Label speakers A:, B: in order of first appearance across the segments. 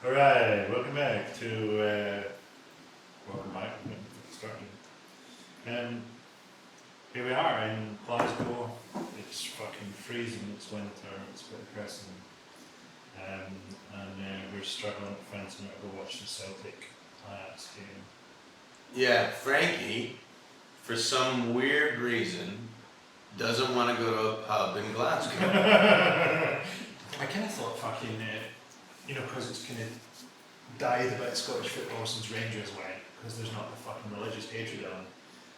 A: Alright, welcome back to, starting. Here we are in Glasgow. It's fucking freezing, it's winter, it's a bit depressing. We're struggling to find somewhere to go watch the Celtic Ajax game.
B: Yeah, Frankie, for some weird reason, doesn't want to go to a pub in Glasgow.
A: I kind of thought fucking, because it's kind of died about Scottish football since Rangers went, because there's not the fucking religious hatred on.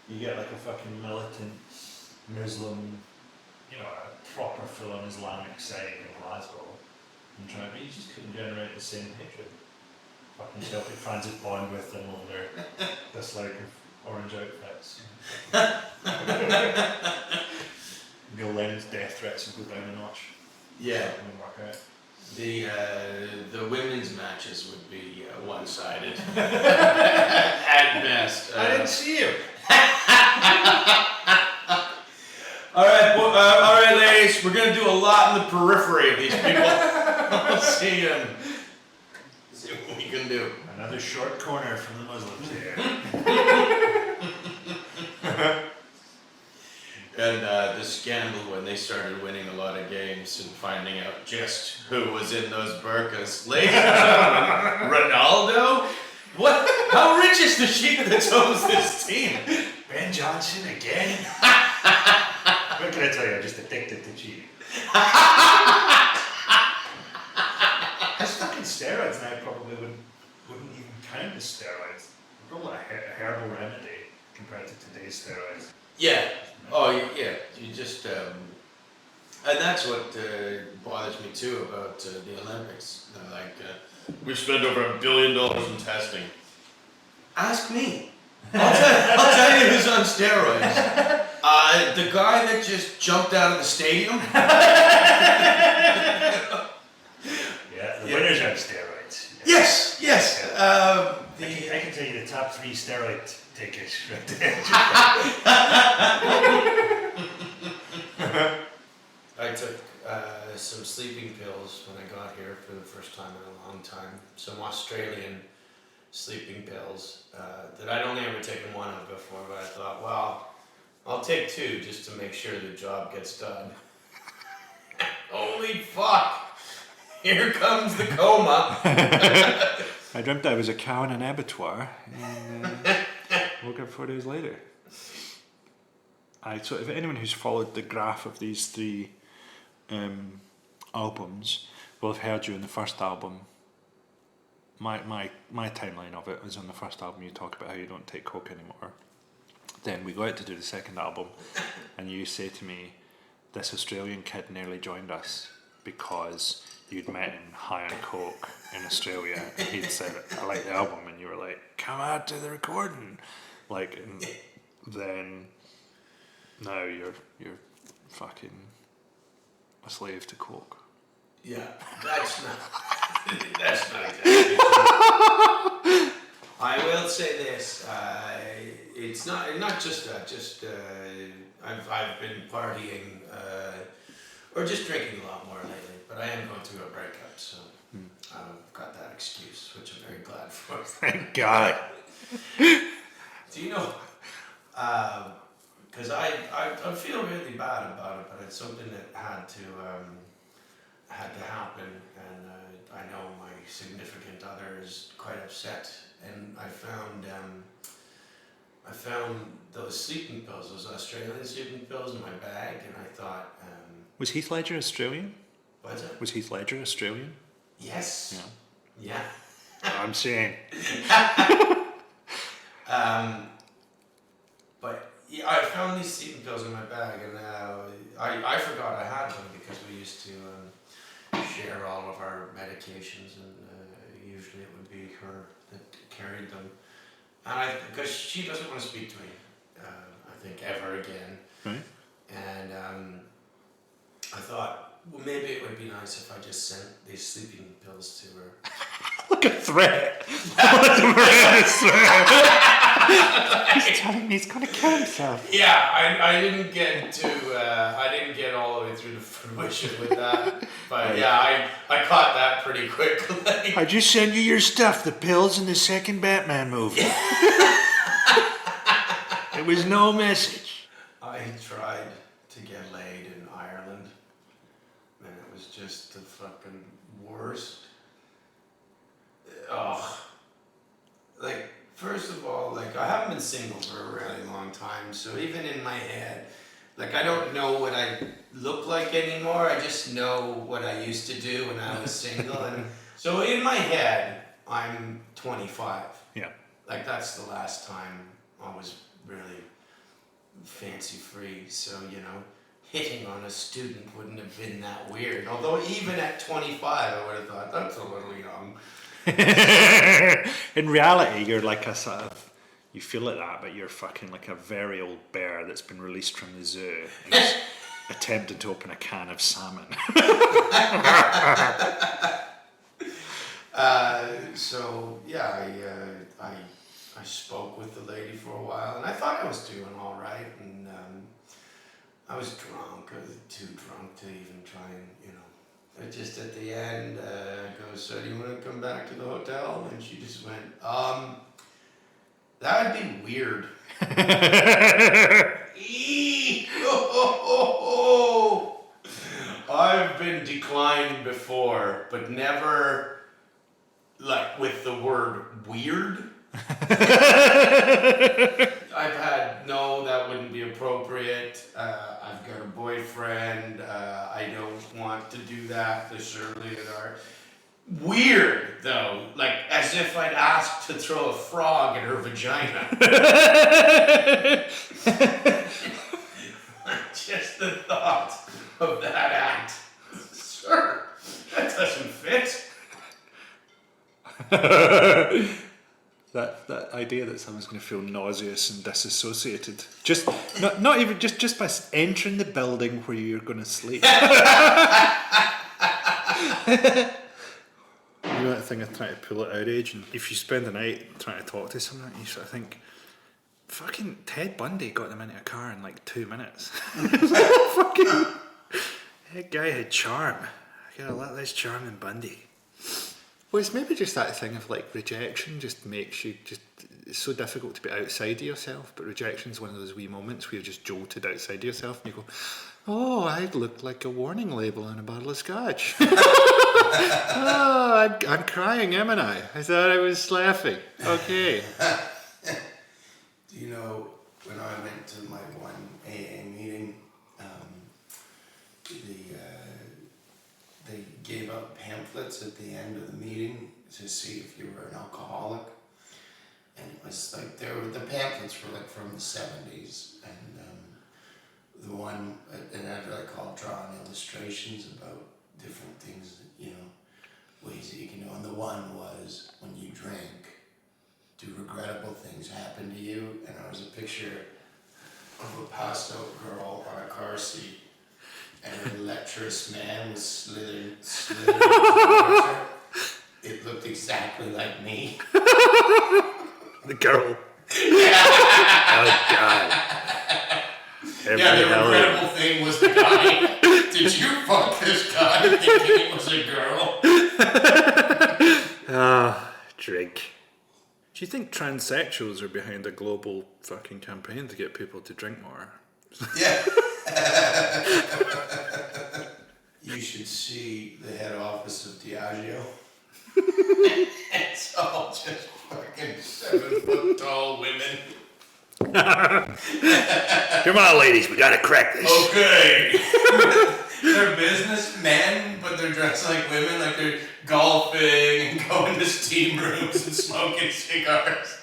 A: You get like a fucking militant Muslim, a proper full-on Islamic side in Glasgow, but you just couldn't generate the same hatred. Fucking Celtic fans would bond with them over their dislike of orange outfits. Neil Lennon's death threats would go down a notch.
B: Yeah.
A: That wouldn't work out.
B: The women's matches would be one-sided at best.
A: I didn't see you.
B: All right, ladies. We're gonna do a lot in the periphery of these people. We'll see what we can do.
A: Another short corner from the Muslims here.
B: And the scandal when they started winning a lot of games and finding out just who was in those burqas. Ladies and gentlemen, Ronaldo? What? How rich is the sheep that owns this team?
A: Ben Johnson again? What can I tell you? I'm just addicted to cheating. His fucking steroids now probably wouldn't even count as steroids. They're probably a herbal remedy compared to today's steroids.
B: Yeah. Oh, yeah. You just, and that's what bothers me too about the Olympics. We've spent over $1 billion in testing. Ask me. I'll tell you who's on steroids. The guy that just jumped out of the stadium.
A: Yeah, the winners have steroids.
B: Yes.
A: I can tell you the top 3 steroid takers right there.
B: I took some sleeping pills when I got here for the first time in a long time. Some Australian sleeping pills that I'd only ever taken one of before, but I thought, well, I'll take 2 just to make sure the job gets done. Holy fuck! Here comes the coma.
A: I dreamt I was a cow in an abattoir and woke up 4 days later. So if anyone who's followed the graph of these 3 albums will have heard you in the first album. My timeline of it was on the first album you talk about how you don't take coke anymore. Then we go out to do the second album and you say to me, this Australian kid nearly joined us because you'd met him high on coke in Australia and he'd said, I like the album, and you were like, come out to the recording. And then now you're fucking a slave to coke.
B: Yeah, that's not exactly. I will say this, it's not just that, I've been partying, or just drinking a lot more lately, but I am going through a breakup, so I've got that excuse, which I'm very glad for.
A: Thank God.
B: Do you know, because I feel really bad about it, but it's something that had to happen, and I know my significant other is quite upset, and I found those sleeping pills, those Australian sleeping pills in my bag, and I thought...
A: Was Heath Ledger Australian?
B: What is it?
A: Was Heath Ledger Australian?
B: Yes. Yeah.
A: I'm saying.
B: But yeah, I found these sleeping pills in my bag, and I forgot I had them because we used to share all of our medications, and usually it would be her that carried them. And because she doesn't want to speak to me, I think, ever again.
A: Right.
B: And I thought, well, maybe it would be nice if I just sent these sleeping pills to her.
A: Look at threat. What a horrendous threat. He's telling me he's going to kill himself.
B: Yeah, I didn't get all the way through to fruition with that, but yeah, I caught that pretty quickly.
A: I just sent you your stuff, the pills and the second Batman movie. It was no message.
B: I tried to get laid in Ireland, and it was just the fucking worst. Ugh. Like, first of all, like, I haven't been single for a really long time, so even in my head, like, I don't know what I look like anymore. I just know what I used to do when I was single, and so in my head, I'm 25.
A: Yeah.
B: Like, that's the last time I was really fancy free, so, you know, hitting on a student wouldn't have been that weird. Although even at 25, I would have thought, that's a little young.
A: In reality, you're like a sort of, you feel like that, but you're fucking like a very old bear that's been released from the zoo and is attempting to open a can of salmon.
B: So yeah, I spoke with the lady for a while, and I thought I was doing all right, and I was drunk, I was too drunk to even try and, you know. But just at the end, I goes, so do you want to come back to the hotel? And she just went, that would be weird. I've been declined before, but never like with the word weird. I've had, no, that wouldn't be appropriate. I've got a boyfriend. I don't want to do that this early in our... Weird, though. Like, as if I'd asked to throw a frog in her vagina. Just the thought of that act. Sir, that doesn't fit.
A: That idea that someone's going to feel nauseous and disassociated, just not even just by entering the building where you're going to sleep. You know that thing of trying to pull at our age, and if you spend the night trying to talk to someone, you sort of think, fucking Ted Bundy got them into a car in like 2 minutes. Fucking that guy had charm. I got a lot less charm than Bundy. Well, it's maybe just that thing of like rejection just makes you just, it's so difficult to be outside of yourself, but rejection's one of those wee moments where you're just jolted outside of yourself and you go, oh, I look like a warning label on a bottle of scotch. Oh, I'm crying, am I? I thought I was laughing. Okay.
B: Do you know, when I went to my one AA meeting, they gave out pamphlets at the end of the meeting to see if you were an alcoholic. And it was like, the pamphlets were like from the 70s. And the one, it had like all drawn illustrations about different things, you know, ways that you can know. And the one was, when you drink, do regrettable things happen to you? And there was a picture of a passed out girl on a car seat, and an lecherous man was slithering towards her. It looked exactly like me.
A: The girl. Oh, God.
B: Yeah, the regrettable thing was the guy. Did you fuck this guy thinking it was a girl?
A: Ah, drink. Do you think transsexuals are behind a global fucking campaign to get people to drink more?
B: Yeah. You should see the head office of Diageo. It's all just fucking 7-foot tall women.
A: Come on, ladies, we gotta crack this.
B: Okay. They're businessmen, but they're dressed like women, like they're golfing and going to steam rooms and smoking cigars.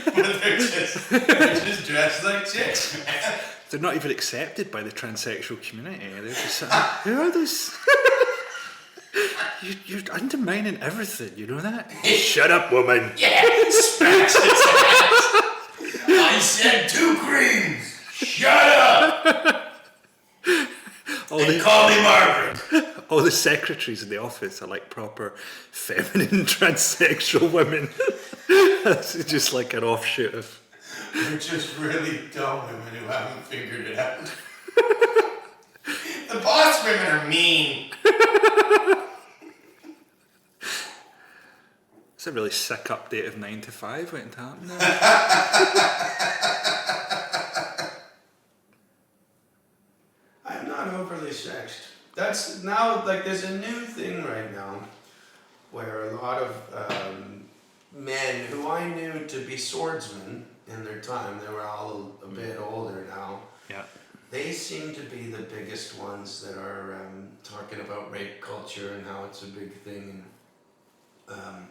B: But they're just dressed like chicks, man.
A: They're not even accepted by the transsexual community. They're just like, who are those? You're undermining everything, you know that? Shut up, woman.
B: Yeah, smacks his ass. I said 2 creams. Shut up. Call me Margaret.
A: All the secretaries in the office are like proper feminine transsexual women. That's just like an offshoot of
B: They're just really dumb women who haven't figured it out. The boss women are mean.
A: It's a really sick update of 9 to 5 waiting to happen there.
B: I'm not overly sexed. That's now, like, there's a new thing right now where a lot of men who I knew to be swordsmen in their time, they were all a bit older now.
A: Yeah.
B: They seem to be the biggest ones that are talking about rape culture and how it's a big thing. And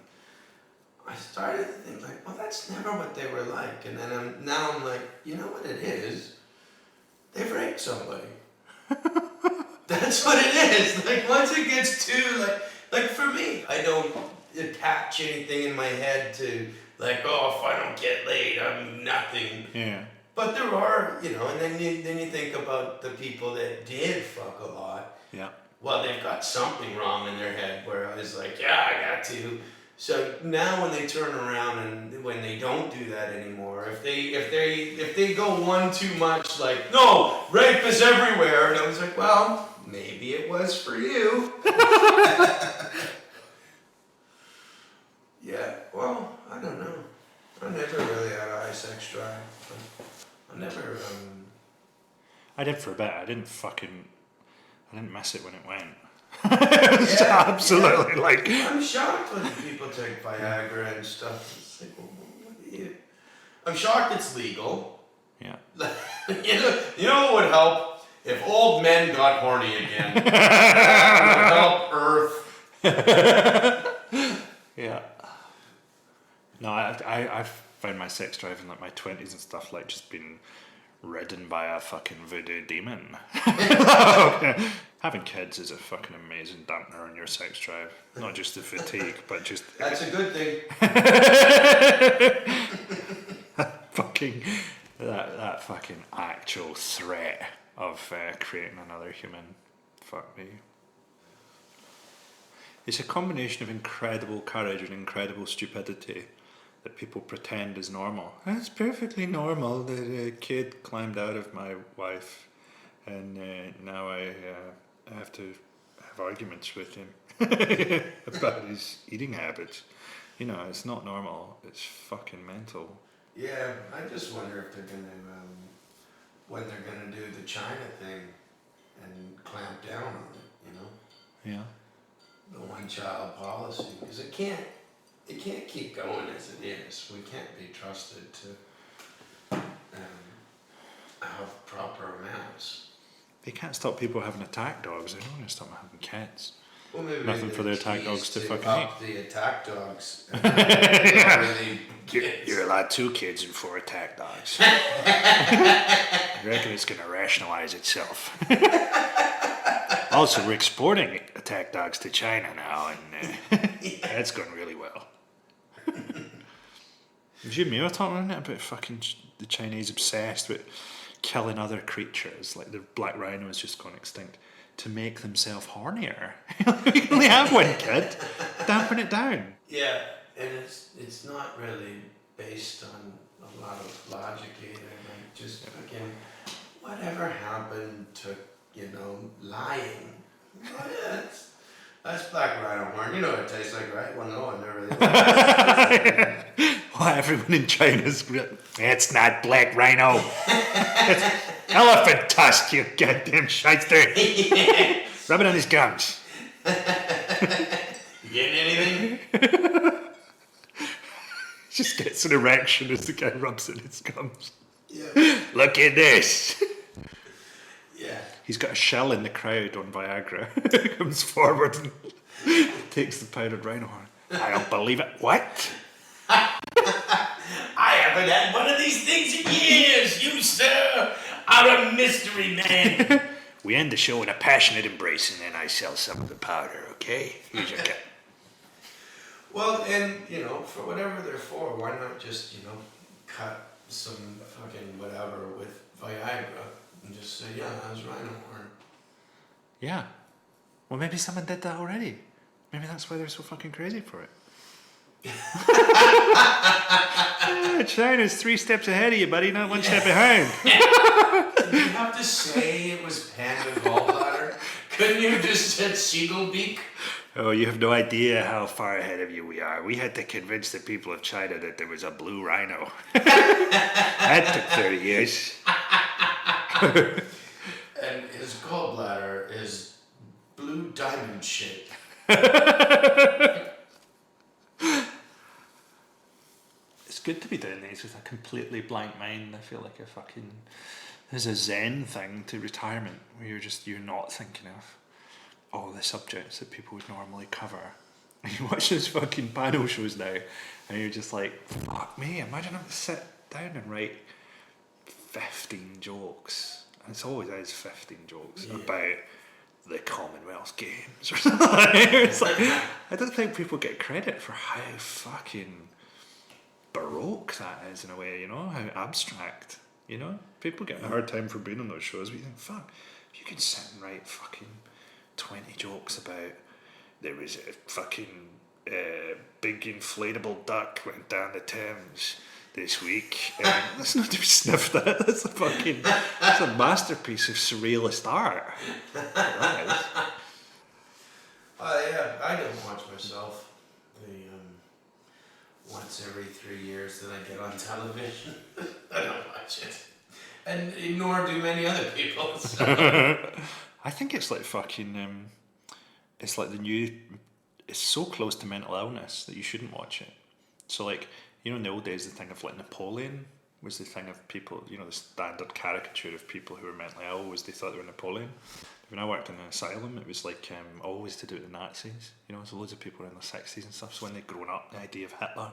B: I started to think, like, well, that's never what they were like. And then I'm like, you know what it is? They've raped somebody. That's what it is. Like, once it gets too, like for me, I don't attach anything in my head to, like, oh, if I don't get laid, I'm nothing.
A: Yeah.
B: But there are, you know, and then you think about the people that did fuck a lot.
A: Yeah.
B: Well, they've got something wrong in their head where I was like, yeah, I got to. So now when they turn around and when they don't do that anymore, if they go one too much, like, no, rape is everywhere, and I was like, well, maybe it was for you. Yeah, well, I don't know. I never really had a high sex drive. I never.
A: I did for a bit. I didn't miss it when it went.
B: Yeah,
A: absolutely
B: yeah.
A: like.
B: I'm shocked when people take Viagra and stuff. It's like, well, what do you? I'm shocked it's legal.
A: Yeah.
B: You know what would help if old men got horny again. That would help Earth.
A: Yeah. No, I found my sex drive in like my 20s and stuff like just being ridden by a fucking voodoo demon. Having kids is a fucking amazing dampener on your sex drive. Not just the fatigue, but just...
B: That's a good thing.
A: that fucking actual threat of creating another human. Fuck me. It's a combination of incredible courage and incredible stupidity that people pretend is normal. It's perfectly normal that a kid climbed out of my wife and now I have to have arguments with him about his eating habits. You know, it's not normal. It's fucking mental.
B: Yeah, I just wonder if they're gonna, when they're gonna do the China thing and clamp down on it, you know?
A: Yeah.
B: The one-child policy, because it can't keep going as it is. We can't be trusted to have proper amounts.
A: They can't stop people having attack dogs. They don't want to stop them having cats.
B: Well, maybe
A: Nothing for the attack dogs to fucking
B: up
A: eat.
B: the attack dogs.
A: You're allowed 2 kids and 4 attack dogs. I reckon it's going to rationalise itself. Also, we're exporting attack dogs to China now, and that's going really well. Was you and me were talking about fucking the Chinese obsessed with killing other creatures, like the black rhino has just gone extinct, to make themselves hornier. You only have one kid. Dampen it down.
B: Yeah, and it's not really based on a lot of logic either. Like, just again, whatever happened to, you know, lying? Oh yeah, that's black rhino horn. You know what it tastes like, right? Well, no, I never really liked it.
A: Well, everyone in China's... It's not black rhino. It's elephant tusk, you goddamn shyster. Rub it on his gums.
B: You getting anything?
A: Just gets an erection as the guy rubs it in his gums.
B: Yeah.
A: Look at this.
B: Yeah.
A: He's got a shell in the crowd on Viagra. Comes forward and takes the powdered rhino horn. I don't believe it. What?
B: I haven't had one of these things in years. You, sir, are a mystery man.
A: We end the show in a passionate embrace, and then I sell some of the powder, okay? Here's your cut.
B: Well, and, you know, for whatever they're for, why not just, you know, cut some fucking whatever with Viagra and just say, yeah, that was rhino horn.
A: Yeah. Well, maybe someone did that already. Maybe that's why they're so fucking crazy for it. China's 3 steps ahead of you, buddy, not 1 step behind.
B: Did you have to say it was panda gallbladder? Couldn't you have just said seagull beak?
A: Oh, you have no idea how far ahead of you we are. We had to convince the people of China that there was a blue rhino. That took 30 years.
B: And his gallbladder is blue diamond shaped.
A: It's good to be doing these with a completely blank mind. I feel like there's a zen thing to retirement where you're not thinking of all the subjects that people would normally cover. And you watch those fucking panel shows now and you're just like, fuck me, imagine having to sit down and write 15 jokes. And it's always 15 jokes about the Commonwealth Games or something. It's like, I don't think people get credit for how fucking baroque that is in a way, how abstract, People get a hard time for being on those shows, but you think, fuck, if you can sit and write fucking 20 jokes about there was a fucking big inflatable duck went down the Thames this week. That's not to be sniffed at. That's a masterpiece of surrealist art. That is.
B: Yeah, I don't watch myself. Once every 3 years that I get on television, I don't watch it. And nor do many other people. So.
A: I think it's like fucking, it's like it's so close to mental illness that you shouldn't watch it. So like, in the old days, the thing of like Napoleon was the thing of people, the standard caricature of people who were mentally ill was they thought they were Napoleon. When I worked in an asylum, it was like always to do with the Nazis. So loads of people were in their 60s and stuff. So when they'd grown up, the idea of Hitler,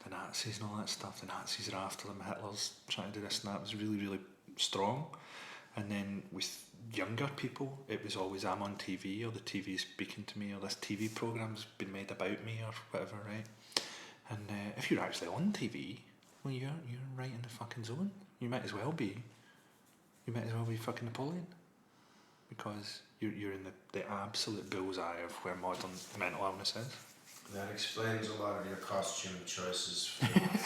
A: the Nazis and all that stuff, the Nazis are after them, Hitler's trying to do this and that, was really, really strong. And then with younger people, it was always I'm on TV, or the TV's speaking to me, or this TV program's been made about me, or whatever, right? And if you're actually on TV, well, you're right in the fucking zone. You might as well be. You might as well be fucking Napoleon. Because you're in the absolute bullseye of where modern mental illness is.
B: That explains a lot of your costume choices.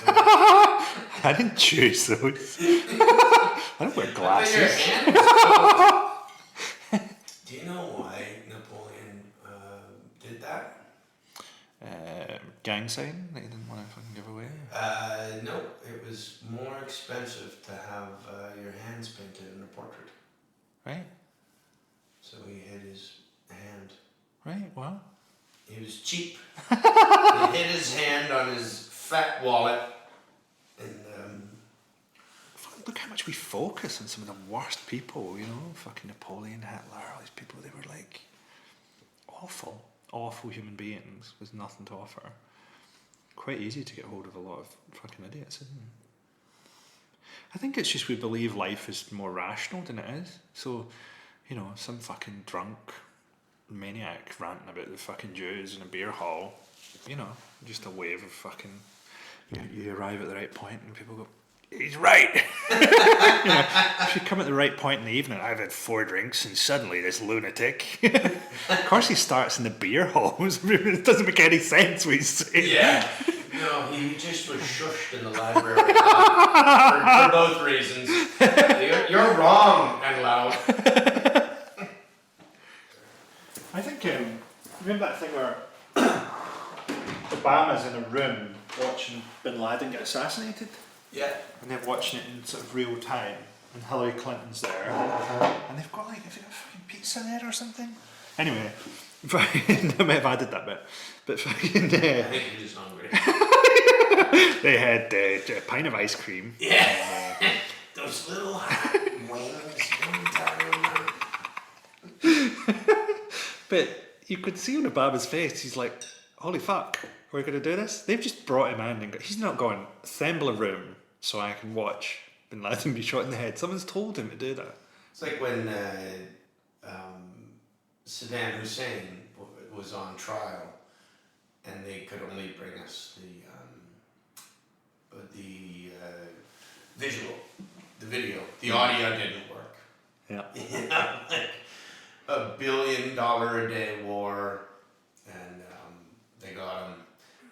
A: I didn't choose those. I don't wear glasses.
B: Do you know why Napoleon did that?
A: Gang sign that he didn't want to fucking give away?
B: No, it was more expensive to have your hands painted in a portrait.
A: Right.
B: So he hid his hand.
A: Right, well.
B: He was cheap. He hid his hand on his fat wallet. And
A: look how much we focus on some of the worst people, fucking Napoleon, Hitler, all these people, they were like awful human beings with nothing to offer. Quite easy to get hold of a lot of fucking idiots, isn't it? I think it's just we believe life is more rational than it is. So, some fucking drunk maniac ranting about the fucking Jews in a beer hall, just a wave of fucking, you arrive at the right point and people go, he's right. If you come at the right point in the evening, I've had 4 drinks and suddenly this lunatic. Of course he starts in the beer halls. It doesn't make any sense what he's saying.
B: yeah. No, he just was shushed in the library for both reasons. You're wrong and loud.
A: I think, remember that thing where Obama's in a room watching Bin Laden get assassinated?
B: Yeah.
A: And they're watching it in sort of real time, and Hillary Clinton's there, and they've got have they got fucking pizza there or something? Anyway, I might have added that bit, but fucking.
B: I think you're just hungry.
A: They had a pint of ice cream.
B: Yeah. Those little hot wings.
A: But you could see on Obama's face, he's like, holy fuck, we're going to do this? They've just brought him in and he's not going, assemble a room so I can watch Bin Laden be shot in the head. Someone's told him to do that.
B: It's like when Saddam Hussein was on trial and they could only bring us the video. The audio didn't work.
A: Yeah.
B: Like $1 billion a day war, and they got him.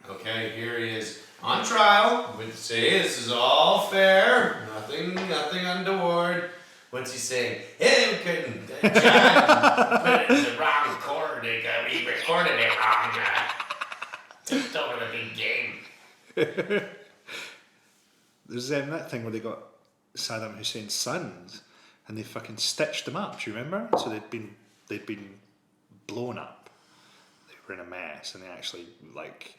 B: Okay, here he is. on trial, would say this is all fair, nothing untoward. What's he saying? Hey, we couldn't, John, put it in the wrong chord, we recorded it wrong. Tipped over the big game.
A: There's that thing where they got Saddam Hussein's sons, and they fucking stitched them up. Do you remember? So they'd been blown up. They were in a mess, and they actually like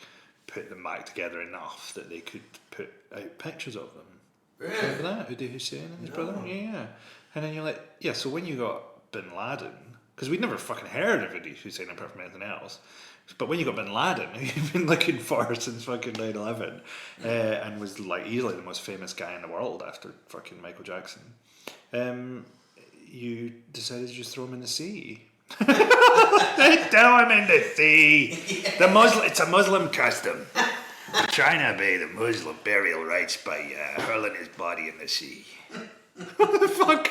A: put them back together enough that they could put out pictures of them.
B: Really?
A: Remember that? Uday Hussein and his brother? Yeah. And then you're like, yeah, so when you got Bin Laden, because we'd never fucking heard of Uday Hussein apart from anything else, but when you got Bin Laden, who you've been looking for since fucking 9/11, and was like easily the most famous guy in the world after fucking Michael Jackson, you decided to just throw him in the sea. Throw him in the sea. It's a Muslim custom. We're trying to obey the Muslim burial rites by hurling his body in the sea. What the fuck?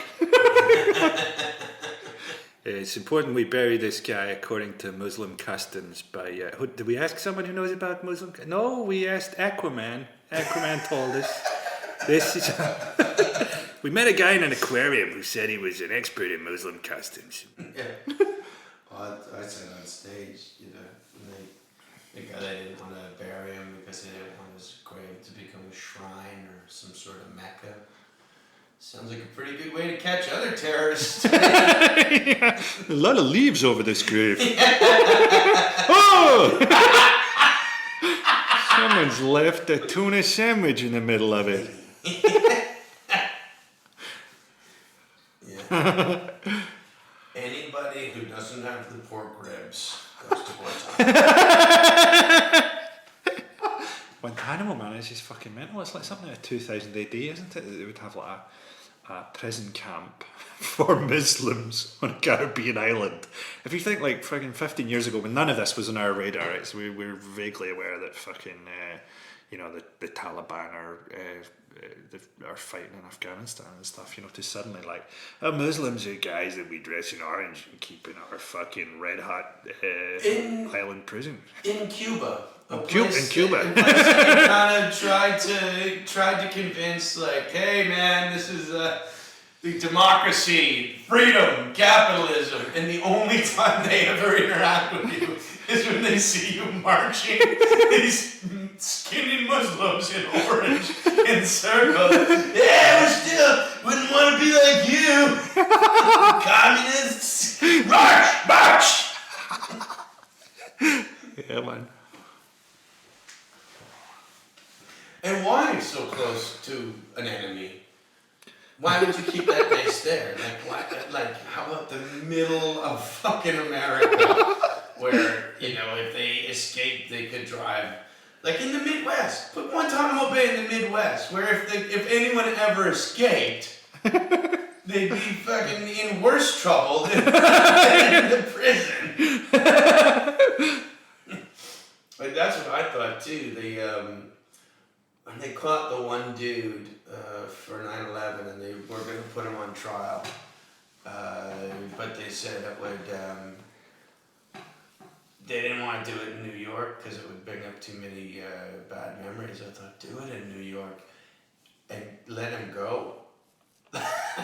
A: It's important we bury this guy according to Muslim customs by... did we ask someone who knows about Muslim... No, we asked Aquaman. Aquaman told us. This is... We met a guy in an aquarium who said he was an expert in Muslim customs.
B: Yeah. Well, I said on stage, they didn't want to bury him because they didn't want his grave to become a shrine or some sort of Mecca. Sounds like a pretty good way to catch other terrorists.
A: Yeah. A lot of leaves over this grave. Oh! Someone's left a tuna sandwich in the middle of it.
B: Yeah. Anybody who doesn't have the pork ribs goes to Guantanamo.
A: Guantanamo, man, is just fucking mental. It's like something like 2000 AD, isn't it? That they would have like a prison camp for Muslims on a Caribbean island. If you think like fucking 15 years ago, when none of this was on our radar, we're vaguely aware that fucking, the Taliban are fighting in Afghanistan and stuff, to suddenly like, Muslims are guys that we dress in orange and keep in our fucking red hot island prison.
B: In Cuba.
A: In Cuba.
B: Kind of tried to convince, like, hey man, this is the democracy, freedom, capitalism, and the only time they ever interact with you is when they see you marching these skinny Muslims in orange in circles. Yeah, wouldn't want to be like you, communists. March!
A: Yeah, man.
B: And why so close to an enemy? Why would you keep that base there? How about the middle of fucking America, where, if they escaped, they could drive, like in the Midwest. Put Guantanamo Bay in the Midwest, where if anyone ever escaped, they'd be fucking in worse trouble than in the prison. Like, that's what I thought too. They caught the one dude for 9/11, and they were going to put him on trial. But they said it would. They didn't want to do it in New York because it would bring up too many bad memories. I thought, do it in New York and let him go.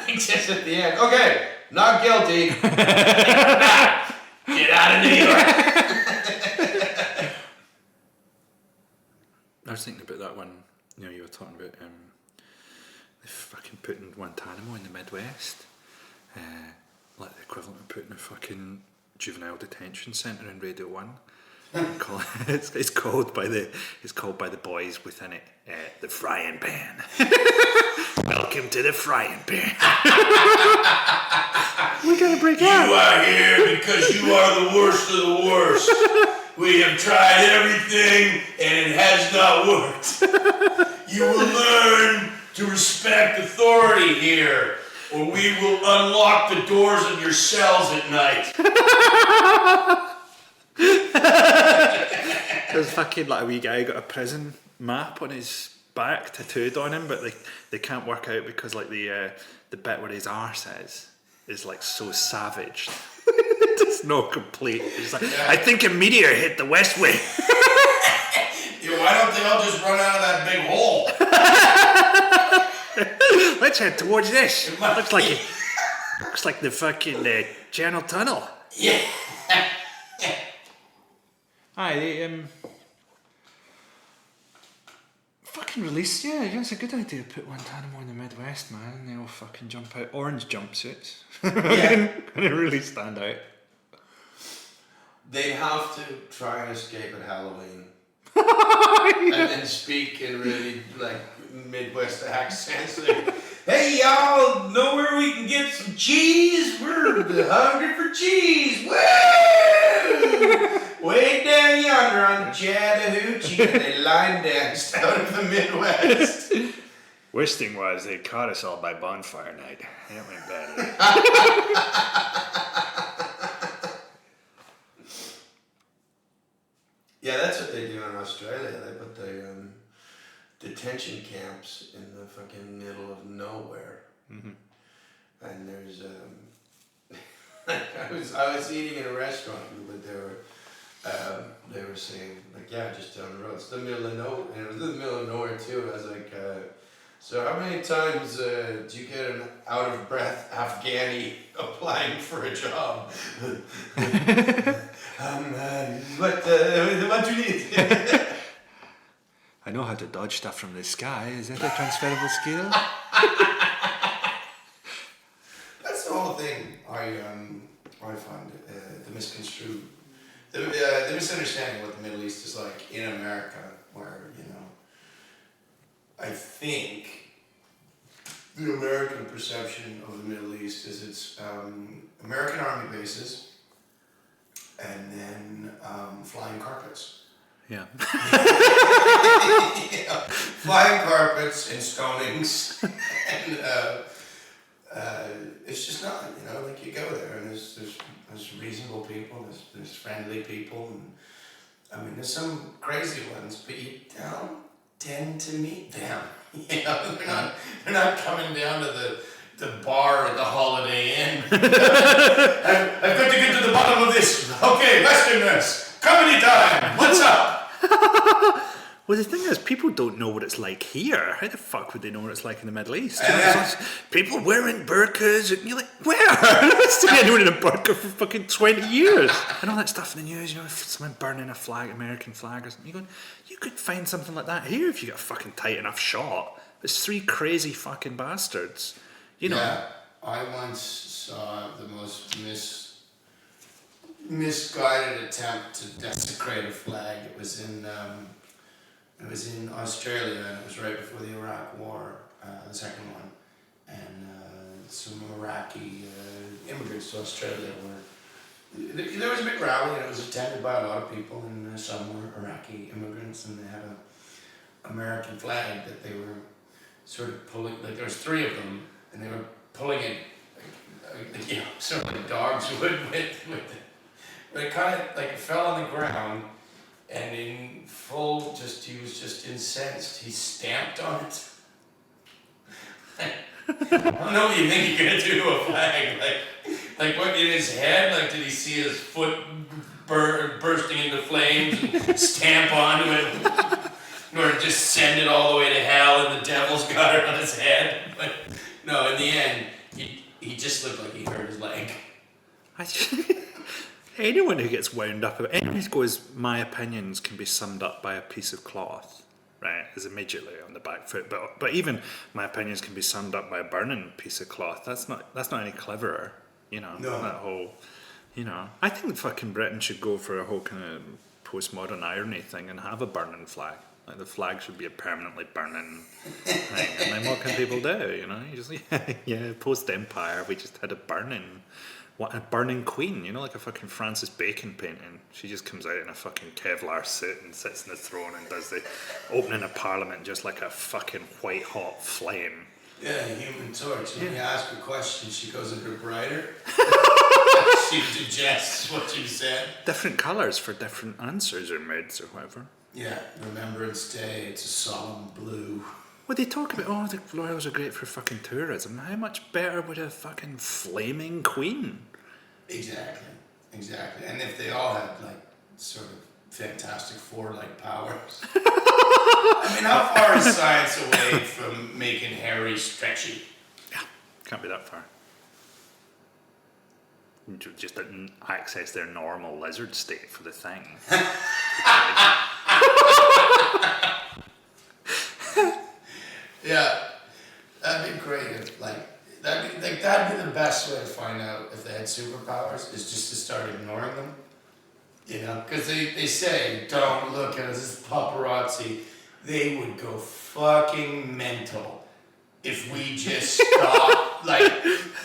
B: Just at the end, okay, not guilty. Get out of New York.
A: I was thinking about that one. You were talking about they fucking putting Guantanamo in the Midwest, like the equivalent of putting a fucking juvenile detention centre in Radio 1. It's called by the boys within it the frying pan. Welcome to the frying pan. We're gonna break out.
B: You are here because you are the worst of the worst. We have tried everything and it has not worked. You will learn to respect authority here, or we will unlock the doors of your cells at night.
A: There's fucking like a wee guy got a prison map on his back tattooed on him, but they can't work out because like the bit where his arse is like so savage. It's not complete. It's like, I think a meteor hit the West Wing.
B: Yeah, why don't they all all just run out of that big hole.
A: Let's head towards this.
B: It must
A: Looks like the fucking Channel Tunnel.
B: Yeah.
A: Aye, they fucking released, yeah, it's a good idea to put Guantanamo in the Midwest, man. They all fucking jump out. Orange jumpsuits.
B: Yeah.
A: Gonna really stand out.
B: They have to try and escape at Halloween. And then speak in really like Midwest accents. Like, hey y'all, know where we can get some cheese? We're hungry for cheese. Woo! Way down yonder on the Chattahoochee, and they line danced out of the Midwest.
A: Worst thing was they caught us all by bonfire night. That went badly.
B: Yeah, that's what they do in Australia. They put the detention camps in the fucking middle of nowhere.
A: Mm-hmm.
B: And there's I was eating in a restaurant, but they were saying like, yeah, just down the road. It's the middle of nowhere, and it was in the middle of nowhere too. I was like, so how many times do you get an out of breath Afghani applying for a job? What do you need?
A: I know how to dodge stuff from the sky. Is that a transferable skill?
B: That's the whole thing. I find the misconstrued, the misunderstanding of what the Middle East is like in America, where I think the American perception of the Middle East is it's American army bases and then flying carpets.
A: Yeah.
B: Flying carpets and stonings, and it's just not, like you go there and there's reasonable people, there's friendly people, and I mean there's some crazy ones, but you don't tend to meet them. They're not coming down to the bar at the Holiday Inn. I've got to get to the bottom of this. Okay, Westerners, comedy time. What's up?
A: Well, the thing is, people don't know what it's like here. How the fuck would they know what it's like in the Middle East? People wearing burqas, and you're like, where? I haven't seen anyone in a burqa for fucking 20 years. And all that stuff in the news, someone burning a flag, American flag or something. You're going, you could find something like that here if you got a fucking tight enough shot. It's three crazy fucking bastards.
B: Yeah, I once saw the most misguided attempt to desecrate a flag. It was in Australia, and it was right before the Iraq War, the second one, and some Iraqi immigrants to Australia were. There was a big rally, and it was attended by a lot of people, and some were Iraqi immigrants, and they had an American flag that they were sort of pulling. Like there was three of them, and they were pulling it, sort of like dogs would but it kind of like it fell on the ground, and in full, he was just incensed. He stamped on it. I don't know what you think you're gonna do to a flag. Like what in his head? Like did he see his foot bursting into flames and stamp onto it, or just send it all the way to hell and the devil's got it on his head? But no, in the end, he just looked like he hurt his leg.
A: Anyone who gets wound up, anyone who goes, my opinions can be summed up by a piece of cloth, right, is immediately on the back foot. But even my opinions can be summed up by a burning piece of cloth. That's not any cleverer, No. That whole, I think fucking Britain should go for a whole kind of postmodern irony thing and have a burning flag. Like the flag should be a permanently burning thing. And then what can people do? You just post Empire, we just had a burning queen, like a fucking Francis Bacon painting. She just comes out in a fucking Kevlar suit and sits in the throne and does the opening of Parliament just like a fucking white hot flame.
B: Yeah, Human Torch. When you ask a question, she goes a bit brighter. She digests what you said.
A: Different colours for different answers or moods or whatever.
B: Yeah, Remembrance Day, it's a solemn blue.
A: Well, they talk about, the royals are great for fucking tourism. How much better would a fucking flaming queen?
B: Exactly. And if they all had, sort of Fantastic Four-like powers. I mean, how far is science away from making Harry stretchy?
A: Yeah, can't be that far. You just didn't access their normal lizard state for the thing.
B: Yeah, that'd be great. If, that'd be the best way to find out if they had superpowers is just to start ignoring them. You know, because they say don't look at us as paparazzi. They would go fucking mental if we just stopped. Like,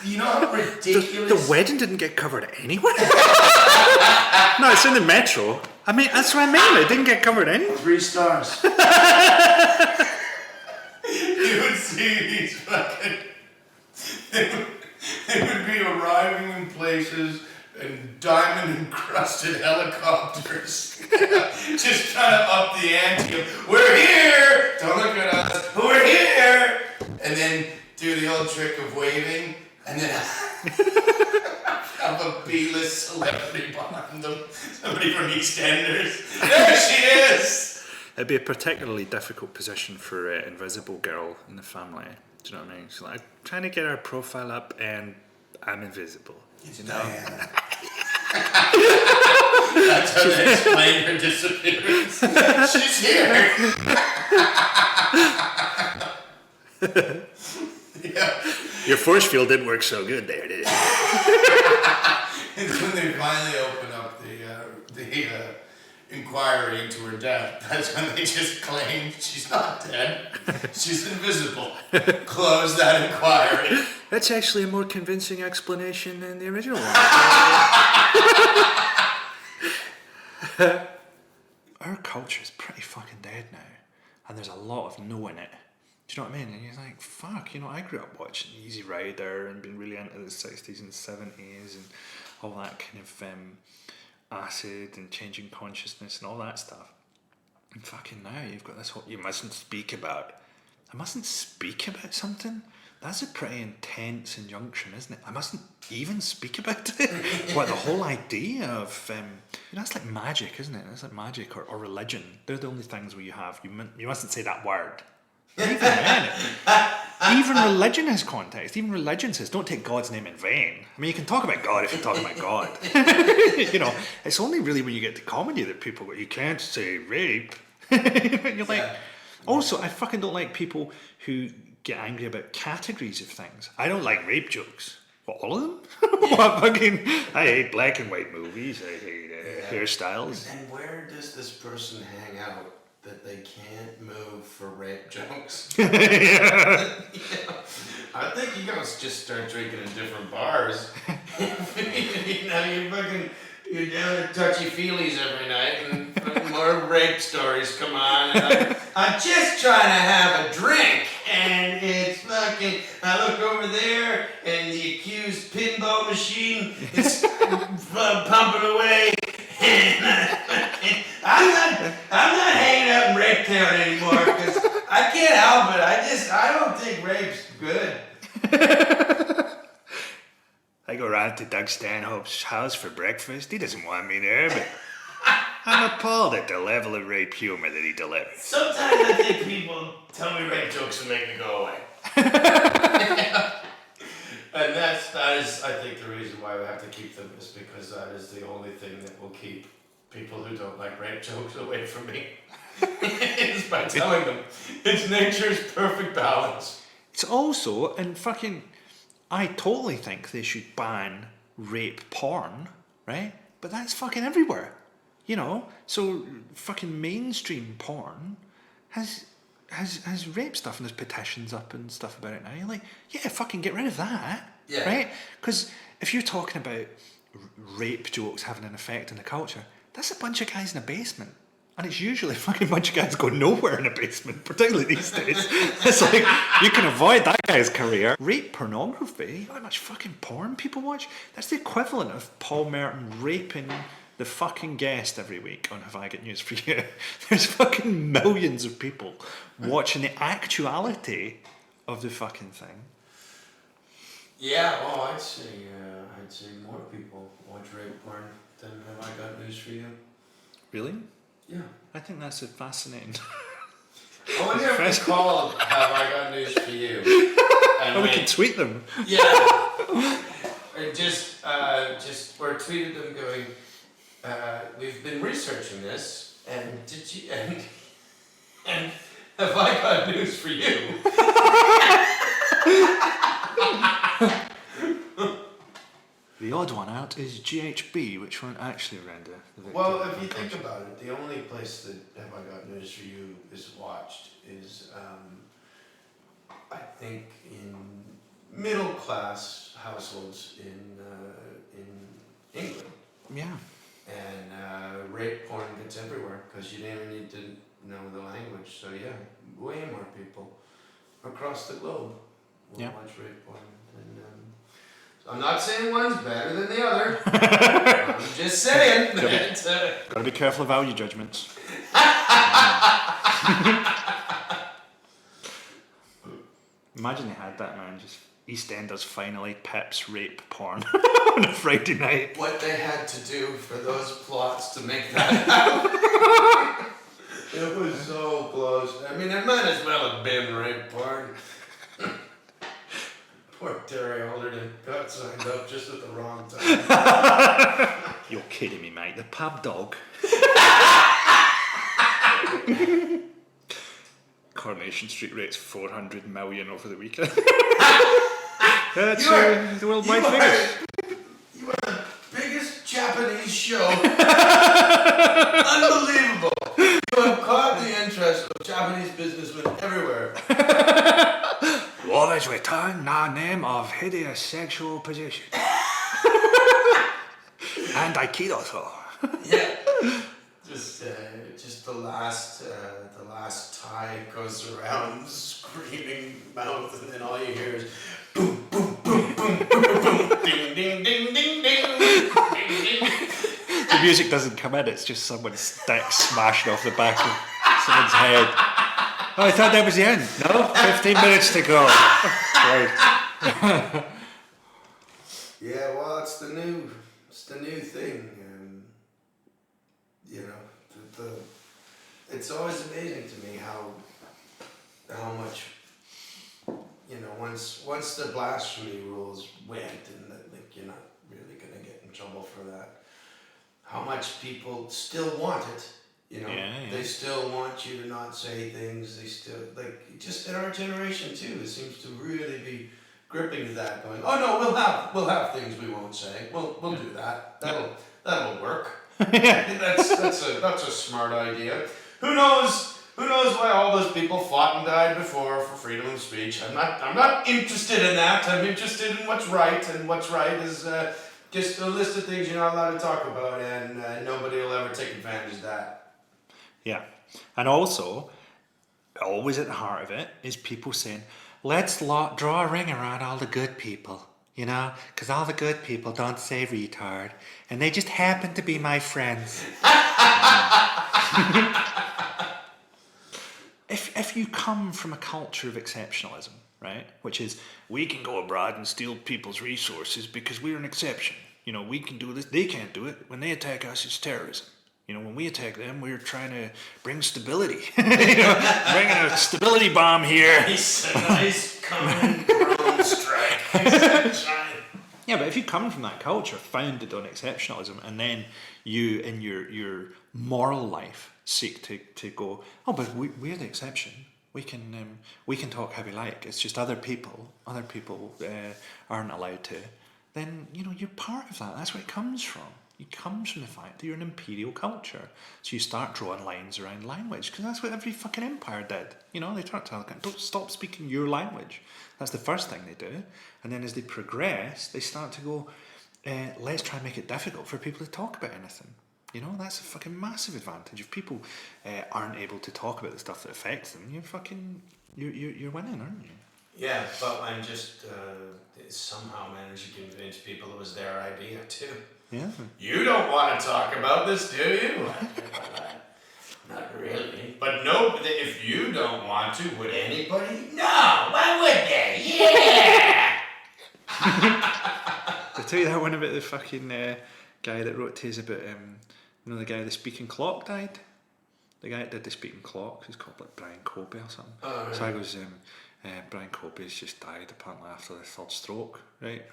B: you know how ridiculous.
A: The wedding didn't get covered anywhere. No, it's in the metro. I mean, that's what I mean. It didn't get covered anywhere.
B: 3 stars. You would see these fucking. They would be arriving in places in diamond encrusted helicopters. Just trying to up the ante of, we're here! Don't look at us, but we're here! And then do the old trick of waving, and then have a B-list celebrity behind them. Somebody from EastEnders. There she is!
A: It'd be a particularly difficult position for Invisible Girl in the family. Do you know what I mean? She's like, I'm trying to get her profile up and I'm invisible.
B: You know? That's how they explain her disappearance. She's here! Yeah.
A: Your force field didn't work so good there, did it?
B: It's when they finally open up the inquiry into her death. That's when they just claim she's not dead. She's invisible. Close that inquiry.
A: That's actually a more convincing explanation than the original one. Our culture is pretty fucking dead now. And there's a lot of no in it. Do you know what I mean? And you're like, fuck, you know, I grew up watching Easy Rider and being really into the 60s and 70s and all that kind of acid and changing consciousness and all that stuff. And fucking now you've got this whole, you mustn't speak about. I mustn't speak about something? That's a pretty intense injunction, isn't it? I mustn't even speak about it. What, the whole idea of, you know, that's like magic, isn't it? That's like magic or religion. They're the only things where you have, you mustn't say that word. Even religion has context. Even religion says, don't take God's name in vain. I mean, you can talk about God if you're talking about God. You know, it's only really when you get to comedy that people go, you can't say rape. You're like, yeah. Also, I fucking don't like people who get angry about categories of things. I don't like rape jokes. What, all of them? What, I hate black and white movies. I hate hairstyles.
B: And where does this person hang out that they can't move for rape jokes? Yeah. I think you guys just start drinking in different bars. You know, you're down at Touchy Feelies every night and more rape stories come on. And I'm just trying to have a drink and it's fucking, I look over there and the accused pinball machine is pumping away. And I'm not hanging out in Rape Town anymore because I can't help it. I don't think rape's good.
A: I go round to Doug Stanhope's house for breakfast. He doesn't want me there, but I'm appalled at the level of rape humor that he delivers.
B: Sometimes I think people tell me rape jokes and make me go away. And that is, I think, the reason why we have to keep them is because that is the only thing that will keep people who don't like rape jokes away from me. It's by telling them it's nature's perfect balance.
A: It's also, and fucking, I totally think they should ban rape porn, right? But that's fucking everywhere, you know? So fucking mainstream porn has rape stuff and there's petitions up and stuff about it now. You're like, yeah, fucking get rid of that, right? Because if you're talking about rape jokes having an effect on the culture, that's a bunch of guys in a basement. And it's usually a fucking bunch of guys go nowhere in a basement, particularly these days. It's like, you can avoid that guy's career. Rape pornography, you know how much fucking porn people watch? That's the equivalent of Paul Merton raping the fucking guest every week on Have I Got News For You. There's fucking millions of people watching the actuality of the fucking thing.
B: Yeah, well, I'd say more people watch rape porn than Have I Got News For You.
A: Really?
B: Yeah.
A: I think that's a fascinating
B: wonder if it's called Have I Got News for You? And
A: we can tweet them.
B: Yeah. And just or tweeted them going, we've been researching this, and did you and have I got news for you?
A: The odd one out is GHB, which weren't actually around the
B: Well, if you think about it, the only place that Have I Got News for You is watched is, I think, in middle class households in England.
A: Yeah.
B: And rape porn gets everywhere because you didn't even need to know the language. So yeah, way more people across the globe will watch rape porn. And I'm not saying one's better than the other. I'm just saying that.
A: Gotta be careful of value judgments. Imagine they had that, man. Just EastEnders finally peps rape porn on a Friday night.
B: What they had to do for those plots to make that happen. It was so close. I mean, it might as well have been rape porn. Poor Terry Alderton got signed up just at the wrong time.
A: You're kidding me, mate. The pub dog. Coronation Street rates 400 million over the weekend. That's the worldwide figures.
B: You are the biggest Japanese show. Unbelievable. You have caught the interest of Japanese businessmen everywhere.
A: What is return the name of hideous sexual position? And Aikido throw.
B: Yeah. Just the last tie goes around screaming mouth, and then all you hear is boom, boom, boom, boom, boom, boom, ding, ding, ding, ding, ding, ding, ding.
A: The music doesn't come in, it's just someone's stick smashing off the back of someone's head. Oh, I thought that was the end. No? 15 minutes to go. Right.
B: Yeah, well, it's the new thing. You know, it's always amazing to me how much, you know, once the blasphemy rules went, and that, like, you're not really gonna get in trouble for that, how much people still want it. You know, They still want you to not say things. They still, like, just in our generation too, it seems to really be gripping to that, going, oh no, we'll have things we won't say. We'll do that. That'll work. That's a smart idea. Who knows why all those people fought and died before for freedom of speech? I'm not interested in that. I'm interested in what's right, and what's right is just a list of things you're not allowed to talk about, and nobody will ever take advantage of that.
A: Yeah. And also, always at the heart of it is people saying, let's draw a ring around all the good people, you know, because all the good people don't say retard, and they just happen to be my friends. If you come from a culture of exceptionalism, right, which is, we can go abroad and steal people's resources because we're an exception. You know, we can do this, they can't do it. When they attack us, it's terrorism. You know, when we attack them, we're trying to bring stability. You know, bringing a stability bomb here.
B: Nice common ground strike.
A: Yeah, but if you come from that culture founded on exceptionalism, and then you, in your moral life, seek to go, oh, but we're the exception. We can talk how we like. It's just other people aren't allowed to. Then, you know, you're part of that. That's where it comes from. It comes from the fact that you're an imperial culture. So you start drawing lines around language, because that's what every fucking empire did. You know, they start telling, don't stop speaking your language. That's the first thing they do. And then as they progress, they start to go, let's try and make it difficult for people to talk about anything. You know, that's a fucking massive advantage. If people aren't able to talk about the stuff that affects them, you're winning, aren't you?
B: Yeah, but I'm just somehow managed to convince people it was their idea too.
A: Yeah.
B: You don't want to talk about this, do you? Not really. But no, if you don't want to, would anybody? No, why would they? Yeah!
A: Did I tell you that one about the fucking guy that wrote to us about, the guy with the speaking clock died? the guy that did the speaking clocks, he's called like Brian Colby or something.
B: Oh, right.
A: So I goes, Brian Colby's just died apparently after the third stroke, right?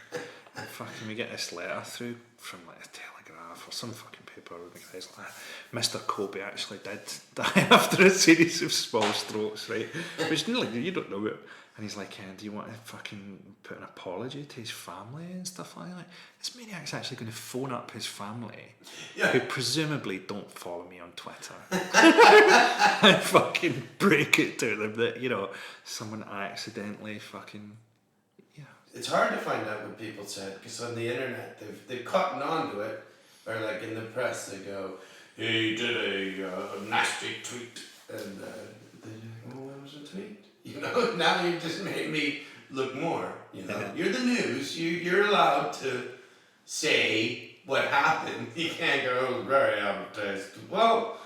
A: And fucking we get this letter through from like a Telegraph or some fucking paper, and the guy's like, Mr. Colby actually did die after a series of small strokes, right? Which like, you don't know it. And he's like, do you want to fucking put an apology to his family and stuff like that? This maniac's actually going to phone up his family, who presumably don't follow me on Twitter, and fucking break it to them that, you know, someone accidentally fucking,
B: It's hard to find out what people said, because on the internet they've cottoned on to it, or like in the press they go, he did a nasty tweet, and what was a tweet? You know, now you just made me look more. You know, you're the news. You're allowed to say what happened. You can't go very advertised. Well,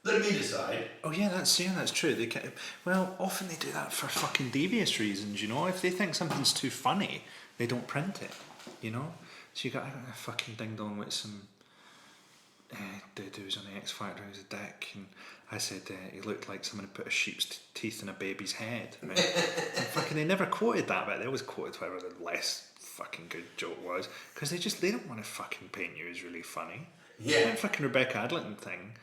B: let me decide.
A: Oh yeah, that's true. They can, well, often they do that for fucking devious reasons. You know, if they think something's too funny, they don't print it. You know, so I got a fucking ding dong with some dude who was on the X Factor. He was a dick, and I said he looked like someone had put a sheep's teeth in a baby's head. Right? And fucking they never quoted that, but they always quoted whatever the less fucking good joke was, because they don't want to fucking paint you as really funny.
B: Yeah.
A: That fucking Rebecca Adlington thing.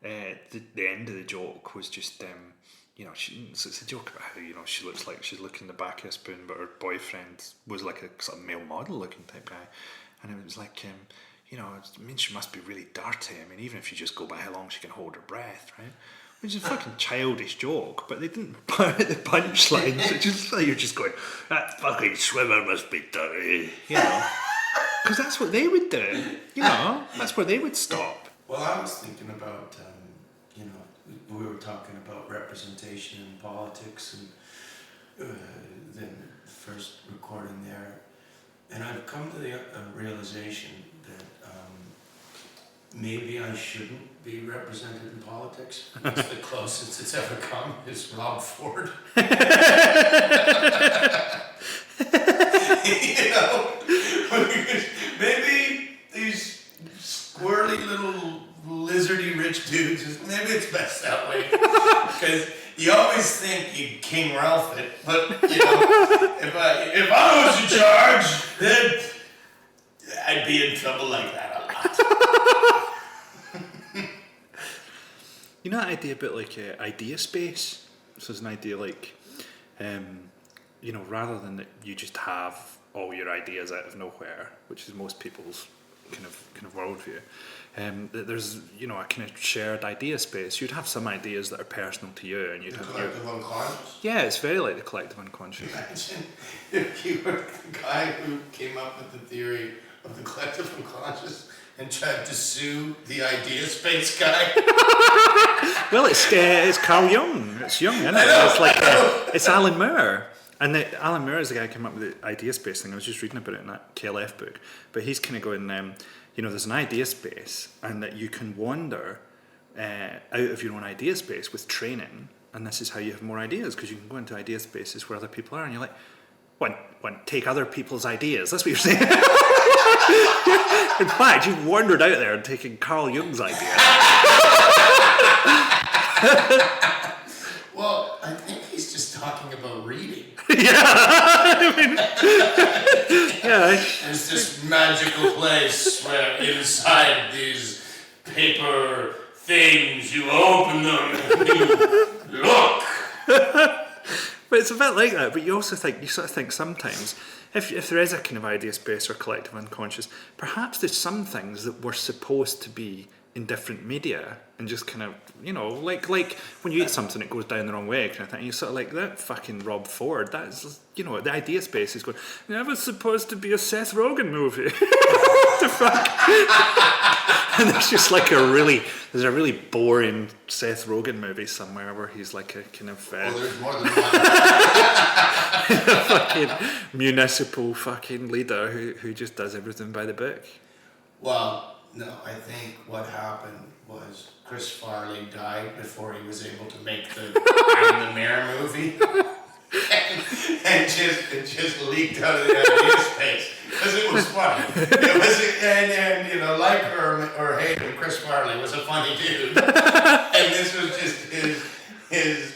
A: The end of the joke was just you know, it's a joke about how, you know, she looks like she's looking in the back of a spoon, but her boyfriend was like a sort of male model looking type guy, and it was like you know, it means she must be really dirty. I mean, even if you just go by how long she can hold her breath, right? Which is a fucking childish joke, but they didn't put out the punchlines. It's just like you're just going, that fucking swimmer must be dirty, you know, because that's what they would do. You know, that's where they would stop.
B: Well, I was thinking about, you know, we were talking about representation in politics, and then the first recording there, and I've come to the realization that maybe I shouldn't be represented in politics. Because the closest it's ever come is Rob Ford. You know, maybe these squirrely little lizardy rich dudes, maybe it's best that way. Because you always think you King Ralph it, but you know, if I was in charge, then I'd be in trouble like that a lot.
A: You know that idea about like idea space? So it's an idea like, you know, rather than that you just have all your ideas out of nowhere, which is most people's kind of worldview. That there's, you know, a kind of shared idea space. You'd have some ideas that are personal to you, and you'd
B: The
A: have
B: collective unconscious.
A: Yeah, it's very like the collective unconscious.
B: Imagine if you were the guy who came up with the theory of the collective unconscious and tried to sue the idea space guy.
A: Well, it's Carl Jung. It's Jung, isn't it? It's like it's Alan Moore. And Alan Moore is the guy who came up with the idea space thing. I was just reading about it in that KLF book. But he's kind of going, you know, there's an idea space, and that you can wander out of your own idea space with training, and this is how you have more ideas, because you can go into idea spaces where other people are, and you're like, take other people's ideas. That's what you're saying. In fact, you've wandered out there and taken Carl Jung's idea.
B: Well, I think he's just talking about reading.
A: Yeah, I mean, yeah.
B: There's this magical place where inside these paper things, you open them and you look.
A: But it's a bit like that. But you also think, you sort of think sometimes, if there is a kind of idea space or collective unconscious, perhaps there's some things that were supposed to be in different media, and just kind of, you know, like when you eat something it goes down the wrong way kind of thing. You sort of like that fucking Rob Ford. That's, you know, the idea space is going, that was supposed to be a Seth Rogen movie. The fuck? And there's just like there's a really boring Seth Rogen movie somewhere where he's like a kind of
B: There's more than one.
A: fucking municipal fucking leader who just does everything by the book.
B: Well, no, I think what happened was Chris Farley died before he was able to make the I'm the Mayor movie. and just leaked out of the idea space because it was funny. It was, and you know, like her or hate him, Chris Farley was a funny dude, and this was just his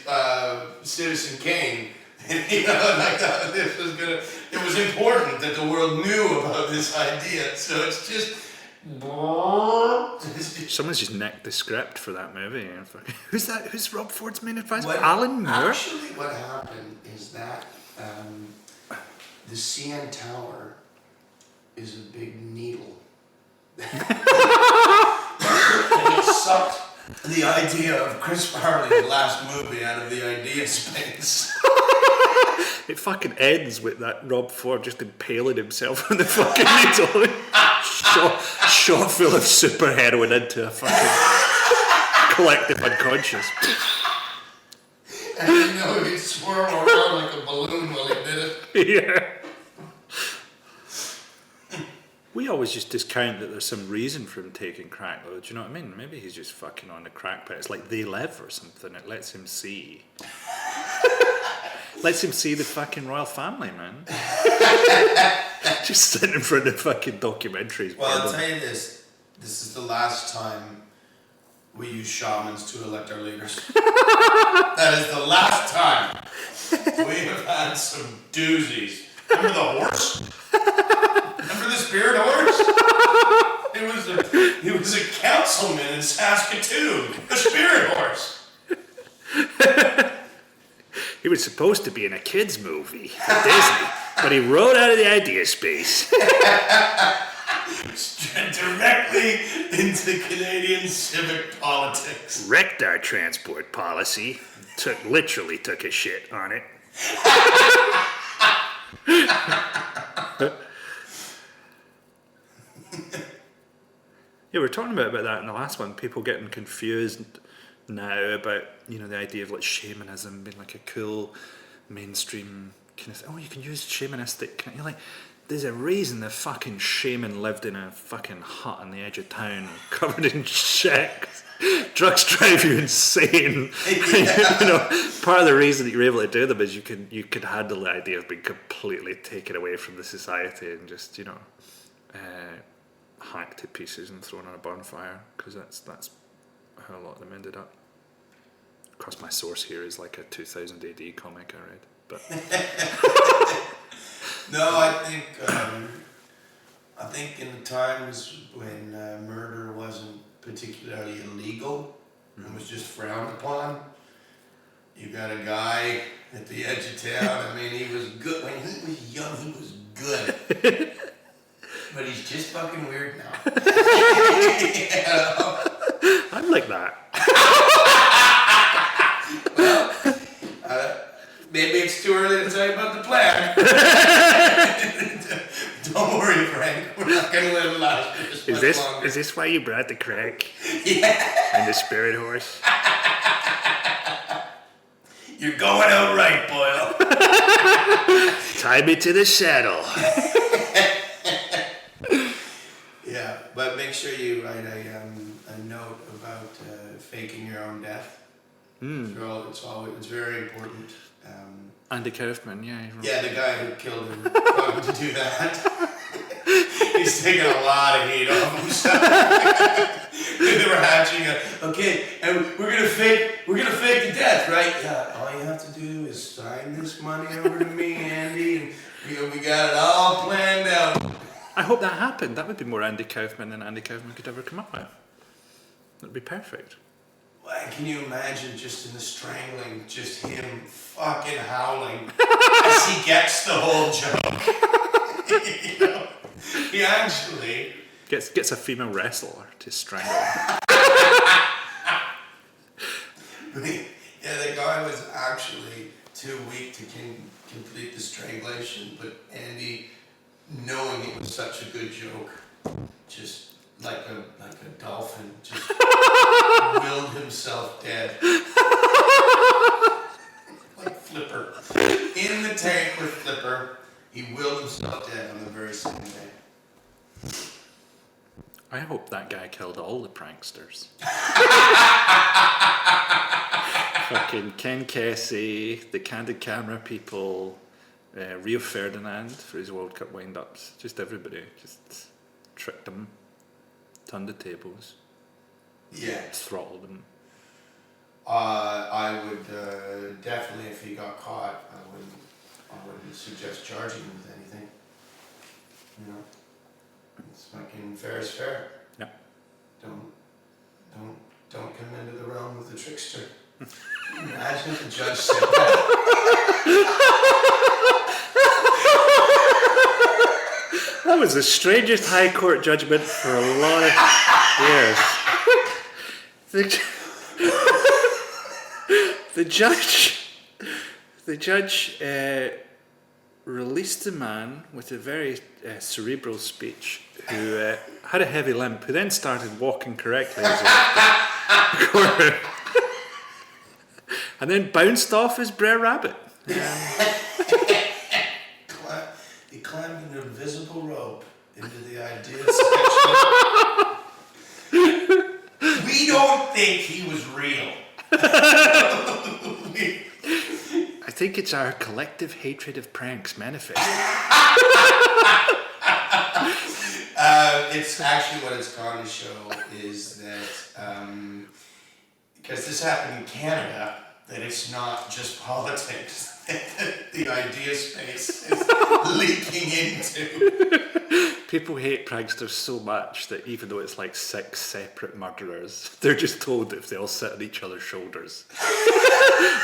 B: Citizen Kane. And, you know, and I thought this was gonna. It was important that the world knew about this idea. So it's just.
A: Someone's just nicked the script for that movie. Who's that? Who's Rob Ford's main advisor?
B: What,
A: Alan Moore?
B: Actually, what happened is that the CN Tower is a big needle. And it sucked the idea of Chris Farley's last movie out of the idea space.
A: It fucking ends with that Rob Ford just impaling himself on the fucking needle. shot full of super heroin into a fucking collective unconscious.
B: And you know, he'd swirl around like a balloon while he did it.
A: Yeah. We always just discount that there's some reason for him taking crack, though. Do you know what I mean? Maybe he's just fucking on the crack pill. It's like They Live or something. It lets him see. Lets him see the fucking royal family, man. Just sitting in front of fucking documentaries.
B: Well, I'll tell you this. This is the last time we use shamans to elect our leaders. That is the last time. We have had some doozies. Remember the horse? Remember the spirit horse? He was a councilman in Saskatoon. The spirit horse.
A: He was supposed to be in a kids' movie for Disney, but he rode out of the idea space.
B: Directly into Canadian civic politics.
A: Wrecked our transport policy. Literally took a shit on it. Yeah, we were talking about that in the last one. People getting confused now about, you know, the idea of like shamanism being like a cool mainstream kind of. Oh, you can use shamanistic. You're like, there's a reason the fucking shaman lived in a fucking hut on the edge of town, covered in shit. Drugs drive you insane.
B: Yeah.
A: You know, part of the reason that you're able to do them is you could handle the idea of being completely taken away from the society and just, you know, hacked to pieces and thrown on a bonfire, because that's how a lot of them ended up. Of course, my source here is like a 2000 AD comic I read, but
B: no, I think in the times when murder wasn't particularly illegal and was just frowned upon, you got a guy at the edge of town. I mean, he was good when he was young. He was good. But he's just fucking weird now. You know?
A: I'm like that.
B: Well, maybe it's too early to tell you about the plan. Don't worry, Frank. We're not going to live last this much longer.
A: Is this why you brought the crack?
B: Yeah.
A: And the spirit horse?
B: You're going out right, Boyle.
A: Tie me to the saddle.
B: Yeah, but make sure you write a note about faking your own death. Girl, it's very important.
A: Andy Kaufman, yeah.
B: Yeah, the guy who killed him wanted to do that. He's taking a lot of heat off himself. They were hatching okay, and we're gonna fake the death, right? Yeah, all you have to do is sign this money over to me, Andy, and we got it all planned out.
A: I hope that happened. That would be more Andy Kaufman than Andy Kaufman could ever come up with. That'd be perfect.
B: Well, can you imagine just in the strangling, just him fucking howling as he gets the whole joke? You know, he actually
A: gets a female wrestler to strangle.
B: Yeah, the guy was actually too weak to complete the strangulation, but Andy, knowing it was such a good joke, just like a dolphin, just willed himself dead. Like Flipper. In the tank with Flipper, he willed himself dead on the very same day.
A: I hope that guy killed all the pranksters. Fucking Ken Kesey, the Candid Camera people, Rio Ferdinand for his World Cup wind-ups. Just everybody. Just tricked them. Turned the tables.
B: Yeah.
A: throttle them.
B: I would definitely, if he got caught, I wouldn't suggest charging him with anything. You know, it's fucking fair is fair.
A: Yeah.
B: Don't come into the realm of the trickster. Imagine if the judge said that.
A: That was the strangest High Court judgment for a lot of years. The judge released the man with a very cerebral speech who had a heavy limp, who then started walking correctly as he left the courtroom, and then bounced off his Brer Rabbit.
B: He climbed an invisible rope into the idea section. We don't think he was real.
A: I think it's our collective hatred of pranks manifest.
B: It's actually what it's gone to show is that, because this happened in Canada, that it's not just politics that the idea space is leaking into.
A: People hate pranksters so much that even though it's like 6 separate murderers, they're just told if they all sit on each other's shoulders.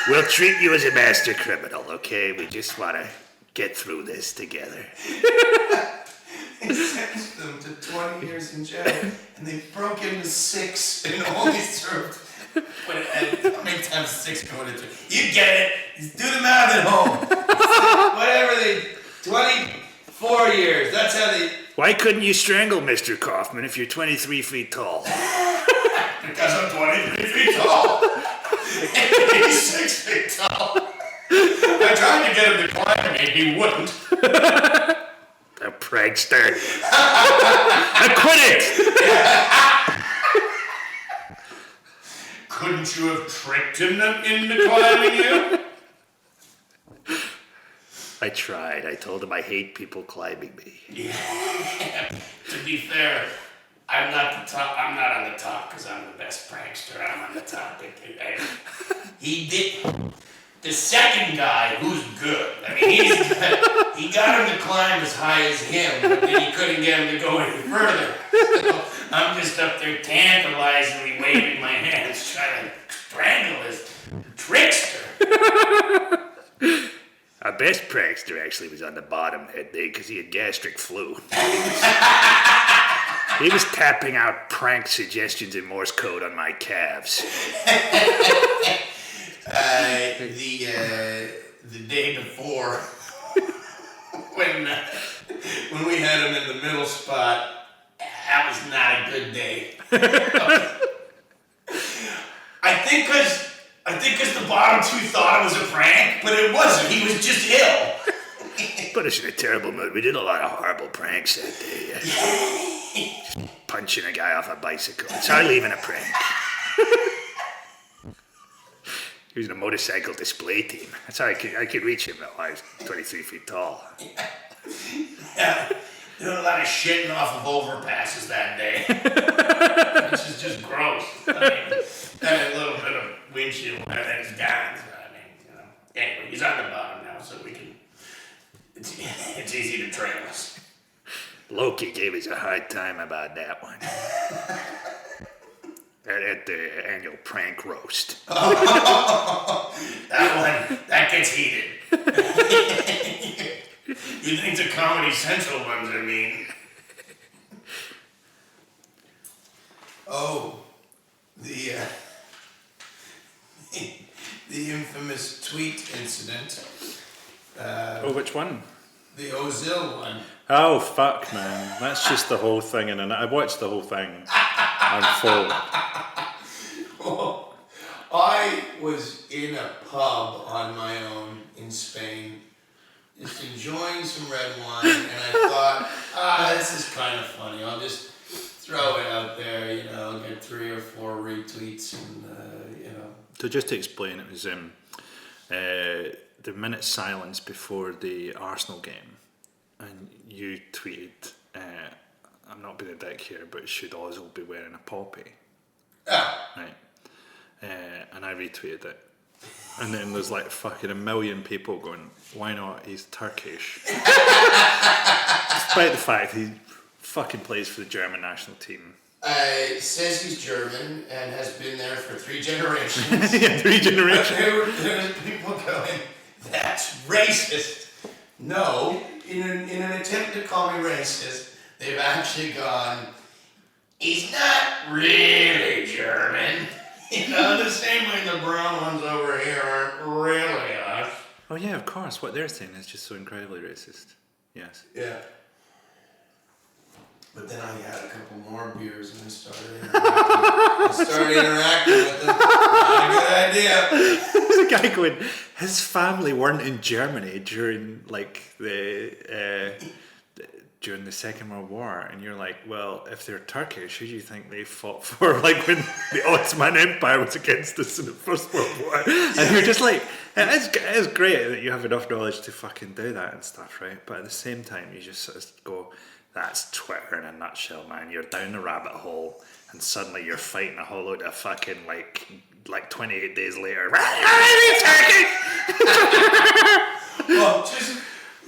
A: We'll treat you as a master criminal, okay? We just want to get through this together.
B: They sentenced them to 20 years in jail, and they broke into 6 and only served. How many times 6 going into? You get it. Do the math at home. Whatever 24 years. That's how they.
A: Why couldn't you strangle Mr. Kaufman if you're 23 feet tall?
B: Because I'm 23 feet tall. He's 6 feet tall. I tried to get him to climb me. He wouldn't.
A: A prankster. Acquitted!
B: Couldn't you have tricked him into climbing you?
A: I tried. I told him I hate people climbing me.
B: Yeah. To be fair, I'm not the top. I'm not on the top because I'm the best prankster. I'm on the top. He did. The second guy, who's good. I mean, he got him to climb as high as him, but then he couldn't get him to go any further. So I'm just up there tantalizingly waving my hands, trying to strangle this trickster.
A: Our best prankster actually was on the bottom that day because he had gastric flu. He was tapping out prank suggestions in Morse code on my calves.
B: The day before, when we had him in the middle spot, that was not a good day. I think because the bottom two thought it was a prank, but it wasn't. He was just ill.
A: Put us in a terrible mood. We did a lot of horrible pranks that day. Punching a guy off a bicycle. It's hardly even a prank. He was in a motorcycle display team. That's how I could reach him though. I was 23 feet tall.
B: Yeah. Doing a lot of shitting off of overpasses that day. Which is just gross. I mean, had a little bit of windshield and then it's gone. So, I mean, Anyway, he's on the bottom now, so we can. It's easy to trail us.
A: Loki gave us a hard time about that one. At the annual prank roast.
B: That gets heated. You think the Comedy Central ones are mean? Oh, the infamous tweet incident.
A: Which one?
B: The Ozil one.
A: Oh, fuck, man. That's just the whole thing. And I watched the whole thing unfold.
B: Well, I was in a pub on my own in Spain, just enjoying some red wine, and I thought, this is kind of funny. I'll just throw it out there, get 3 or 4 retweets, and
A: So just to explain, it was the minute silence before the Arsenal game, and you tweeted, I'm not being a dick here, but should Ozil be wearing a poppy?
B: Yeah.
A: Right. And I retweeted it. And then there's like fucking a million people going, why not? He's Turkish. Despite the fact he fucking plays for the German national team.
B: Says he's German and has been there for 3 generations.
A: Yeah, 3 generations.
B: There's people going, that's racist. No, in an attempt to call me racist, they've actually gone, he's not really German. You know, the same way the brown ones over here aren't really us.
A: Oh yeah, of course. What they're saying is just so incredibly racist. Yes.
B: Yeah. But then I had a couple more beers and I started interacting with them. Not a good idea.
A: There's a guy going, his family weren't in Germany during like during the Second World War, and you're like, well, if they're Turkish, who do you think they fought for? Like when the Ottoman Empire was against us in the First World War, and you're just like, it is great that you have enough knowledge to fucking do that and stuff, right? But at the same time, you just sort of go, that's Twitter in a nutshell, man. You're down the rabbit hole, and suddenly you're fighting a whole load of fucking like 28 days later.
B: Well, just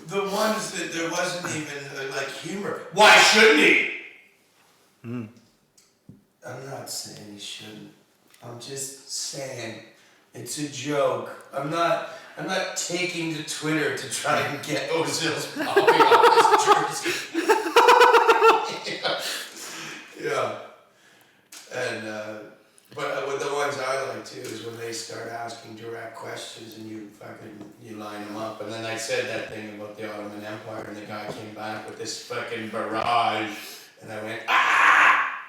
B: the ones that there wasn't even like humor. Why shouldn't he? I'm not saying he shouldn't. I'm just saying it's a joke. I'm not taking to Twitter to try and get Ozil's popping off his jersey. Yeah. And but the ones I like too is when they start asking direct questions and you line them up. And then I said that thing about the Ottoman Empire and the guy came back with this fucking barrage and I went, ah!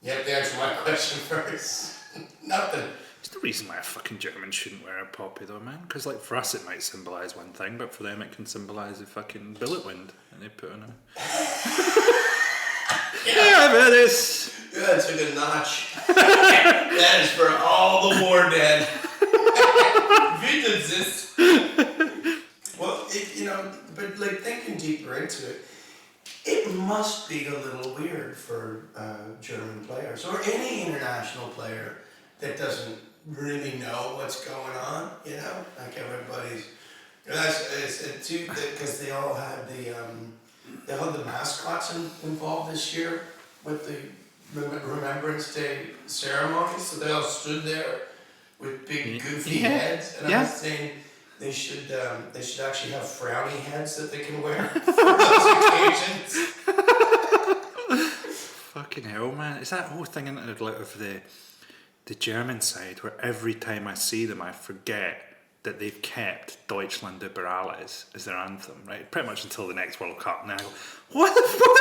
B: You have to answer my question first. Nothing.
A: There's no reason why a fucking German shouldn't wear a poppy though, man. Because like for us it might symbolise one thing, but for them it can symbolise a fucking bullet wound that they put on it. Yeah, I've heard this.
B: Yeah, it took a notch. That is for all the war dead. Wie does this? Well, but like thinking deeper into it, it must be a little weird for German players or any international player that doesn't really know what's going on. You know, like everybody's. It's too because they all had the mascots involved this year with the Remembrance Day ceremony, so they all stood there with big goofy heads, and I was saying they should actually have frowny heads that they can wear for those occasions.
A: Fucking hell, man! It's that whole thing of the German side where every time I see them, I forget that they've kept Deutschland über alles as their anthem, right? Pretty much until the next World Cup. And then I go, what the fuck?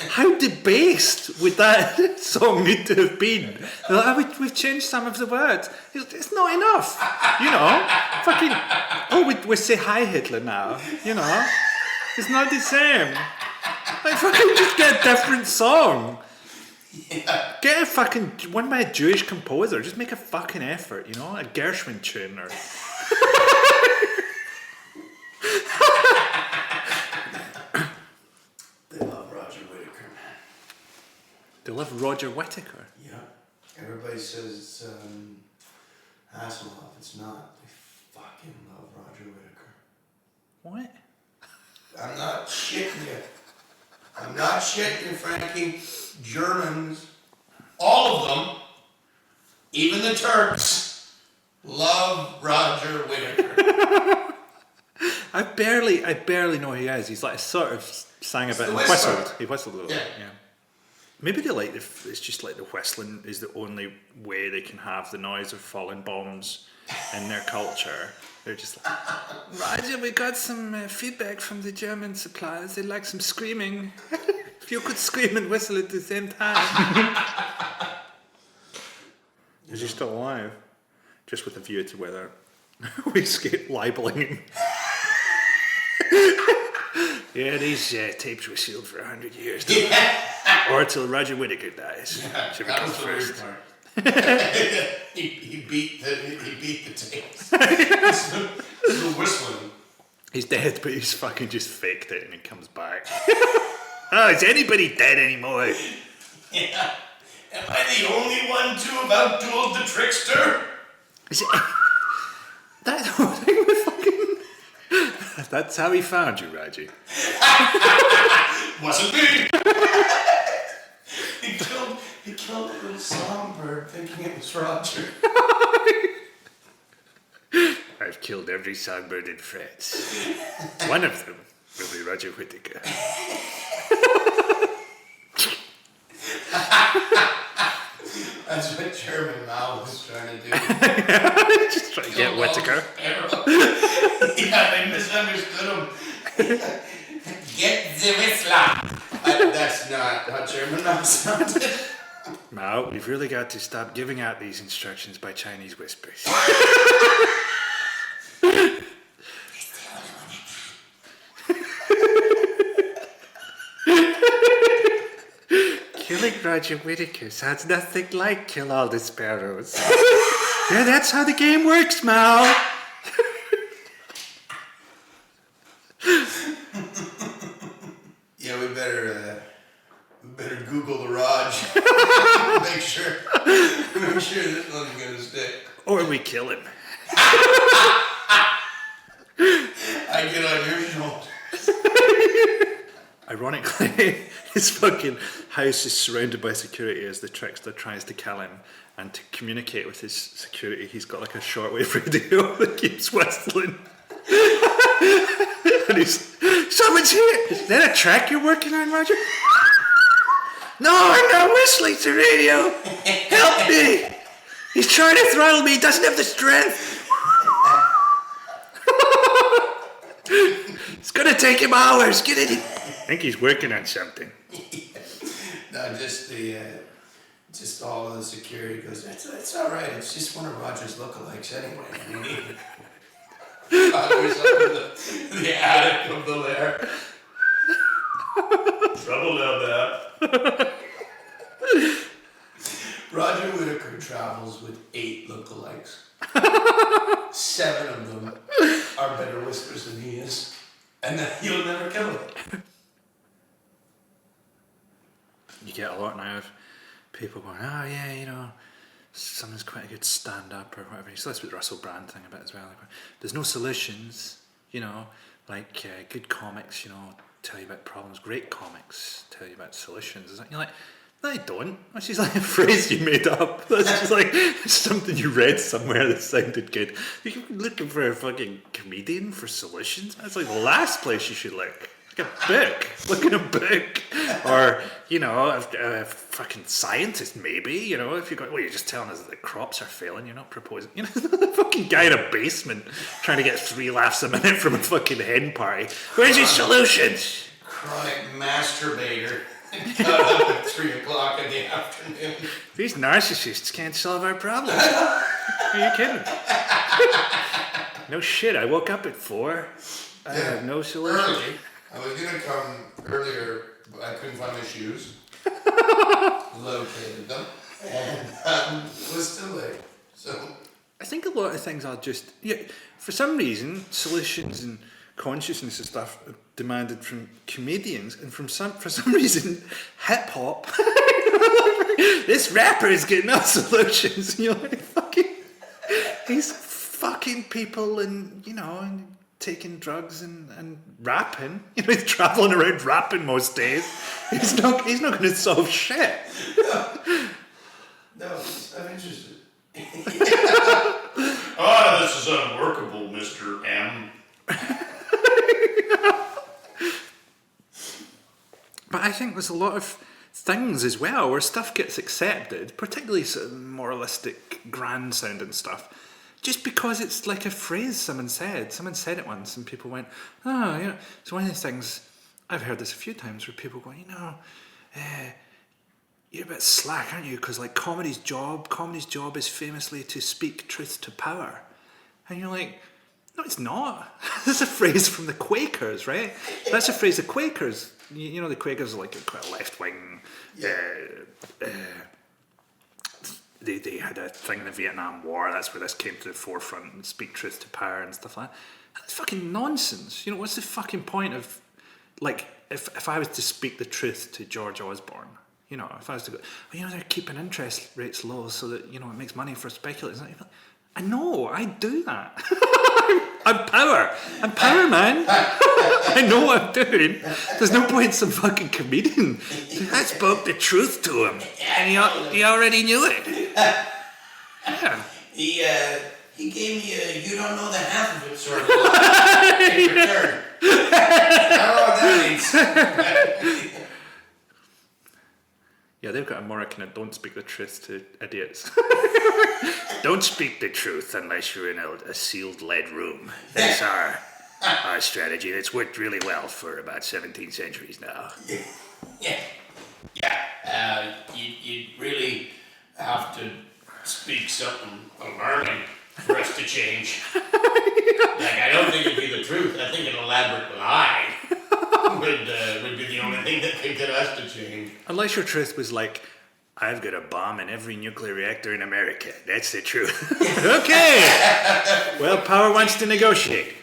A: How debased would that song need to have been? They're like, we've changed some of the words. It's not enough, you know? Fucking, we say hi Hitler now, you know? It's not the same. Like, fucking just get a different song. Yeah. Get a fucking one by a Jewish composer. Just make a fucking effort, you know, a Gershwin tune or.
B: They love Roger Whittaker, man.
A: They love Roger Whittaker.
B: Yeah, everybody says it's Hasselhoff. It's not. They fucking love Roger Whittaker.
A: What?
B: I'm not shitting you. I'm not shitting you, Frankie. Germans, all of them, even the Turks, love Roger Whittaker.
A: I barely know who he is. He's like sort of sang a bit and whistled. He whistled a little bit, yeah. Maybe they like it's just like the whistling is the only way they can have the noise of falling bombs in their culture. They're just like, Roger, we got some feedback from the German suppliers. They like some screaming. If you could scream and whistle at the same time. Is he still alive? Just with a view to whether we escape libeling him. Yeah, these tapes were sealed for 100 years. Or till Roger Whittaker dies.
B: Yeah, that was the weird part. he beat the tapes. It's the whistling.
A: He's dead, but he's fucking just faked it and he comes back. Oh, is anybody dead anymore?
B: Yeah. Am I the only one to have outdueled the trickster?
A: Is it, that whole thing with fucking... That's how he found you, Raji.
B: Wasn't me. He killed a little songbird thinking it was Roger.
A: I've killed every songbird in France. One of them will be Roger Whittaker.
B: That's what German Mao was trying to do.
A: Just trying to get Whittaker.
B: Yeah, they misunderstood him. Get the whistler. That's not how German Mao sounded.
A: Mao, we've really got to stop giving out these instructions by Chinese whispers. Killing Roger Whittaker sounds nothing like kill all the sparrows. Yeah, that's how the game works, Mao.
B: Yeah, we better Google the Raj. make sure this one's gonna stick.
A: Or we kill him.
B: I get on your shoulders.
A: Ironically, his fucking house is surrounded by security as the trickster tries to kill him. And to communicate with his security, he's got like a shortwave radio that keeps whistling. And he's, someone's here! Is that a track you're working on, Roger? No, I'm not whistling, it's a radio! Help me! He's trying to throttle me, he doesn't have the strength! It's gonna take him hours, get it? I think he's working on something.
B: No, just all of the security goes, it's all right. It's just one of Roger's lookalikes anyway. Roger's up in the attic of the lair. Trouble down there. Roger Whittaker travels with 8 lookalikes. 7 of them are better whispers than he is. And then you'll never kill him.
A: You get a lot now of people going, oh yeah, you know, someone's quite a good stand-up or whatever. So that's what the Russell Brand thing about as well. Like, there's no solutions, you know, like good comics, you know, tell you about problems. Great comics tell you about solutions. You're like, no, they don't. That's just like a phrase you made up. That's just like something you read somewhere that sounded good. You're looking for a fucking comedian for solutions? That's like the last place you should look. Like a book. Look at a book. Or, you know, a fucking scientist maybe, you know, if you go, well, you're just telling us that the crops are failing, you're not proposing. You know, the fucking guy in a basement trying to get 3 laughs a minute from a fucking hen party. Where's your solutions?
B: Chronic masturbator. Got up at 3 o'clock in the afternoon.
A: These narcissists can't solve our problems. Are you kidding? No shit, I woke up at 4. I have no solution.
B: Early. I was gonna come earlier, but I couldn't find my shoes. Located them. And was still late. So
A: I think a lot of things are just, yeah, for some reason, solutions and consciousness and stuff are demanded from comedians, and for some reason, hip hop. This rapper is getting no solutions. You know, he's fucking people and, you know, and taking drugs and rapping. You know, he's traveling around rapping most days. He's not going to solve shit.
B: no, I'm interested.
C: This is unworkable, Mr. M.
A: But I think there's a lot of things as well where stuff gets accepted, particularly sort of moralistic, grand sounding stuff, just because it's like a phrase someone said. Someone said it once and people went, oh, you know. So one of the things, I've heard this a few times where people go, you know, you're a bit slack, aren't you? Because like comedy's job is famously to speak truth to power. And you're like, no, it's not. That's a phrase from the Quakers, right? That's a phrase the Quakers, you know, the Quakers are like quite a left-wing, they had a thing in the Vietnam War, that's where this came to the forefront, and speak truth to power and stuff like that. That's fucking nonsense. You know, what's the fucking point of, like, if I was to speak the truth to George Osborne, You know, if I was to go, they're keeping interest rates low so that, it makes money for speculators. I know, I do that. I'm power. I'm power, man. I know what I'm doing. There's no point some fucking comedian. I spoke the truth to him. And he already knew it. Yeah.
B: He gave me a you don't know the half of it sort of in return. I don't know what that means.
A: Yeah, they've got a Morrican and don't speak the truth to idiots. Don't speak the truth unless you're in a sealed lead room. That's our strategy. It's worked really well for about 17 centuries now.
B: Yeah. You really have to speak something alarming for us to change. I don't think it'd be the truth. I think an elaborate lie would be the only thing that could get us to change.
A: Unless your truth was like, I've got a bomb in every nuclear reactor in America. That's the truth. Okay. Well, power wants to negotiate.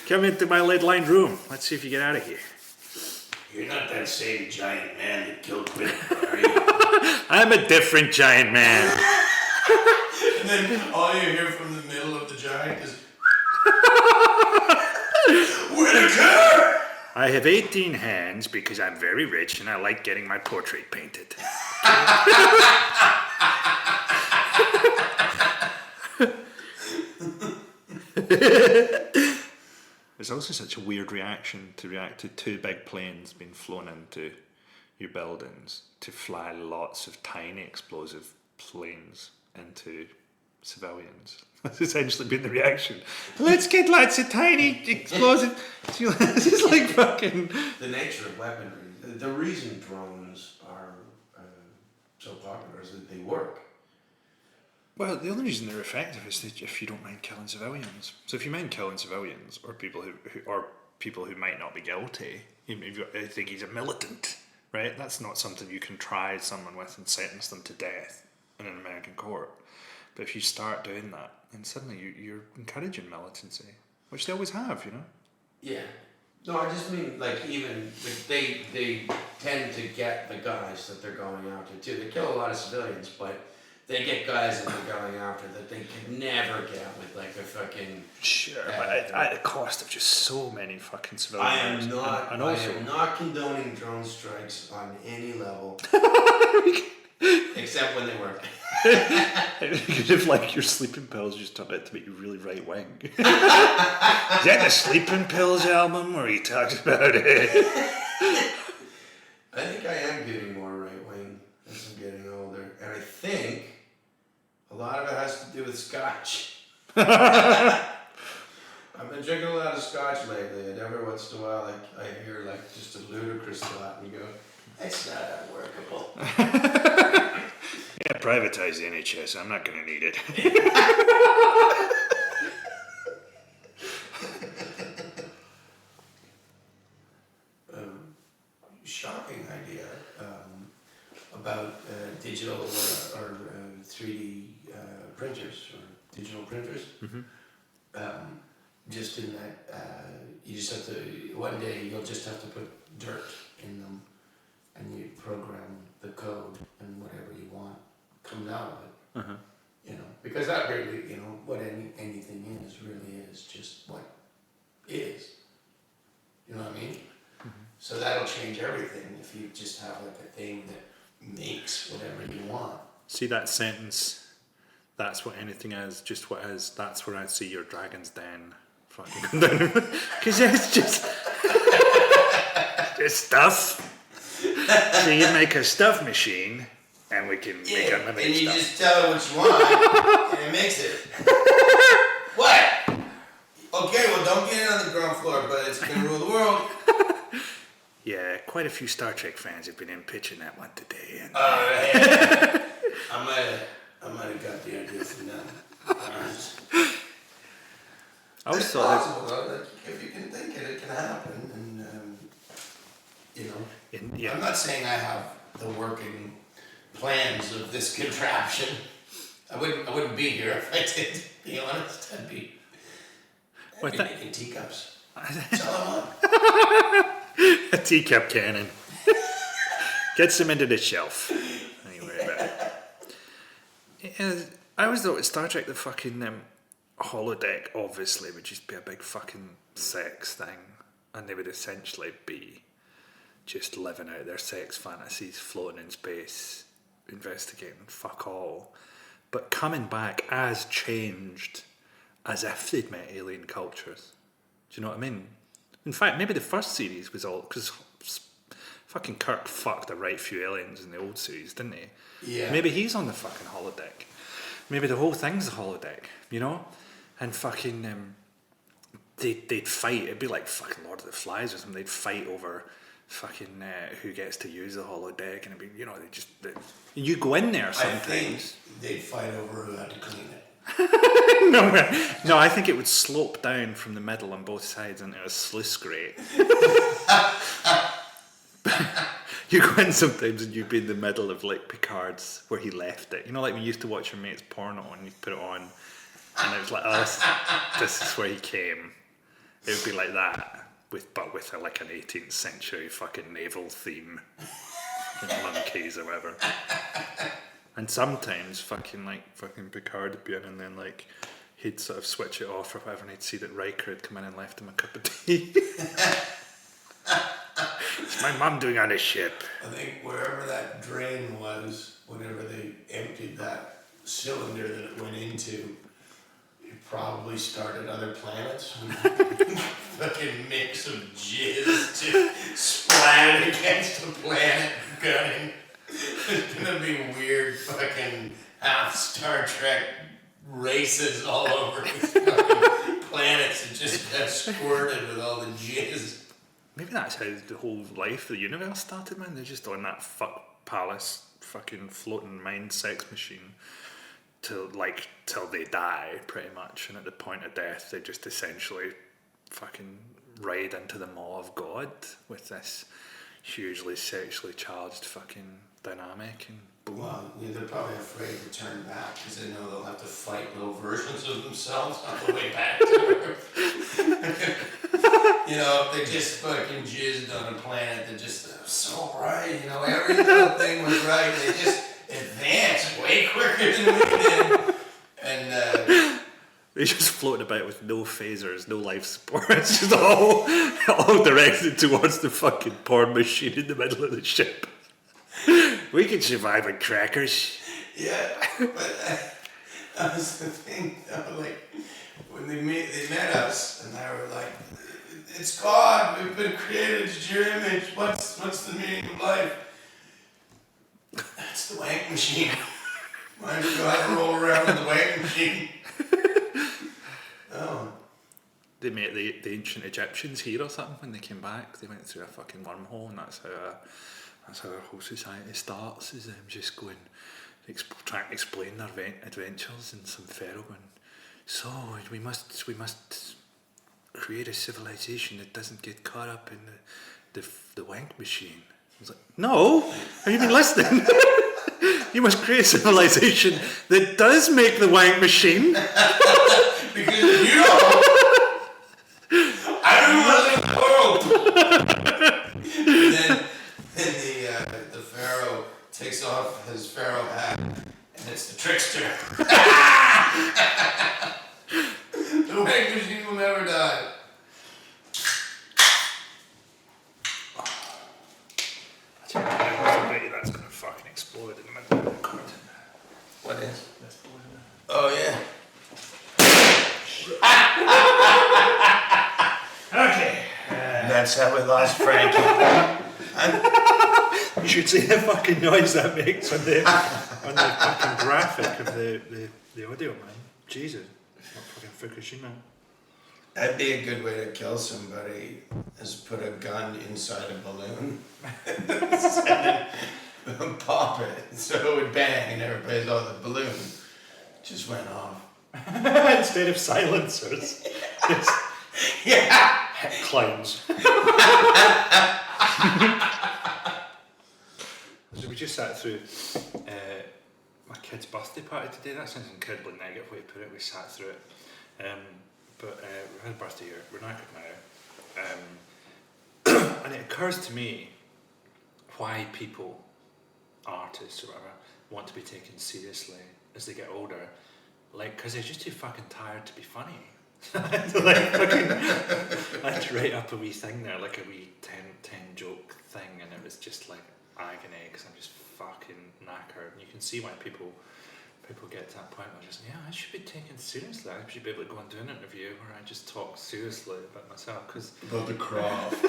A: Come into my lead-lined room. Let's see if you get out of here.
B: You're not that same giant man that killed Whitman, are you?
A: I'm a different giant man.
B: And then all you hear from the middle of the giant is Whitaker!
A: I have 18 hands because I'm very rich and I like getting my portrait painted. There's also such a weird reaction to react to two big planes being flown into your buildings to fly lots of tiny explosive planes into civilians. That's essentially been the reaction. Let's get lots of tiny explosive. This is like fucking.
B: The nature of weaponry. The reason drones are so popular is that they work.
A: Well, the only reason they're effective is that if you don't mind killing civilians. So if you mind killing civilians or people who might not be guilty, even if you think he's a militant, right? That's not something you can try someone with and sentence them to death in an American court. But if you start doing that, then suddenly you're encouraging militancy, which they always have,
B: Yeah. No, I just mean they tend to get the guys that they're going after too. They kill a lot of civilians, but they get guys that they're going after that they could never get with like a fucking.
A: Sure, but at the cost of just so many fucking civilians.
B: I am not condoning drone strikes on any level. Except when they work.
A: If like your sleeping pills just turned out to make you really right wing. Is that the Sleeping Pills album where he talks about it?
B: I think I am getting more right wing as I'm getting older. And I think a lot of it has to do with scotch. I've been drinking a lot of scotch lately, and every once in a while I hear like just a ludicrous thought and go, it's not unworkable.
A: Yeah, privatize the NHS. I'm not going to need it.
B: Shocking idea about digital or 3D printers or digital printers. Mm-hmm. Just in that you just have to, one day you'll just have to put dirt in them and you program the code and whatever you want comes out of it. Because that really, what anything really is just what is. You know what I mean? Mm-hmm. So that'll change everything if you just have like a thing that makes whatever you want.
A: See that sentence? That's what anything is, just what is. That's where I see your Dragon's Den fucking going down. Because it's just stuff. So you make a stuff machine, and we can make unlimited stuff.
B: And you just tell it what you want, and it makes it. What? Okay, well, don't get it on the ground floor, but it's gonna rule the world.
A: Yeah, quite a few Star Trek fans have been in pitching that one today. And
B: Yeah. I might have got the idea from them.
A: I always
B: it's
A: thought
B: possible, though, that if you can think it, it can happen, and I'm not saying I have the working plans of this contraption. I wouldn't be here if I did, to be honest. I'd be making teacups. That's all I want.
A: a teacup cannon. Gets them into the shelf. Anyway, I always thought with Star Trek the fucking holodeck obviously would just be a big fucking sex thing, and they would essentially be just living out their sex fantasies, floating in space, investigating fuck all, but coming back as changed as if they'd met alien cultures. Do you know what I mean? In fact, maybe the first series was all because fucking Kirk fucked a right few aliens in the old series, didn't he?
B: Yeah.
A: Maybe he's on the fucking holodeck. Maybe the whole thing's a holodeck, you know? And fucking they'd fight. It'd be like fucking Lord of the Flies or something. They'd fight over fucking who gets to use the holodeck, and it'd be, you know, you go in there sometimes.
B: I think they'd fight over who had to clean it.
A: No, I think it would slope down from the middle on both sides into a sluice grate. You go in sometimes and you'd be in the middle of like Picard's where he left it. You know, like when you used to watch your mate's porno and you put it on, and it was like, oh, this is where he came. It would be like that, with like an 18th century fucking naval theme, monkeys or whatever. And sometimes fucking Picard would be in, and then like he'd sort of switch it off or whatever, and he'd see that Riker had come in and left him a cup of tea. What's my mum doing on a ship?
B: I think wherever that drain was, whenever they emptied that cylinder that it went into, it probably started other planets. Fucking mix of jizz to splat against the planet gunning. There's gonna be weird fucking half Star Trek races all over these fucking planets that just got squirted with all the jizz.
A: Maybe that's how the whole life of the universe started, man. They're just on that fuck palace fucking floating mind sex machine till they die, pretty much. And at the point of death, they just essentially fucking ride into the maw of God with this hugely sexually charged fucking dynamic, and boom.
B: Well, yeah, they're probably afraid to turn back because they know they'll have to fight little versions of themselves on the way back to Earth. You know, if they just fucking jizzed on a planet that just so right, you know, every little thing was right. They just advanced way quicker than we did. And
A: they just floating about with no phasers, no life support. It's just all directed towards the fucking porn machine in the middle of the ship. We can survive on crackers.
B: Yeah, but that was the thing. Like when they met us, and they were like, "It's God. We've been created to your image. What's the meaning of life?" It's the wank machine. Why don't you go have a roll around in the wank machine? Oh.
A: They met the ancient Egyptians here or something when they came back. They went through a fucking wormhole, and that's how our whole society starts. Is them just going, trying to explain their adventures, and some pharaoh going, so we must create a civilization that doesn't get caught up in the wank machine. I was like, no, have you been listening? You must create a civilization that does make the wank machine.
B: Because you know, I don't live in the world. And then the pharaoh takes off his pharaoh hat, and it's the trickster. The wank machine will never die.
A: That's gonna fucking explode in the middle of the record.
B: What is? Oh yeah.
A: Okay.
B: That's how we lost Frankie.
A: You should see the fucking noise that makes on the fucking graphic of the audio, man. Jesus. Not fucking Fukushima.
B: That'd be a good way to kill somebody, is put a gun inside a balloon and pop it so it would bang and everybody's, oh, the balloon just went off.
A: Instead of silencers.
B: Yeah.
A: Clowns. So we just sat through my kid's birthday party today. That sounds incredibly negative way to put it. We sat through it. But we had a birthday here. We're knackered now. And it occurs to me why people, artists or whatever, want to be taken seriously as they get older. Like, because they're just too fucking tired to be funny. Like, fucking, I had to write up a wee thing there, like a wee 10 joke thing, and it was just like agony because I'm just fucking knackered. And you can see why people get to that point where just, yeah, I should be taken seriously. I should be able to go and do an interview where I just talk seriously about myself.
C: About the craft.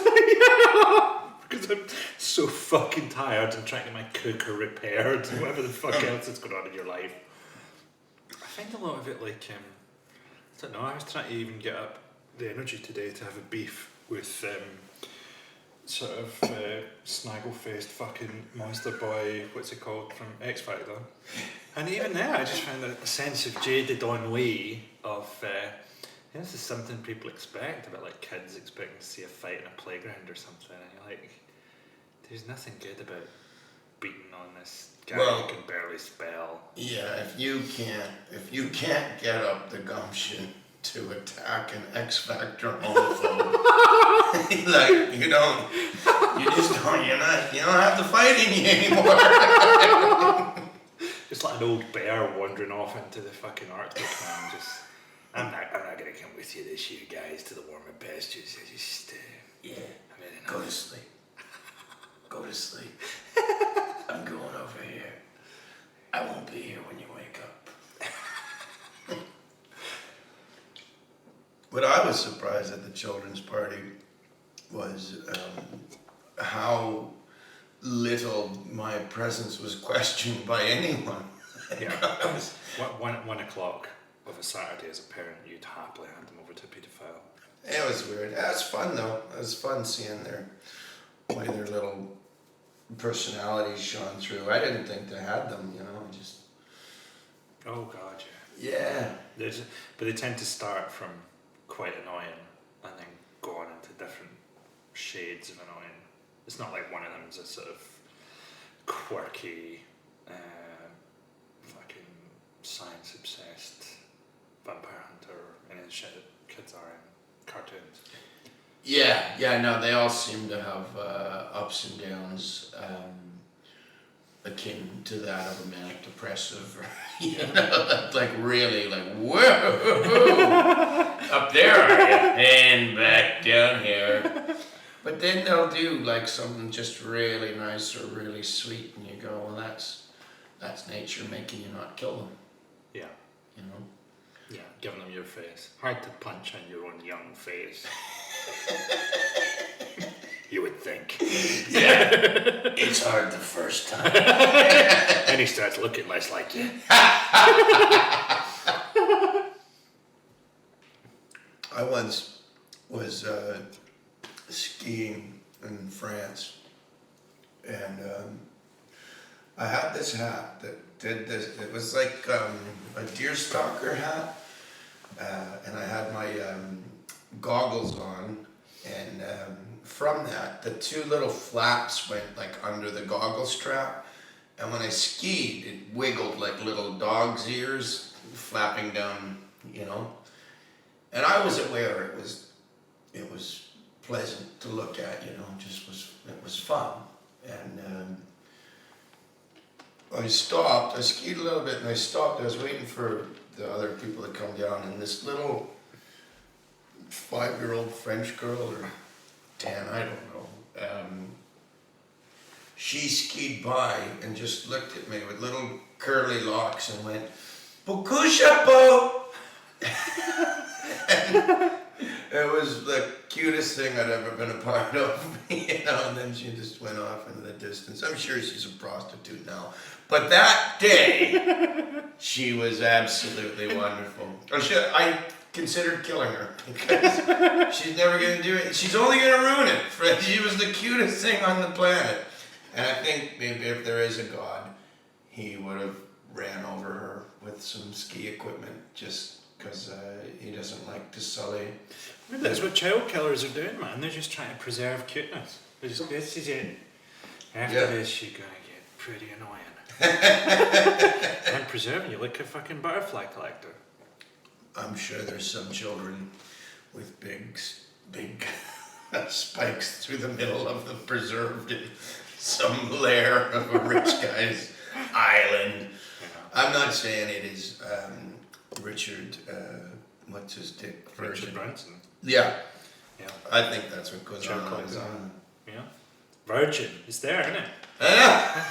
A: Because I'm so fucking tired and trying to get my cooker repaired and whatever the fuck else is going on in your life. I find a lot of it like, I don't know, I was trying to even get up the energy today to have a beef with sort of snaggle-faced fucking monster boy, what's he called, from X Factor. And even there, I just found a sense of jaded ennui of, this is something people expect, about like kids expecting to see a fight in a playground or something, and you're like, there's nothing good about beating on this guy who can barely spell.
D: Yeah, if you can't get up the gumption to attack an X Factor homophobe, like you don't have the fight in you anymore.
A: Just like an old bear wandering off into the fucking Arctic, man. Just, I'm not gonna come with you this year, guys, to the warmer pastures. I just,
D: Go to sleep. Go to sleep. I'm going over here. I won't be here when you wake up. What I was surprised at the children's party was how little my presence was questioned by anyone.
A: Yeah. 1 o'clock of a Saturday as a parent, you'd happily hand them over to a paedophile.
D: It was weird. It was fun though. It was fun seeing their little personalities shone through. I didn't think they had them, just.
A: Oh God,
D: Yeah.
A: But they tend to start from quite annoying and then go on into different shades of annoying. It's not like one of them's a sort of quirky, fucking science obsessed vampire hunter and shit that kids are in cartoons.
D: Yeah, no, they all seem to have ups and downs akin to that of a manic depressive, like really, like, whoa, up there are you, and back down here. But then they'll do like something just really nice or really sweet, and you go, well, that's nature making you not kill them.
A: Yeah. Yeah, giving them your face. Hard to punch on your own young face. You would think.
D: Yeah, it's hard the first time.
A: And he starts looking less like you.
D: I once was skiing in France, and I had this hat that did this. It was like a deerstalker hat, and I had my goggles on, and from that, the two little flaps went like under the goggle strap, and when I skied, it wiggled like little dog's ears flapping down, And I was aware it was pleasant to look at, it was fun, and I stopped. I skied a little bit, and I stopped. I was waiting for the other people to come down, and this little 5-year-old French girl, or 10, I don't know. She skied by and just looked at me with little curly locks and went, "Beaucoup chapeau." It was the cutest thing I'd ever been a part of, and then she just went off into the distance. I'm sure she's a prostitute now. But that day, she was absolutely wonderful. I considered killing her, because she's never going to do it. She's only going to ruin it. She was the cutest thing on the planet. And I think maybe if there is a God, he would have ran over her with some ski equipment, just because he doesn't like to sully.
A: Maybe that's what child killers are doing, man. They're just trying to preserve cuteness. This is it. After this, you're going to get pretty annoying. I'm preserving you like a fucking butterfly collector.
D: I'm sure there's some children with big spikes through the middle of the preserved some lair of a rich guy's island. I'm not saying it is Richard, what's his dick version?
A: Richard Branson.
D: Yeah.
A: Yeah.
D: I think that's what goes
A: Sure
D: on.
A: goes on. Yeah. Virgin. It's there, isn't it?
D: Yeah.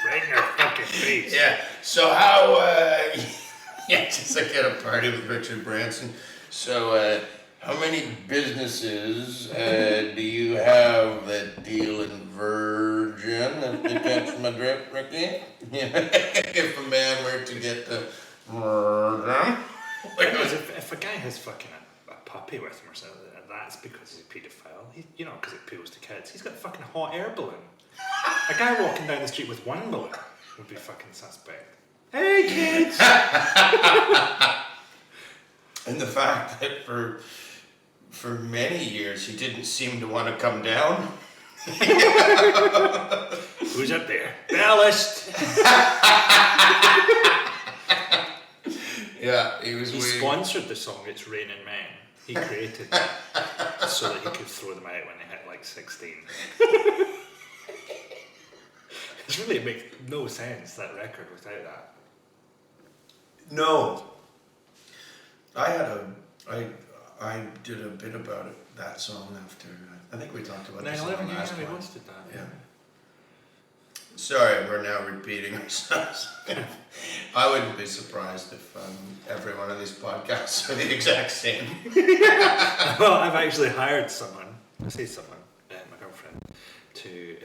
A: Right in your fucking face.
D: Yeah. So how? Yeah, just like at a party with Richard Branson. So how many businesses do you have that deal in Virgin? If you catch my drift, Ricky. If a man were to get the Virgin.
A: Because if a guy has fucking a puppy with him or something, that's because he's a paedophile. Because it appeals to kids. He's got a fucking hot air balloon. A guy walking down the street with one balloon would be fucking suspect. Hey kids!
D: And the fact that for many years he didn't seem to want to come down.
A: Who's up there? Ballast!
D: Yeah, he was
A: He
D: waiting.
A: sponsored the song It's Raining Men. He created it so that he could throw them out when they hit like 16. It really makes no sense, that record, without that.
D: No. I did a bit about it, that song after, I think we talked about this on the
A: 9/11,
D: last
A: we
D: one.
A: once did that.
D: Yeah. Sorry, we're now repeating ourselves. I wouldn't be surprised if every one of these podcasts are the exact same.
A: Well, I've actually hired someone, I say someone, my girlfriend, to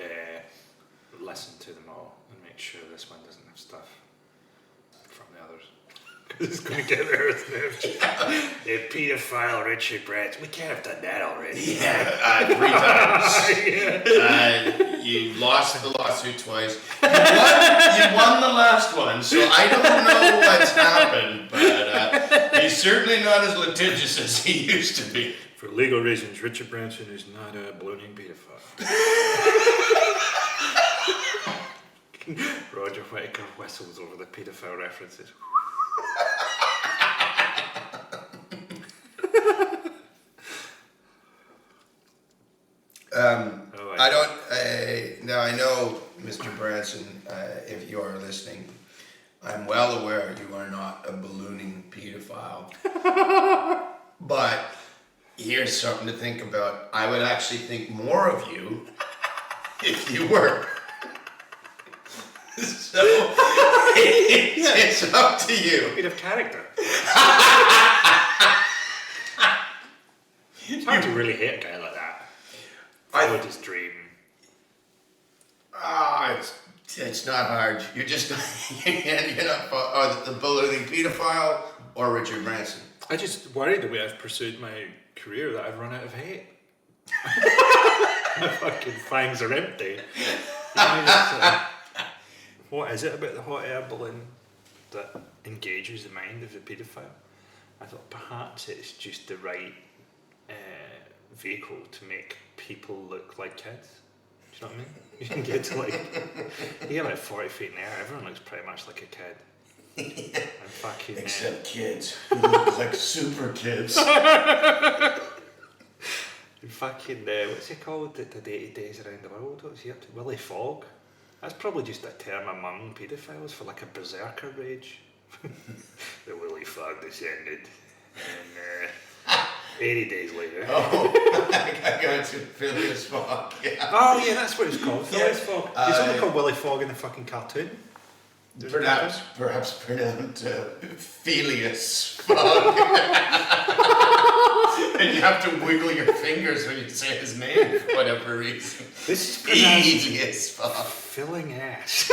A: listen to them all and make sure this one doesn't have stuff from the others. Because it's going to get there, isn't it? The paedophile Richard Branson. We can't have done that already.
D: Yeah, 3 times. You lost the lawsuit twice. You won the last one, so I don't know what's happened, but he's certainly not as litigious as he used to be.
A: For legal reasons, Richard Branson is not a ballooning paedophile. Roger Whittaker whistles over the paedophile references.
D: I don't. Now I know, Mr. Branson, if you are listening, I'm well aware you are not a ballooning pedophile. But here's something to think about. I would actually think more of you if you were. So it's up to you.
A: A bit of character. It's hard to really hate a guy like that. Followed his dream.
D: It's not hard. You're just you're not the ballooning pedophile or Richard Branson.
A: I just worry the way I've pursued my career that I've run out of hate. My fucking fangs are empty. What is it about the hot air balloon that engages the mind of the paedophile? I thought perhaps it's just the right vehicle to make people look like kids. Do you know what I mean? You can get to you get about 40 feet in the air, everyone looks pretty much like a kid. And fucking
D: Except kids who look like super kids.
A: and fucking what's he called? The 80 days around the world. What's he up to? Willy Fogg. That's probably just a term among paedophiles for like a berserker rage. The Willy Fogg descended, and 80 days later.
D: Oh, I got you. Phileas Fogg. Yeah.
A: Oh yeah, that's what it's called.
D: Yeah.
A: Phileas Fogg. He's only called Willy Fogg in the fucking cartoon.
D: Perhaps pronounced Phileas Fogg. And you have to wiggle your fingers when you say his name for whatever reason.
A: This is pronounced
D: Phileas Fogg.
A: filling ass.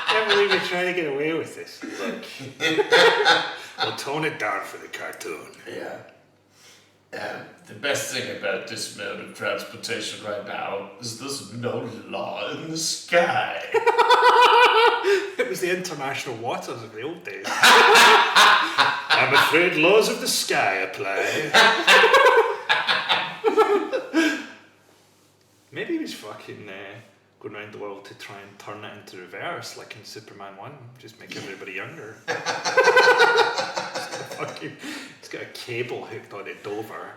A: Can't believe you're trying to get away with this. Look, we'll tone it down for the cartoon.
C: Yeah. The best thing about this mode of transportation right now is there's no law in the sky.
A: It was the international waters of the old days. I'm afraid laws of the sky apply. Maybe he was fucking going around the world to try and turn it into reverse, like in Superman 1, just make everybody younger. It's got a cable hooked on it Dover.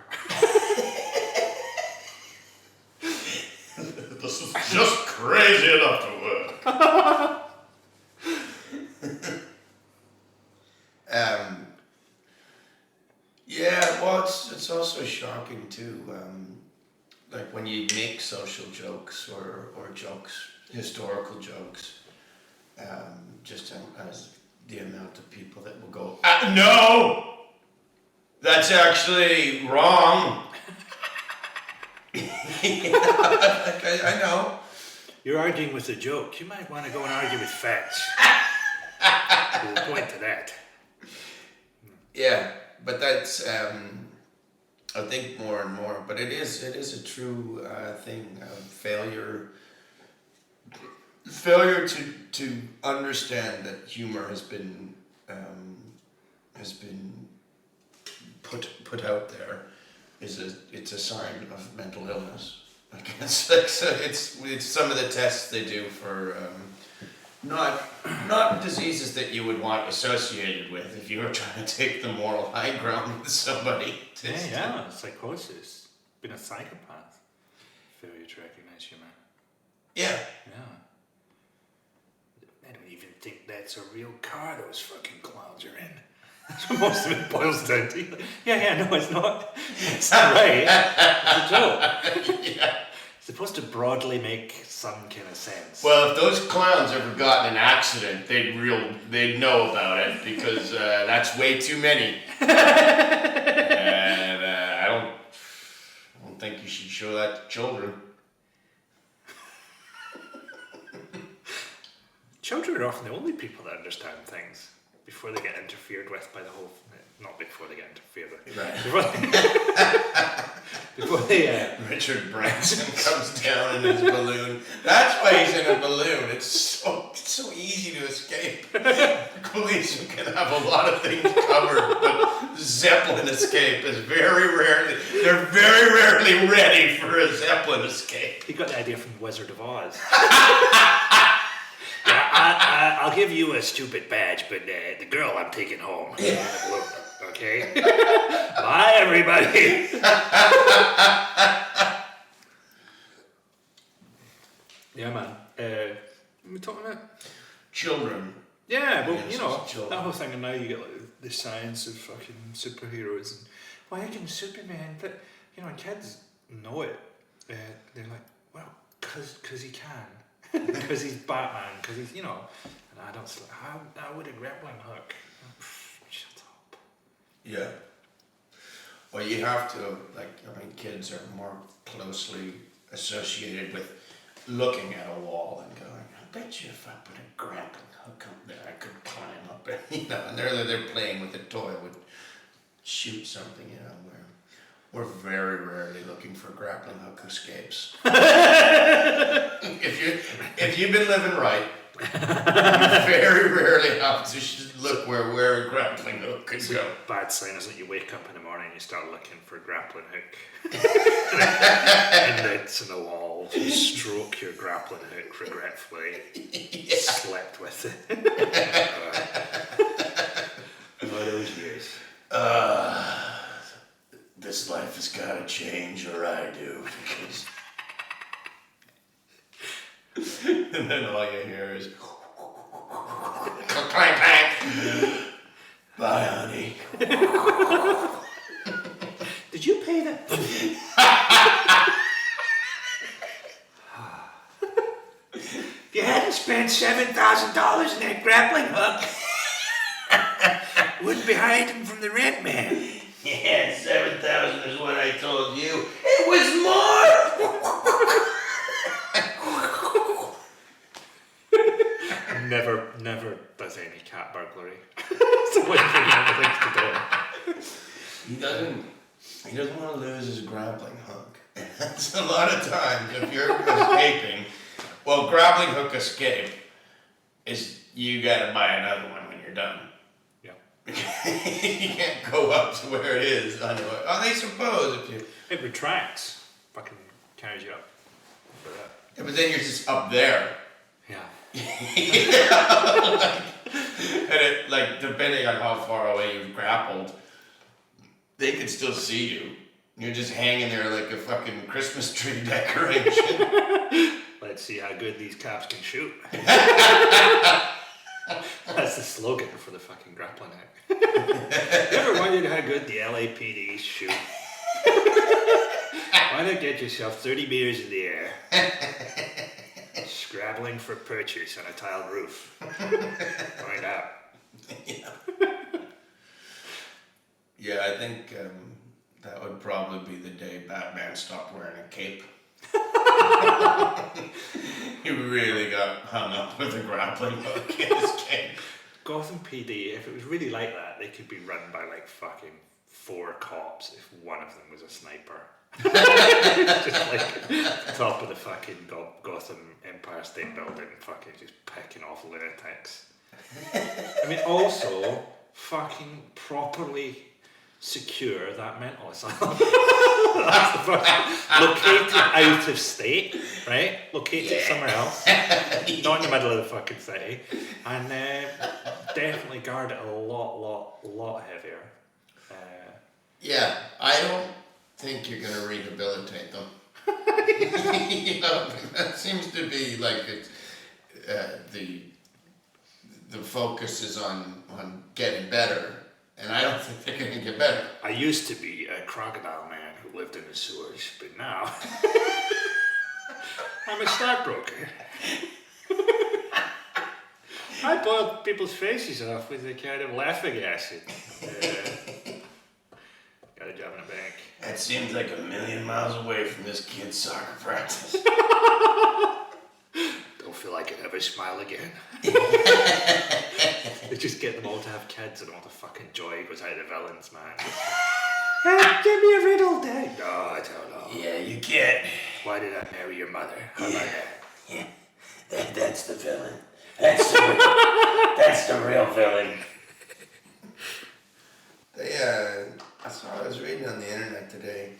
C: This is just crazy enough to work.
D: Yeah, well, it's also shocking too. Like when you make social jokes or jokes, historical jokes, just as the amount of people that will go, no, that's actually wrong. I know.
A: You're arguing with a joke. You might want to go and argue with facts. We'll point to that.
D: Yeah, but that's I think more and more. But it is a true thing. Failure to understand that humor has been put out there it's a sign of mental illness. Like it's some of the tests they do for not diseases that you would want associated with if you were trying to take the moral high ground with somebody.
A: Yeah, psychosis. Being a psychopath. Failure to recognize humor.
D: Yeah.
A: Yeah. I don't even think that's a real car those fucking clowns are in. That's what most of it boils down to. No, it's not. It's not right. It's a joke.
D: Yeah.
A: It's supposed to broadly make some kind of sense.
C: Well, if those clowns ever got in an accident, they'd know about it because that's way too many. And I don't think you should show that to children.
A: Children are often the only people that understand things before they get interfered with by the whole. Not before they get interfered with.
D: Right.
A: Before they.
D: Richard Branson comes down in his balloon. That's why he's in a balloon. It's so easy to escape. Police can have a lot of things covered, but Zeppelin escape is they're very rarely ready for a Zeppelin escape.
A: He got the idea from Wizard of Oz. I'll give you a stupid badge, but the girl I'm taking home.
D: Yeah.
A: Okay? Bye, everybody. Yeah, man. What are we talking about?
D: Children.
A: Yeah, well,
D: Yes, children.
A: that whole thing, and now you get like the science of fucking superheroes and why can Superman? But kids know it. They're like, well, cause he can, because he's Batman, because he's and adults are like, how would a grappling hook? Shut up.
D: Yeah. Well, you have to, kids are more closely associated with looking at a wall and going, I bet you if I put a grappling hook up there, I could climb up it. And they're playing with a toy, would shoot something, where we're very rarely looking for grappling hook escapes. If you've been living right, you very rarely have to look where a grappling hook could go.
A: Bad sign is that you wake up in the morning and you start looking for a grappling hook. Index in the wall. You stroke your grappling hook regretfully.
D: Yeah.
A: Slept with it. All those years.
C: This life has got to change or I do.
D: And then all you hear is clank, clank. Bye, honey.
A: Did you pay that? If you hadn't spent $7,000 in that grappling hook, wouldn't be hiding from the rent man.
D: Yeah, 7,000 is what I told you. It was more.
A: Never does any cat burglary. It's the one thing he never thinks to do.
D: He doesn't want to lose his grappling hook. And that's a lot of times if you're escaping. Well, grappling hook escape is you gotta buy another one when you're done.
A: Yeah.
D: You can't go up to where it is. I know it. Oh, they suppose if you.
A: It retracts. Fucking carries you up. For that.
D: Yeah, but then you're just up there.
A: Yeah.
D: And it, depending on how far away you've grappled, they can still see you. You're just hanging there like a fucking Christmas tree decoration.
A: Let's see how good these caps can shoot. That's the slogan for the fucking grappling act. You ever wondered how good the LAPD shoot? Why not get yourself 30 meters in the air, scrabbling for purchase on a tiled roof? Find out.
D: Yeah, I think that would probably be the day Batman stopped wearing a cape. He really got hung up with a grappling hook in his cape.
A: Gotham PD, if it was really like that, they could be run by like fucking 4 cops if one of them was a sniper. Just like the top of the fucking Gotham Empire State Building, fucking just picking off lunatics. I mean, also, fucking properly secure that mental asylum. That's the first one. Locate it out of state, right? Locate it somewhere else, not in the middle of the fucking city, and definitely guard it a lot heavier.
D: Yeah, I don't think you're gonna rehabilitate them. You know, that seems to be like it's, the focus is on getting better, and I don't think they're gonna get better.
A: I used to be a crocodile man who lived in the sewers, but now I'm a stockbroker. I boiled people's faces off with a kind of laughing acid. Got a job in a bank.
D: That seems like a million miles away from this kid's soccer practice.
A: Don't feel like I'd ever smile again. They just get them all to have kids and all the fucking joy goes out of the villains, man. Give me a riddle, Dad. No, I don't know.
D: Yeah, you can't.
A: Why did I marry your mother? How about that?
D: Yeah, that's the villain. That's the real villain. I was reading on the internet today.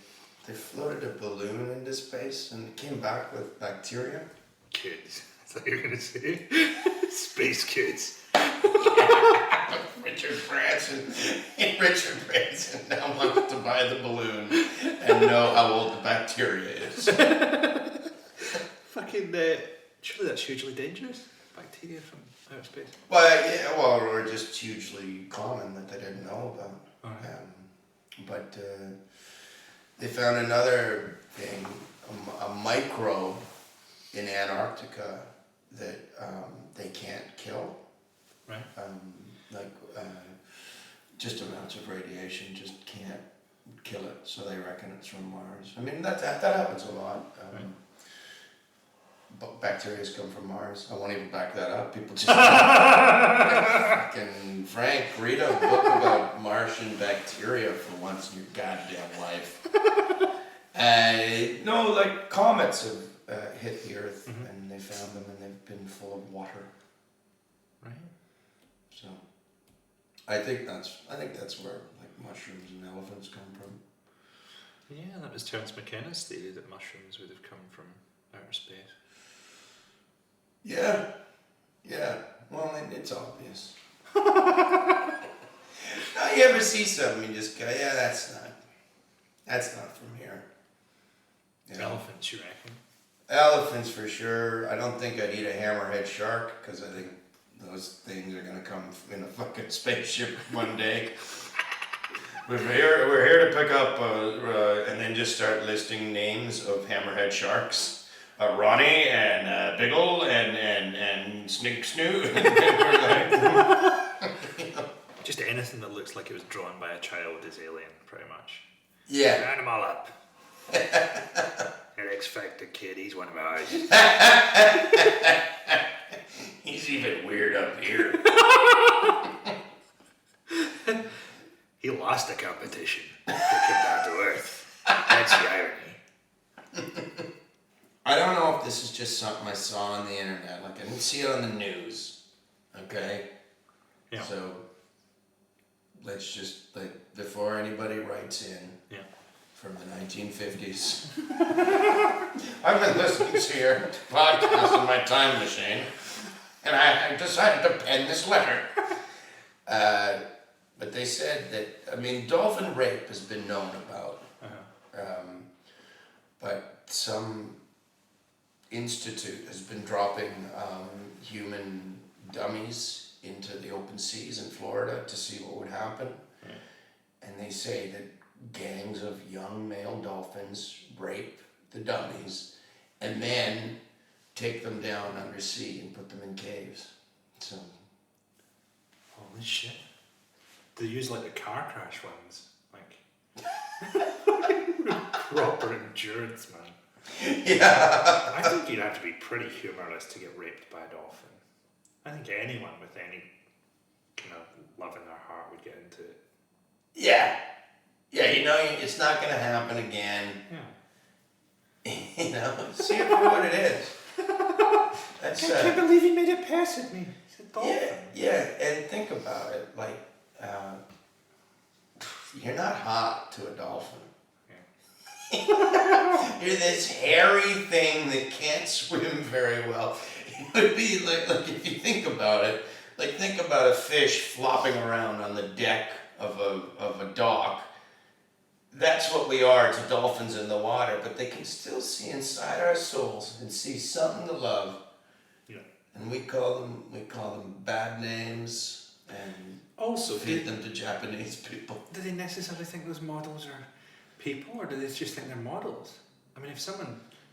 D: They floated a balloon into space and it came back with bacteria.
A: Kids. That's what you were gonna say. Space kids.
D: Richard Branson now wants to buy the balloon and know how old the bacteria is.
A: Fucking, surely that's hugely dangerous. Bacteria from outer space.
D: Well, or just hugely common that they didn't know about.
A: Right.
D: But they found another thing, a microbe in Antarctica that they can't kill.
A: Right.
D: Just amounts of radiation just can't kill it, so they reckon it's from Mars. I mean, that happens a lot.
A: Right.
D: But bacteria come from Mars. I won't even back that up. People just fucking Frank, read a book about Martian bacteria for once in your goddamn life. No, like comets have hit the Earth, and they found them, and they've been full of water.
A: Right.
D: So, I think that's where like mushrooms and elephants come from.
A: Yeah, that was Terence McKenna's theory that mushrooms would have come from outer space.
D: Yeah. Well, it's obvious. You ever see something and you just go, yeah, that's not from here. You know?
A: Elephants, you reckon?
D: Elephants for sure. I don't think I'd eat a hammerhead shark because I think those things are gonna come in a fucking spaceship one day. We're here to pick up and then just start listing names of hammerhead sharks. Ronnie and Biggle and Snig Snoo.
A: Just anything that looks like it was drawn by a child is alien, pretty much.
D: Yeah.
A: Line them all up. An X Factor kid, he's one of ours.
D: He's even weird up here.
A: He lost the competition. Took him down to earth. That's the irony.
D: I don't know if this is just something I saw on the internet. Like, I didn't see it on the news. Okay?
A: Yeah.
D: So, let's just, like, before anybody writes in from the 1950s, I've been listening to your podcast in my time machine, and I decided to pen this letter. But they said that, I mean, dolphin rape has been known about. But some institute has been dropping human dummies into the open seas in Florida to see what would happen.
A: Yeah.
D: And they say that gangs of young male dolphins rape the dummies and then take them down undersea and put them in caves. So,
A: Holy shit. They use like the car crash ones. Like proper endurance, man.
D: yeah.
A: I think you'd have to be pretty humorless to get raped by a dolphin. I think anyone with any kind of love in their heart would get into it.
D: Yeah. Yeah, you know, it's not going to happen again.
A: Yeah.
D: You know, see it for what it is. That's,
A: I can't believe he made it past at me. It's a dolphin.
D: yeah, and think about it. Like, you're not hot to a dolphin.
A: Yeah.
D: You're this hairy thing that can't swim very well. It would be like if you think about it, like think about a fish flopping around on the deck of a dock. That's what we are to dolphins in the water, but they can still see inside our souls and see something to love.
A: Yeah.
D: And we call them bad names and
A: Also,
D: feed them to Japanese people.
A: do they necessarily think those models are people, or do they just think they're models? I mean, if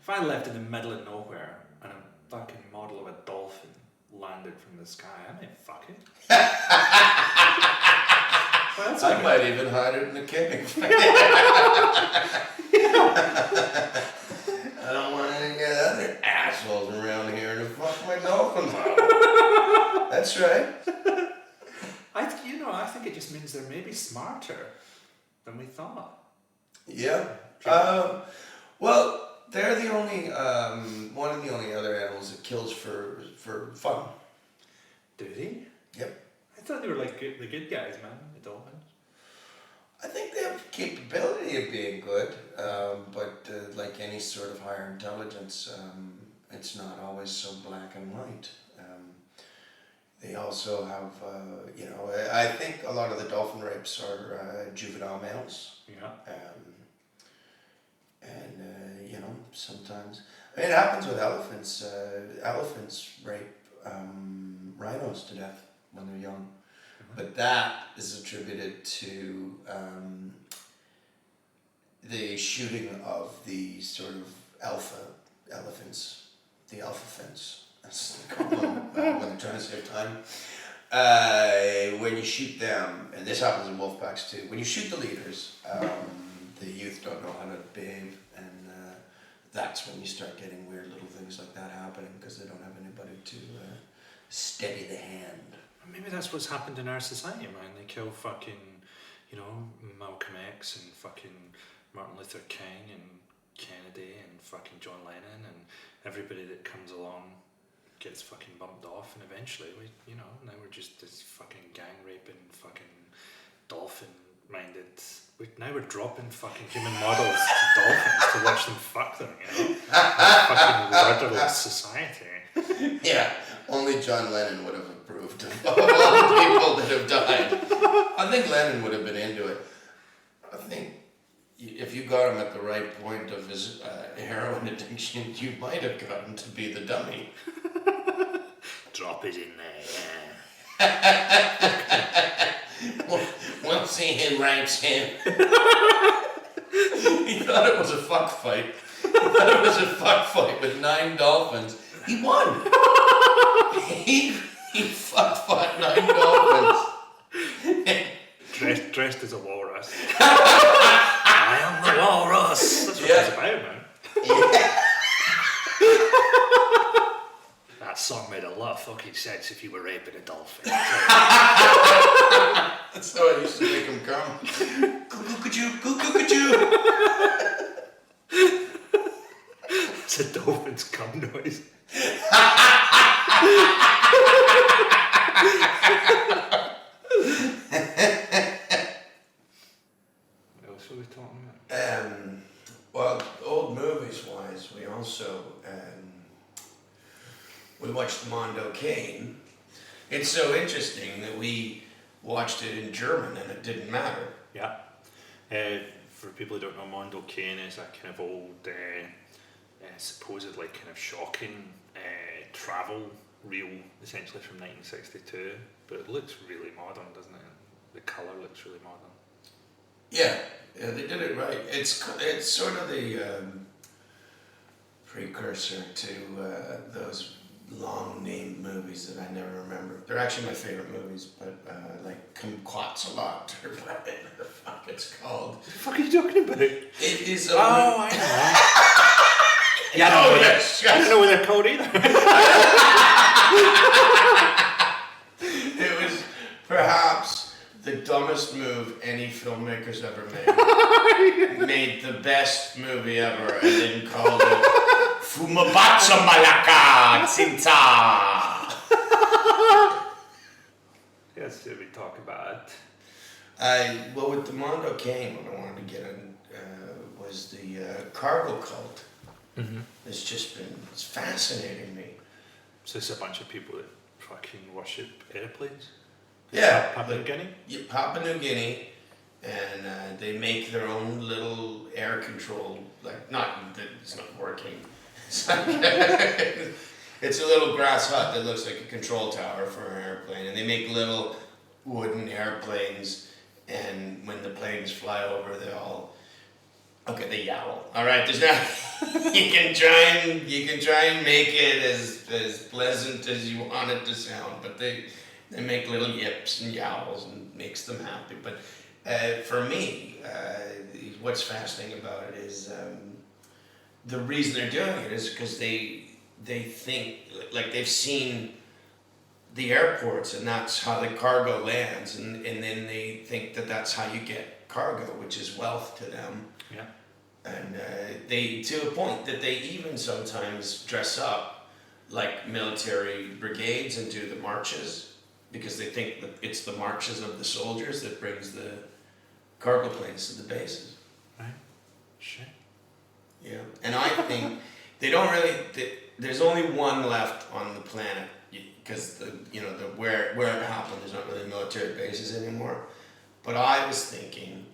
A: I lived in the middle of nowhere and a fucking model of a dolphin landed from the sky, I might fuck it. Well, that's
D: I
A: okay.
D: might even hide it in the cave. I don't want any of the other assholes around here to fuck my dolphin model. That's right.
A: I think it just means they're maybe smarter than we thought.
D: Yeah. Well, they're the only one of the only other animals that kills for fun.
A: Do they?
D: Yep.
A: I thought they were like the good guys, man. The dolphins.
D: I think they have the capability of being good, but like any sort of higher intelligence, it's not always so black and white. They also have, I think a lot of the dolphin rapes are juvenile males.
A: Yeah.
D: Sometimes it happens with elephants. Elephants rape rhinos to death when they're young. But that is attributed to the shooting of the sort of alpha elephants, the alpha fins, as they call them when they're trying to save time. When you shoot them, and this happens in wolf packs too, when you shoot the leaders, the youth don't know how to behave, and that's when you start getting weird little things like that happening because they don't have anybody to steady the hand.
A: Maybe that's what's happened in our society, man. They kill fucking, Malcolm X and fucking Martin Luther King and Kennedy and fucking John Lennon, and everybody that comes along gets fucking bumped off, and eventually now we're just this fucking gang raping fucking dolphin minded. Now we're dropping fucking human models to dolphins to watch them fuck them, fucking murderous society.
D: Yeah, only John Lennon would have approved of all the people that have died. I think Lennon would have been into it. I think if you got him at the right point of his heroin addiction, you might have gotten to be the dummy.
A: Drop it in there, yeah.
D: Once he rapes him. He thought it was a fuck fight. He thought it was a fuck fight with 9 dolphins. He won. He fought 9 dolphins.
A: Dressed as a walrus. I am the walrus. That's what it's about, man.
D: Yeah.
A: That song made a lot of fucking sense if you were raping a dolphin.
D: That's how I used to make him come. Cuckoo-cuckoo.
A: It's a dolphin's cum noise. What else are we talking about?
D: Well, old movies wise, we also we watched Mondo Cane. It's so interesting that we watched it in German and it didn't matter.
A: Yeah. for people who don't know, Mondo Cane is a kind of old, supposedly kind of shocking travel reel, essentially from 1962. But it looks really modern, doesn't it? The colour looks really modern.
D: Yeah, they did it right. It's sort of the precursor to those long-named movies that I never remember. They're actually my favorite movies, but like Kumquatxalot or whatever the fuck it's called.
A: What the fuck are you talking about?
D: It is a...
A: Oh, I know. Yeah, I don't know what they're called either.
D: It was perhaps the dumbest move any filmmaker's ever made. Made the best movie ever and then called it Fumabacha Malaka Tsinta.
A: Yes, we talk about.
D: Well, with the Mondo Cane, what I wanted to get in was the cargo cult.
A: Mm-hmm.
D: It's fascinating me.
A: So it's a bunch of people that fucking worship airplanes?
D: Yeah.
A: Papua New Guinea?
D: Yeah, Papua New Guinea, and they make their own little air control, like, not that it's not working. It's like, it's a little grass hut that looks like a control tower for an airplane, and they make little wooden airplanes, and when the planes fly over, they all... Okay, they yowl. All right, there's not. you can try and make it as pleasant as you want it to sound, but they make little yips and yowls and makes them happy. But for me, what's fascinating about it is the reason they're doing it is because they think like they've seen the airports and that's how the cargo lands, and then they think that that's how you get cargo, which is wealth to them.
A: Yeah.
D: And they, to a point that they even sometimes dress up like military brigades and do the marches because they think that it's the marches of the soldiers that brings the cargo planes to the bases.
A: Right. Shit.
D: Yeah. And I think they don't really. There's only one left on the planet because where it happened, there's not really military bases anymore. But I was thinking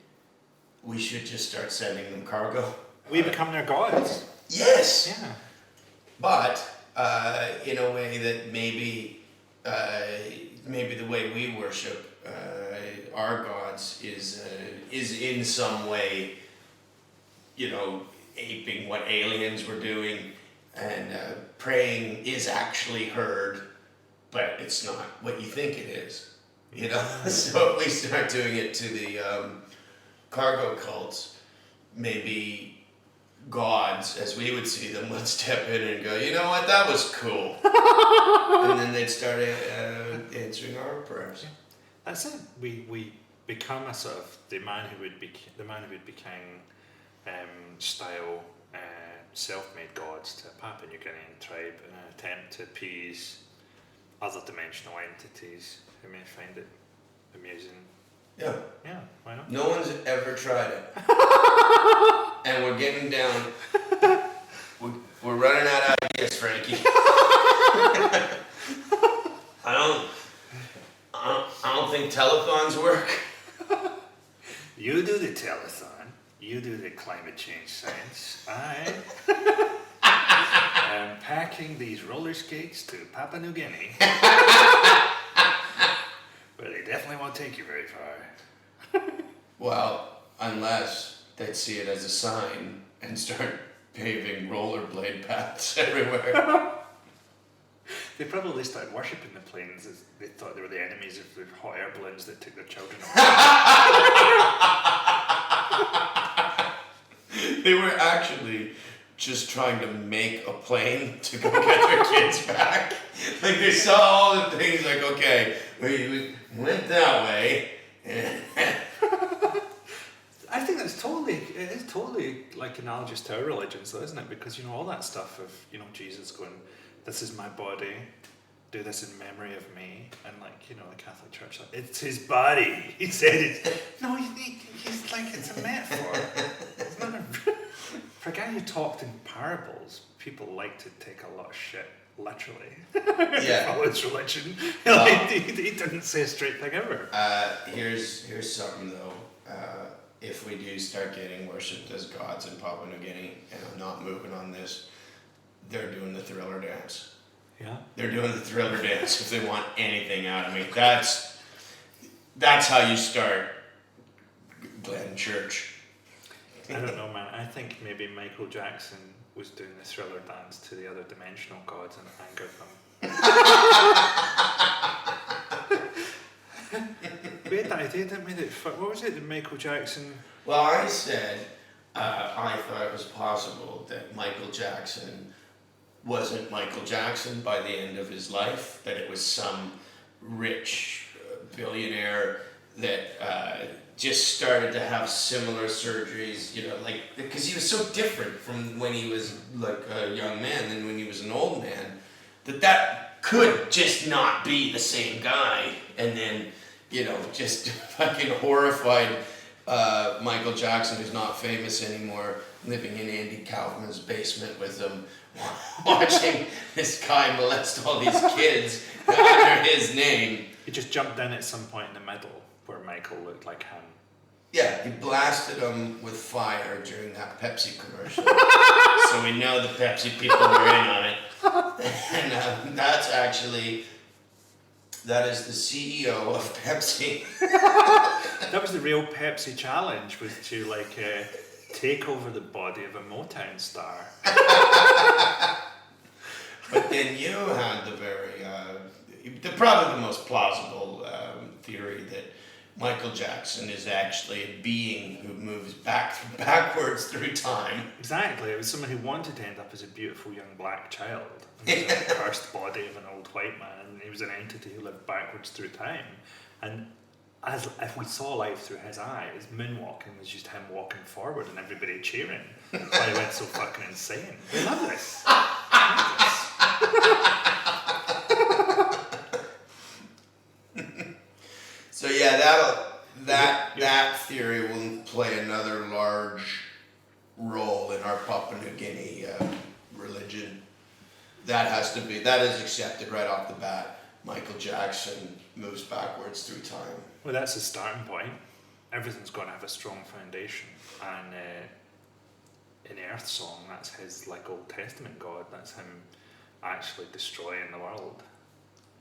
D: we should just start sending them cargo.
A: We become their gods.
D: Yes.
A: Yeah.
D: But in a way that maybe the way we worship our gods is in some way, aping what aliens were doing, and praying is actually heard, but it's not what you think it is. So if we start doing it to the cargo cults, maybe gods, as we would see them, would step in and go, you know what, that was cool. And then they'd start answering our prayers.
A: That's it. We become a sort of the man who would be king style self-made gods to a Papua New Guinean tribe in an attempt to appease other dimensional entities who may find it amusing.
D: Yeah.
A: Yeah, why not?
D: No one's ever tried it. And we're getting down. We're running out of ideas, Frankie. I don't think telethons work.
A: You do the telethon. You do the climate change science. I am packing these roller skates to Papua New Guinea. But they definitely won't take you very far.
D: Well, unless they'd see it as a sign and start paving rollerblade paths everywhere.
A: They probably started worshipping the planes as they thought they were the enemies of the hot air balloons that took their children off.
D: They were actually just trying to make a plane to go get their kids back. Like they saw all the things like, okay, we went that way.
A: I think it is totally like analogous to our religions though, isn't it? Because all that stuff of, Jesus going, this is my body, do this in memory of me, and the Catholic Church, it's his body. He said it. No, he's like, it's a metaphor. It's not for a guy who talked in parables, people like to take a lot of shit literally.
D: Yeah.
A: Follow his religion. He didn't say a straight thing ever.
D: Here's something though. if we do start getting worshipped as gods in Papua New Guinea, and I'm not moving on this, they're doing the Thriller dance.
A: Yeah.
D: They're doing the Thriller dance if they want anything out of me. That's how you start Glen Church.
A: I don't know, man. I think maybe Michael Jackson was doing the Thriller dance to the other dimensional gods and it angered them. We had that idea, didn't we? What was it that Michael Jackson...
D: Well, I said I thought it was possible that Michael Jackson wasn't Michael Jackson by the end of his life, that it was some rich billionaire that just started to have similar surgeries, you know, like, because he was so different from when he was like a young man than when he was an old man, that could just not be the same guy. And then, you know, just fucking horrified Michael Jackson, who's not famous anymore, living in Andy Kaufman's basement with him, watching this guy molest all these kids under his name.
A: He just jumped in at some point in the middle where Michael looked like him.
D: Yeah, he blasted him with fire during that Pepsi commercial. So we know the Pepsi people were in on it. And that is the CEO of Pepsi.
A: That was the real Pepsi challenge, was to like take over the body of a Motown star.
D: But then you had the probably the most plausible theory that Michael Jackson is actually a being who moves backwards through time.
A: Exactly. It was someone who wanted to end up as a beautiful young black child. And was a cursed body of an old white man. And he was an entity who lived backwards through time. And as if we saw life through his eyes, moonwalking was just him walking forward and everybody cheering. That's why he went so fucking insane. We love this.
D: So yeah, that theory will play another large role in our Papua New Guinea religion. That is accepted right off the bat. Michael Jackson moves backwards through time.
A: Well, that's the starting point. Everything's got to have a strong foundation. And in Earth Song, that's his like Old Testament God. That's him actually destroying the world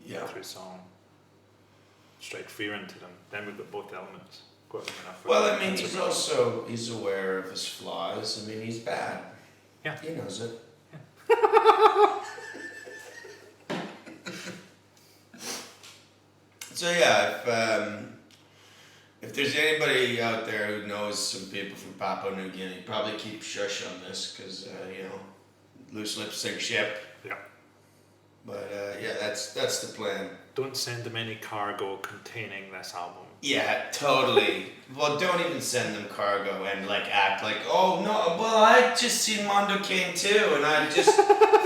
A: through song. Strike fear into them. Then we've got both elements. Got enough.
D: Well, I mean, he's aware of his flaws. I mean, he's bad.
A: Yeah.
D: He knows it. So yeah, if there's anybody out there who knows some people from Papua New Guinea, probably keep shush on this, because you know, loose lips sink ship.
A: Yeah.
D: But yeah, that's the plan.
A: Don't send them any cargo containing this album.
D: Yeah, totally. Well, don't even send them cargo and like act like, oh no, well I just seen Mondo Cane too, and I just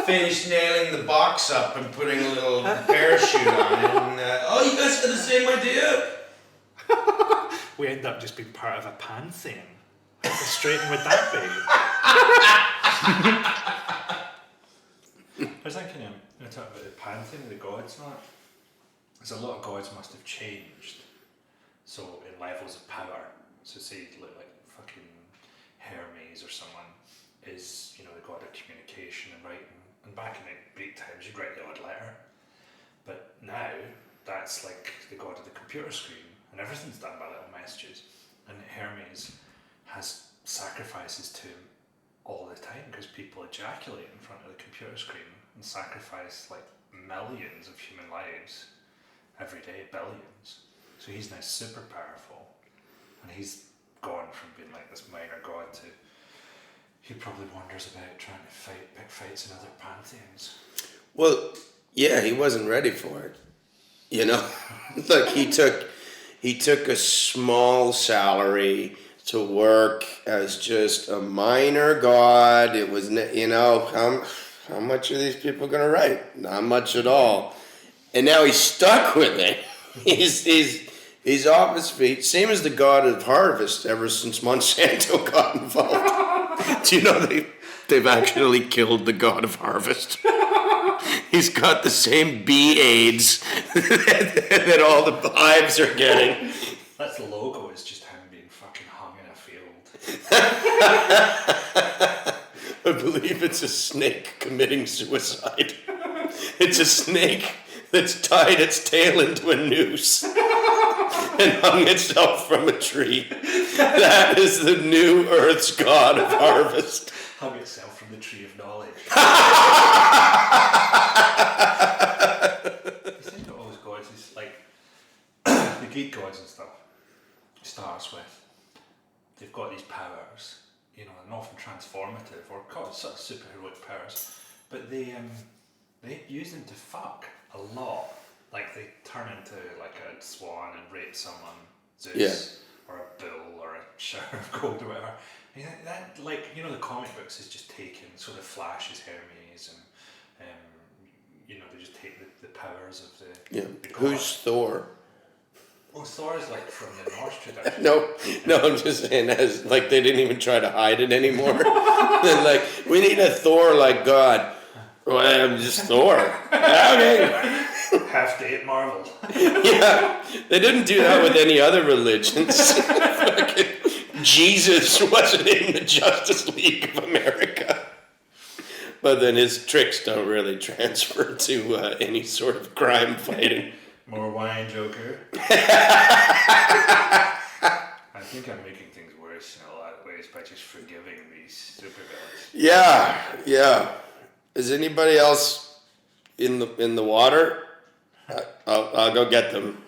D: finished nailing the box up and putting a little parachute on it, and oh, you guys had the same idea.
A: We end up just being part of a pantheon. How frustrating would that be? I was thinking, I talk about the pantheon, the gods, not. There's a lot of gods must have changed. So in levels of power. So say like fucking Hermes or someone is, you know, the god of communication and writing. And back in the Greek times, you'd write the odd letter. But now that's like the god of the computer screen, and everything's done by little messages. And Hermes has sacrifices to him all the time because people ejaculate in front of the computer screen and sacrifice like millions of human lives every day, billions. So he's now super powerful, and he's gone from being like this minor god to he probably wanders about trying to pick fights in other pantheons.
D: Well, yeah, he wasn't ready for it. You know, look, he took a small salary to work as just a minor god. It was, you know, how much are these people gonna write? Not much at all. And now he's stuck with it. He's off his feet. Same as the god of harvest ever since Monsanto got involved. Do you know they've actually killed the god of harvest? He's got the same bee AIDS that all the hives are getting.
A: That's the logo, is just him being fucking hung in a
D: I believe it's a snake committing suicide. It's a snake that's tied its tail into a noose and hung itself from a tree. That is the new Earth's god of harvest.
A: Hung itself from the tree of knowledge. You think of all those gods, it's like the Greek gods and stuff. Starts with they've got these powers, you know, and often transformative or sort of superheroic powers, but they use them to fuck a lot. Like they turn into like a swan and rape someone, Zeus, or a bull or a shower of gold or whatever. And that, like, you know, the comic books is just taken, so the Flash is Hermes, and you know, they just take the powers of the gods.
D: Who's Thor?
A: Well, Thor is like from the Norse tradition.
D: No, I'm just saying, as like they didn't even try to hide it anymore. They're like, we need a Thor like God. Well, I'm just Thor. Okay.
A: Half date Marvel.
D: Yeah, they didn't do that with any other religions. Fucking Jesus wasn't in the Justice League of America. But then his tricks don't really transfer to any sort of crime fighting.
A: More wine, Joker. I think I'm making things worse in a lot of ways by just forgiving these supervillains.
D: Yeah. Is anybody else in the water? I'll go get them.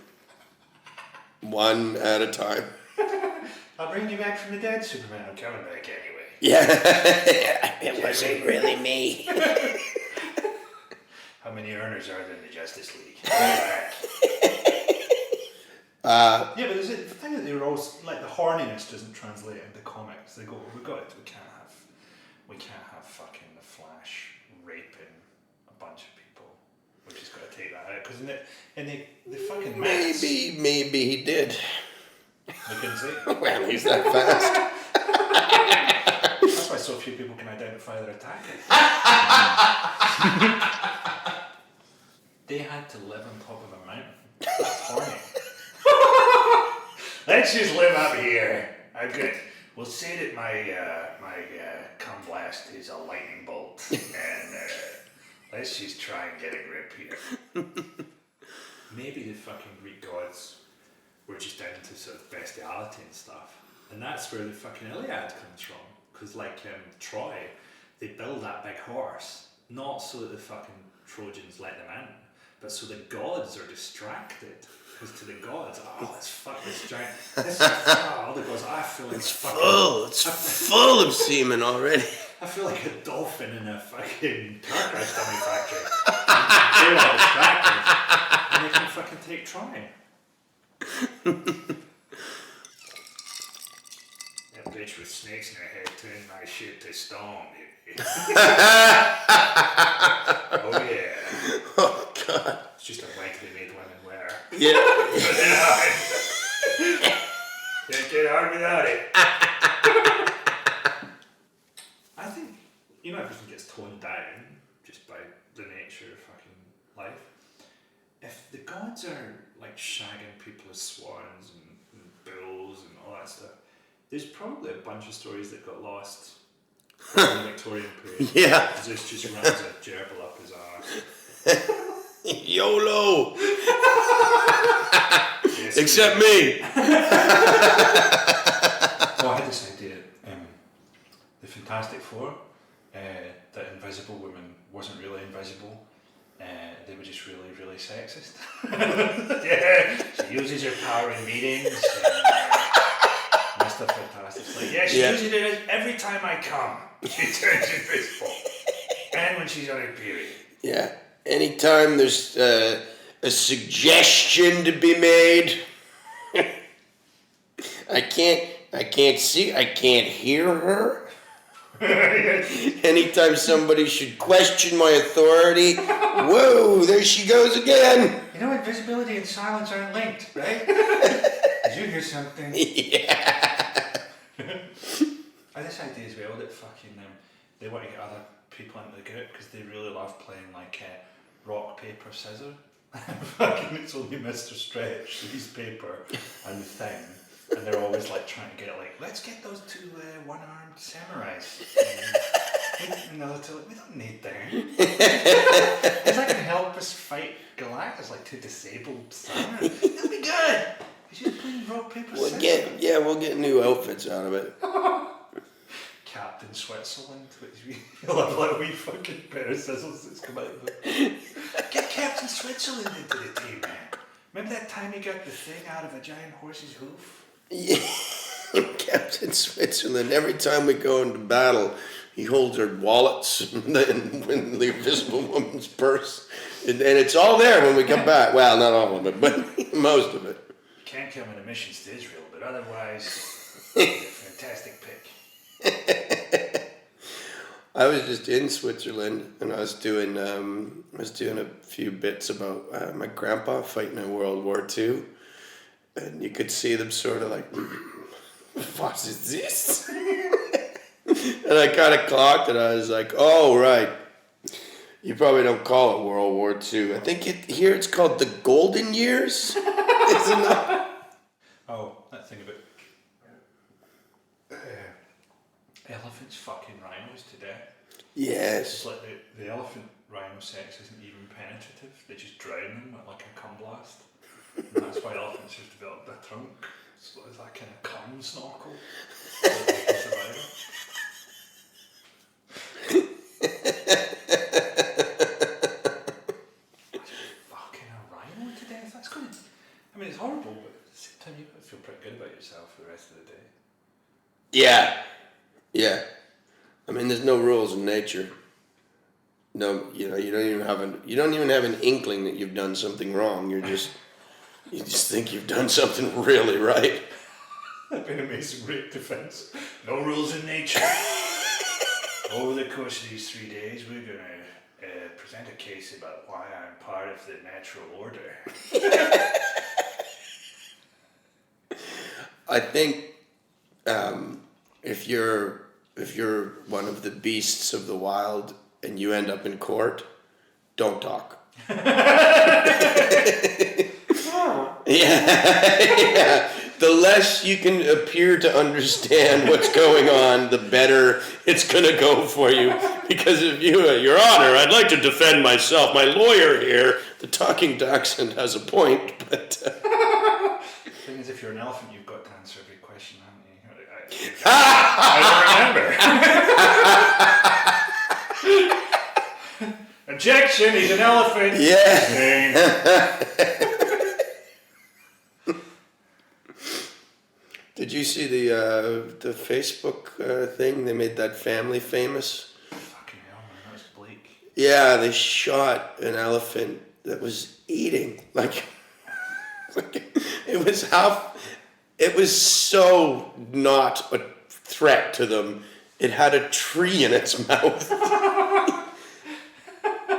D: One at a time.
A: I'll bring you back from the dead, Superman. I'm coming back anyway.
D: Yeah, it wasn't really me.
A: How many earners are there in the Justice League? Yeah, but there's the thing that they were always like the horniness doesn't translate into comics. They go, we can't have fucking the Flash raping a bunch of people. We just got to take that out because in the fucking myths,
D: Maybe he did.
A: we couldn't see.
D: Well, he's that fast.
A: That's why so few people can identify their attackers. They had to live on top of a mountain. That's horny. Let's just live up here. I'm good. We'll say that my cum blast is a lightning bolt, and let's just try and get a grip here. Maybe the fucking Greek gods were just into sort of bestiality and stuff, and that's where the fucking Iliad comes from. Because like Troy, they build that big horse not so that the fucking Trojans let them in, but so the gods are distracted. Because to the gods, let's fuck this giant. All the gods, I feel like
D: It's full of semen already.
A: I feel like a dolphin in a fucking turquoise dummy factory. They're all distracted, and they can fucking take Troy. That bitch with snakes in her head turned my shit to stone, baby. Oh yeah.
D: Oh God.
A: It's just a wig they made women wear.
D: Yeah.
A: Can't get hard without it. I think, you know, everything gets toned down just by the nature of fucking life. If the gods are like shagging people as swans and bulls and all that stuff, there's probably a bunch of stories that got lost in the Victorian period.
D: Yeah.
A: Zeus just runs a gerbil up his ass.
D: YOLO.
A: Yes,
D: Except me.
A: Well, I had this idea, the Fantastic Four, that Invisible Woman wasn't really invisible. They were just really, really sexist. Yeah, she uses her power in meetings. Mr. Fantastic's like, she uses it every time I come. She turns invisible. And when she's on her period.
D: Yeah. Anytime there's a suggestion to be made, I can't hear her. Anytime somebody should question my authority, whoa, there she goes again.
A: You know, invisibility and silence aren't linked, right? Did you hear something?
D: Yeah.
A: This idea as well that fucking they want to get other people into the group because they really love playing like rock, paper, scissors. Fucking it's only Mr. Stretch, his paper, and the thing. And they're always like trying to get like, let's get those two one-armed samurais. And the other two like, we don't need them. If I can help us fight Galactus, like two disabled samurai, it'll be good. He's just playing rock, paper, scissors.
D: We'll get new outfits out of it.
A: Captain Switzerland, which we love like a wee fucking pair of scissors that's come out of it. Get Captain Switzerland into the team, man. Remember that time he got the thing out of a giant horse's hoof?
D: Yeah, Captain Switzerland. Every time we go into battle, he holds our wallets and then the invisible woman's purse, and it's all there when we come back. Well, not all of it, but most of it.
A: You can't come on a missions to Israel, but otherwise, it's a fantastic pick.
D: I was just in Switzerland, and I was doing a few bits about my grandpa fighting in World War II, and you could see them sort of like, what is this? And I kind of clocked it. I was like, oh right, you probably don't call it World War II. I think here it's called the Golden Years, isn't it?
A: Oh, that thing about elephants fucking rhinos to death.
D: Yes.
A: It's like the elephant rhino sex isn't even penetrative. They just drown them at like a cum blast. And that's why elephants have developed their trunk. It's like that kind of cum snorkel. So that they can survive. Fucking a rhino to death. That's gonna. I mean, it's horrible, but at the same time, you've got to feel pretty good about yourself for the rest of the day.
D: Yeah. Yeah. I mean, there's no rules in nature. No, you don't even have an inkling that you've done something wrong. You just think you've done something really right.
A: That'd be an amazing rape defense. No rules in nature. Over the course of these 3 days, we're going to present a case about why I'm part of the natural order.
D: I think if you're one of the beasts of the wild and you end up in court, don't talk. Yeah. The less you can appear to understand what's going on, the better it's going to go for you. Because if Your Honor, I'd like to defend myself. My lawyer here, the talking dachshund, has a point, but...
A: The thing is, if you're an elephant, you've got to answer every question, haven't you? I don't remember. Objection, he's an elephant.
D: Yeah. Did you see the Facebook thing? They made that family famous.
A: Fucking hell, man, that was bleak.
D: Yeah, they shot an elephant that was eating. Like it was so not a threat to them. It had a tree in its mouth.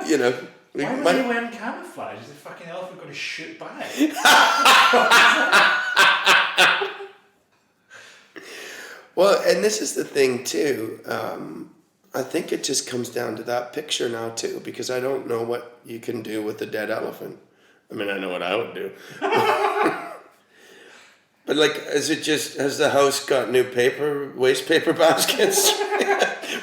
D: You know.
A: Why was he wearing camouflage? Is the fucking elephant going to shoot back?
D: Well, and this is the thing too. I think it just comes down to that picture now too, because I don't know what you can do with a dead elephant. I mean, I know what I would do. But like, has the house got new waste paper baskets?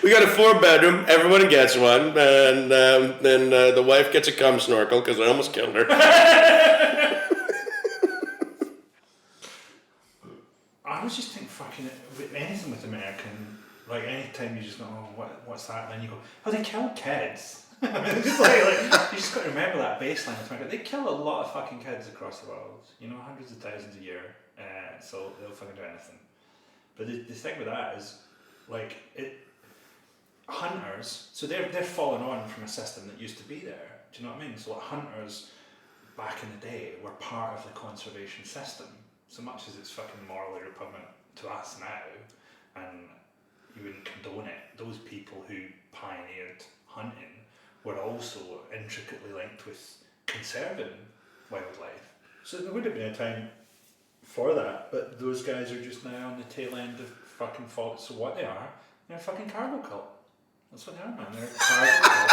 D: We got a 4-bedroom, everybody gets one, and then the wife gets a cum snorkel because I almost killed her.
A: I always just think fucking anything with American, like any time you just go, oh, what's that? And then you go, oh, they kill kids. Just like, you just got to remember that baseline of America. They kill a lot of fucking kids across the world, hundreds of thousands a year, so they'll fucking do anything. But the thing with that is, like, hunters, so they're falling on from a system that used to be there. Do you know what I mean? So like, hunters back in the day were part of the conservation system. So much as it's fucking morally repugnant to us now, and you wouldn't condone it, those people who pioneered hunting were also intricately linked with conserving wildlife. So there would have been a time for that, but those guys are just now on the tail end of fucking fault. So what they are, they're a fucking cargo cult. That's what they are, man. They're a cargo cult.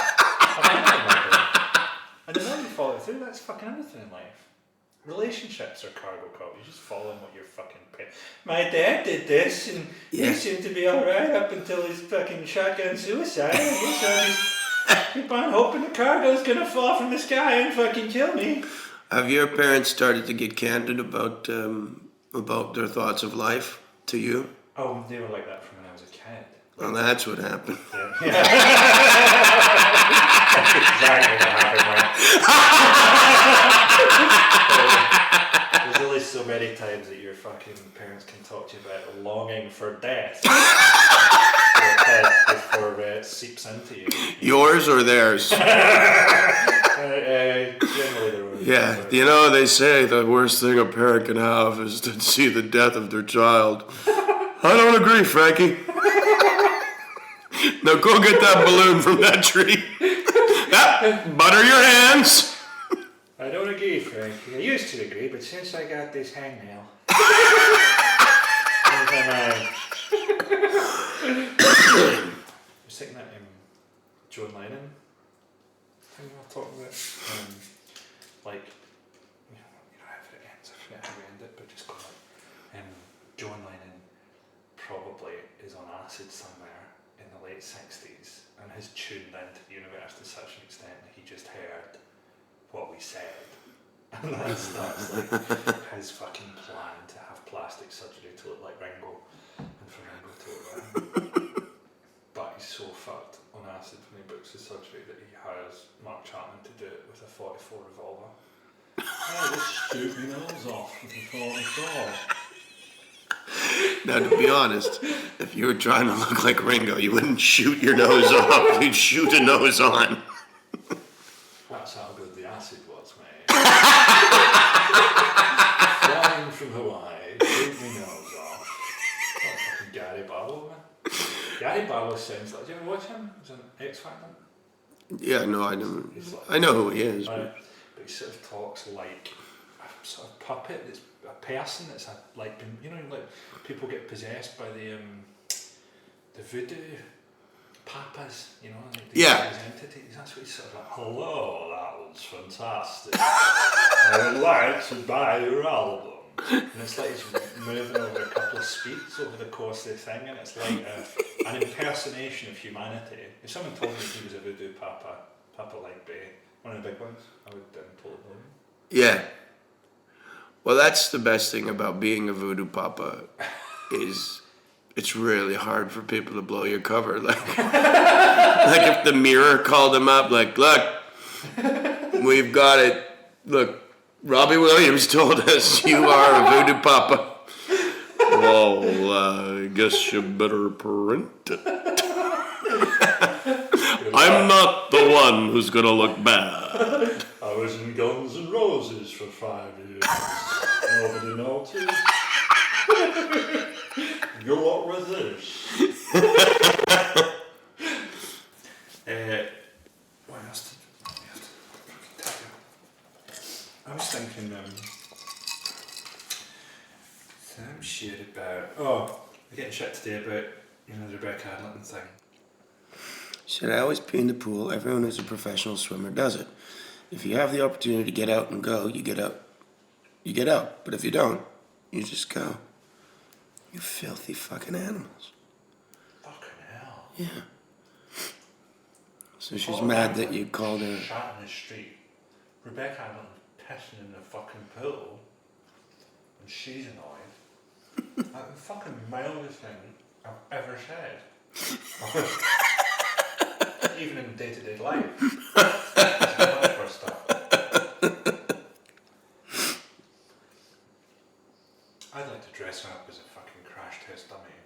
A: And the more you follow through, that's fucking everything in life. Relationships are cargo cult. You just follow what your fucking My dad did this, and he seemed to be alright up until his fucking shotgun suicide. And so I just keep on hoping the cargo's gonna fall from the sky and fucking kill me.
E: Have your parents started to get candid about their thoughts of life to you?
A: Oh, they were like that from when I was a kid.
E: Well, that's what happened.
A: Yeah. Exactly what happened. There's only so many times that your fucking parents can talk to you about longing for death before it seeps into you.
E: Yours or theirs?
A: Generally their own.
E: Yeah, you know, they say the worst thing a parent can have is to see the death of their child. I don't agree, Frankie. Now go get that balloon from that tree. Butter your hands.
A: I don't agree, Frankie. I used to agree, but since I got this hangnail, I was thinking that John Lennon thing we were talking about, like, you know how it ends. I forget how we end it, but just go like, John Lennon probably is on acid somewhere in the late 60s and has tuned into the universe to such an extent that he just heard what we said. And that's like his fucking plan to have plastic surgery to look like Ringo and for Ringo to look like him. But he's so fucked on acid when he books his surgery that he hires Mark Chapman to do it with a 44 revolver. Oh, just shoot my nose off with a 44.
E: Now, to be honest, if you were trying to look like Ringo, you wouldn't shoot your nose off. You'd shoot a nose on.
A: That's how good the acid was, mate. Flying from Hawaii, shoot my nose off. Oh, fucking Gary Barlow, man. Gary Barlow sounds like. Do you ever watch him? He's an X Factor.
E: Yeah, no, I don't. I know who he is.
A: But he sort of talks like a sort of puppet. That's a person that's like been, you know, like people get possessed by the voodoo papas, you know, like these entities. That's what he's sort of like. Hello, that was fantastic. I would like to buy your album. And it's like he's moving over a couple of speeds over the course of the thing, and it's like an impersonation of humanity. If someone told me he was a voodoo papa like one of the big ones, I would totally believe him.
E: Yeah. Well, that's the best thing about being a voodoo papa is it's really hard for people to blow your cover. Like if the Mirror called him up, like, look, we've got it. Look, Robbie Williams told us you are a voodoo papa. Well, I guess you better print it. I'm not the one who's gonna look bad.
A: I was in Guns N' Roses for 5 years. Nobody noticed. Good luck with this. What else did we have to tell you? I was thinking some shit about. Oh, we're getting shit today about, you know, the Rebecca Adlington thing.
E: Should I always pee in the pool? Everyone who's a professional swimmer does it. If you have the opportunity to get out and go, you get out. You get out. But if you don't, you just go. You filthy fucking animals.
A: Fucking hell.
E: Yeah. So she's mad that you called her.
A: Shot in the street. Rebecca Adlington pissing in the fucking pool. And she's annoyed. Like the fucking mildest thing I've ever said. Even in day-to-day life. That's much worse stuff. I'd like to dress her up as a fucking crash test dummy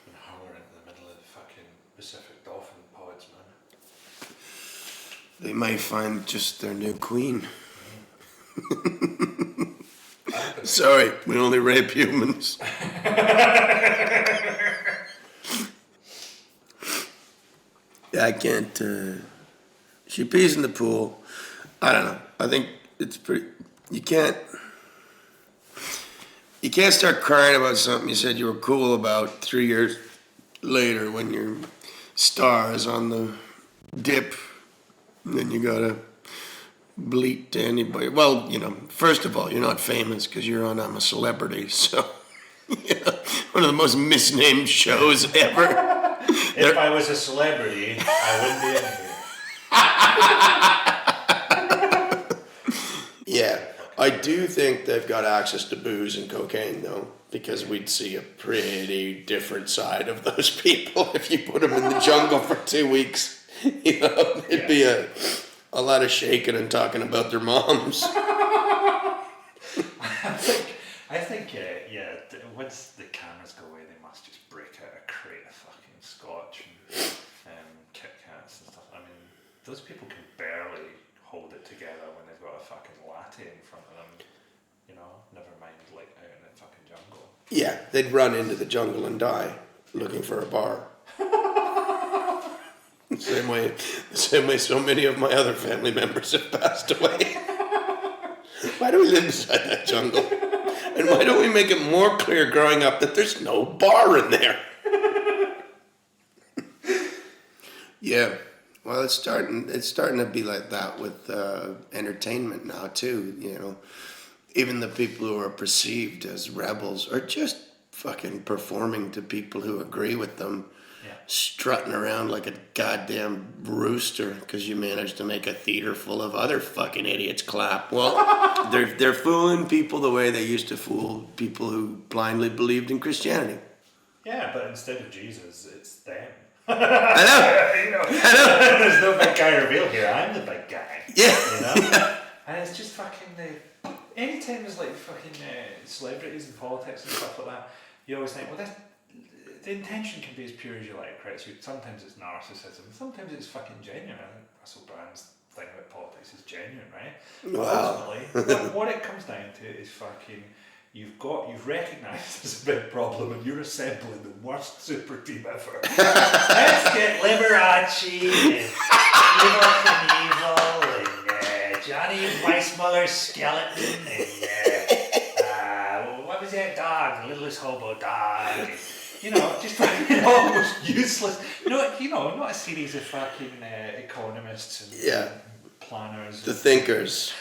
A: and hang her into the middle of the fucking Pacific dolphin pods, man.
E: They might find just their new queen. Sorry, we only rape humans. I can't. She pees in the pool. I don't know. I think it's pretty. You can't start crying about something you said you were cool about 3 years later when your star is on the dip. And then you gotta bleat to anybody. Well, first of all, you're not famous because you're on I'm a Celebrity, so one of the most misnamed shows ever.
A: If I was a celebrity, I wouldn't be in here.
E: Yeah, I do think they've got access to booze and cocaine, though, because we'd see a pretty different side of those people if you put them in the jungle for 2 weeks. It'd be a lot of shaking and talking about their moms.
A: I think, once the cameras go away, they must just break out a crate of fucking scotch and Kit Kats and stuff. I mean, those people can barely hold it together when they've got a fucking latte in front of them. Never mind like out in the fucking jungle.
E: Yeah, they'd run into the jungle and die looking for a bar. The same way so many of my other family members have passed away. Why do we live beside that jungle? And why don't we make it more clear growing up that there's no bar in there? Yeah, well, it's starting to be like that with entertainment now too. Even the people who are perceived as rebels are just fucking performing to people who agree with them. Strutting around like a goddamn rooster because you managed to make a theater full of other fucking idiots clap. Well, they're fooling people the way they used to fool people who blindly believed in Christianity.
A: Yeah, but instead of Jesus, it's them.
E: I know.
A: There's no big guy reveal here. I'm the big guy.
E: Yeah.
A: And it's just fucking anytime there's like fucking celebrities and politics and stuff like that, you always think, well, the intention can be as pure as you like, right? So sometimes it's narcissism, sometimes it's fucking genuine. I think Russell Brand's thing about politics is genuine, right?
E: Wow.
A: Ultimately, what it comes down to is fucking, you've recognised there's a big problem and you're assembling the worst super team ever. Let's get Liberace and Evil Knievel and Johnny Weissmuller's skeleton and what was that dog? The littlest hobo dog. Just fucking almost useless. Not a series of fucking economists and planners.
E: The thinkers.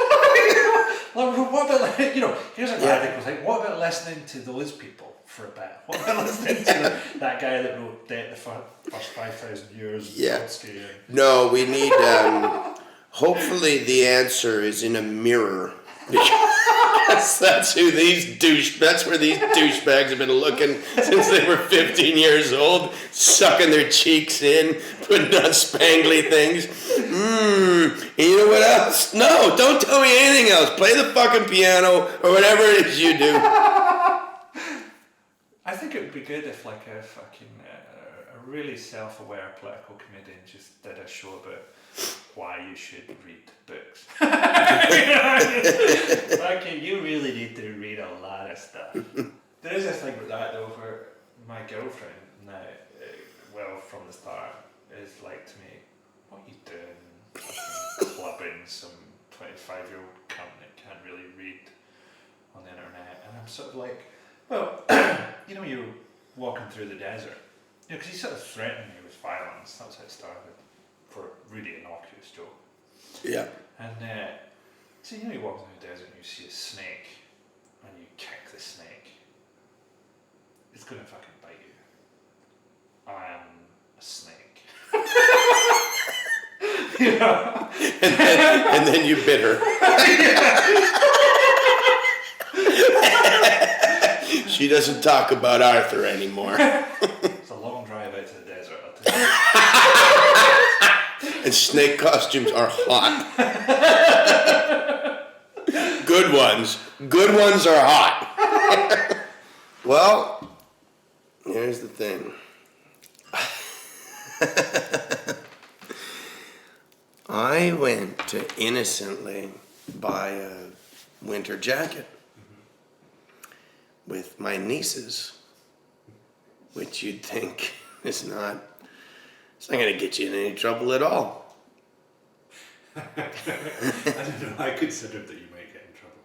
A: What about, here's a radical thing. What about listening to those people for a bit? What about listening to that guy that wrote Debt the First 5,000 Years?
E: Yeah. No, we need, hopefully the answer is in a mirror. That's where these douchebags have been looking since they were 15 years old, sucking their cheeks in, putting on spangly things. And you know what else? No, don't tell me anything else. Play the fucking piano or whatever it is you do.
A: I think it would be good if like a fucking a really self-aware political comedian just did a show about why you should read books. Okay, you really need to read a lot of stuff. There is a thing with that though, where my girlfriend now, from the start, is like to me, what are you doing? Clubbing some 25-year-old cunt that can't really read on the internet. And I'm sort of like, well, you're walking through the desert. Because he sort of threatened me with violence. That's how it started. For a really innocuous joke. Yeah. And so you walk through the desert and you see a snake and you kick the snake. It's gonna fucking bite you. I am a snake.
E: And then you bit her. She doesn't talk about Arthur anymore.
A: It's a long drive out to the desert, I'll tell you.
E: And snake costumes are hot. Good ones. Good ones are hot. Well, here's the thing. I went to innocently buy a winter jacket with my nieces, which you'd think is not... It's not going to get you in any trouble at all.
A: I don't know, I considered that you might get in trouble.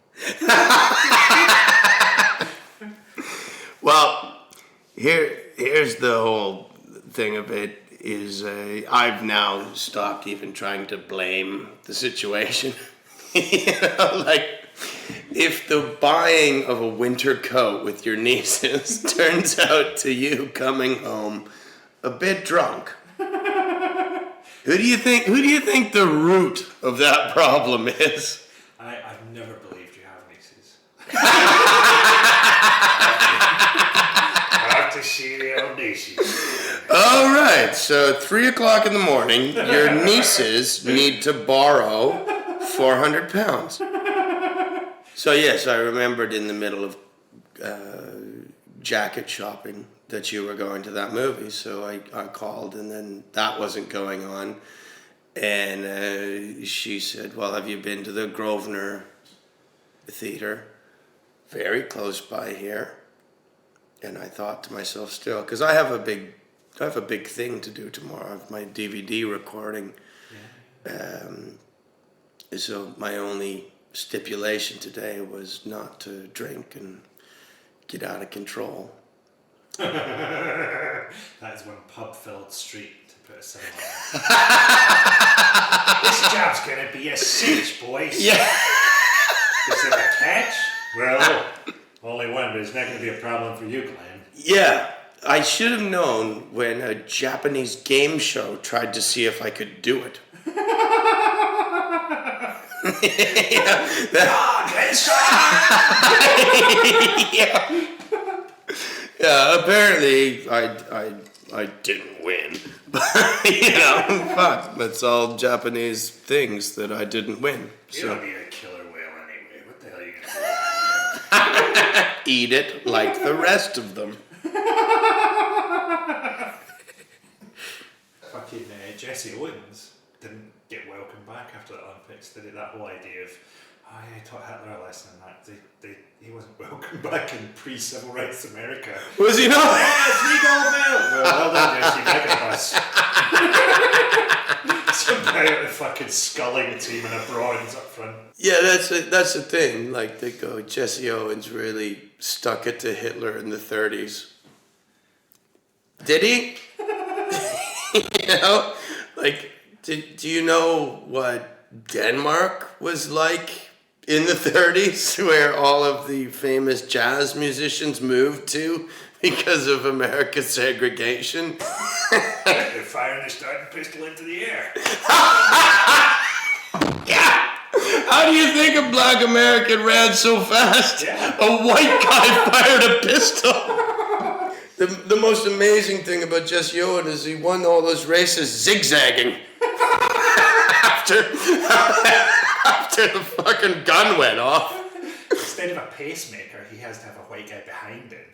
E: Well, here's the whole thing of it is I've now stopped even trying to blame the situation. Like, if the buying of a winter coat with your nieces turns out to you coming home a bit drunk, who do you think the root of that problem is?
A: I've never believed you have nieces. I have to see the old nieces.
E: All right, so 3 o'clock in the morning, your nieces need to borrow 400 pounds. So yes, I remembered in the middle of jacket shopping that you were going to that movie, so I called, and then that wasn't going on. And she said, well, have you been to the Grosvenor Theatre? Very close by here. And I thought to myself still, because I have a big thing to do tomorrow. I have my DVD recording. So my only stipulation today was not to drink and get out of control.
A: That is one pub-filled street, to put a cinema on. This job's gonna be a cinch, boys.
E: Yeah.
A: Is there a catch? Well, only one, but it's not gonna be a problem for you, Glenn.
E: Yeah. I should have known when a Japanese game show tried to see if I could do it. Yeah, apparently I didn't win. But, fuck, that's all Japanese things that I didn't win.
A: You
E: So
A: don't need a killer whale anyway. What the hell are you gonna do?
E: eat it like the rest of them.
A: Fucking Jesse Owens didn't get welcomed back after the Olympics, did he? That whole idea of, I taught Hitler a lesson in that. He wasn't welcomed back in pre-civil rights America.
E: Was he not?
A: Yeah, 3 gold medals! Well done, Jesse, back at us. Some guy out the fucking sculling team in a bronze up front.
E: Yeah, that's the thing. Like, they go, Jesse Owens really stuck it to Hitler in the 30s. Did he? Like, do you know what Denmark was like in the 30s, where all of the famous jazz musicians moved to because of America's segregation?
A: They're firing a starting pistol into the air.
E: Yeah. How do you think a black American ran so fast?
A: Yeah.
E: A white guy fired a pistol. The most amazing thing about Jesse Owens is he won all those races zigzagging. after the fucking gun went off.
A: Instead of a pacemaker, he has to have a white guy behind him.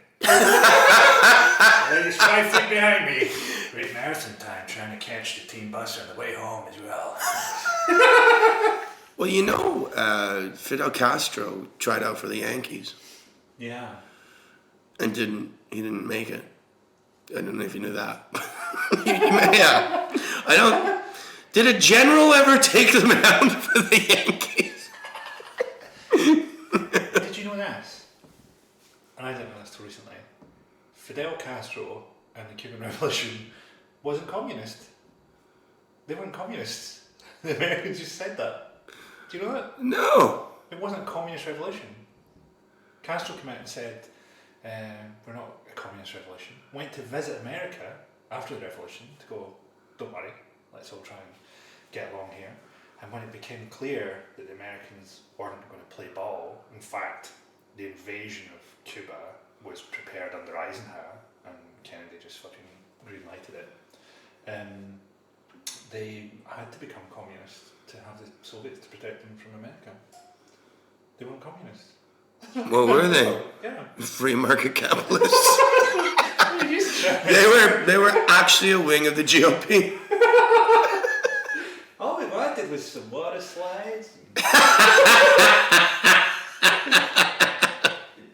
A: He's 5 feet behind me. Great marathon time, trying to catch the team bus on the way home as well.
E: Well, Fidel Castro tried out for the Yankees
A: Yeah.
E: and he didn't make it. I don't know if you knew that. Yeah. Did a general ever take them out for the Yankees?
A: Did you know this? And I didn't know this till recently. Fidel Castro and the Cuban Revolution wasn't communist. They weren't communists. The Americans just said that. Do you know that?
E: No.
A: It wasn't a communist revolution. Castro came out and said, we're not a communist revolution. Went to visit America after the revolution to go, don't worry, let's all try and get along here. And when it became clear that the Americans weren't going to play ball, in fact, the invasion of Cuba was prepared under Eisenhower, and Kennedy just fucking green-lighted it. They had to become communist to have the Soviets to protect them from America. They weren't communists.
E: What were they?
A: Yeah.
E: Free market capitalists. They were actually a wing of the GOP.
A: All we wanted was some water slides.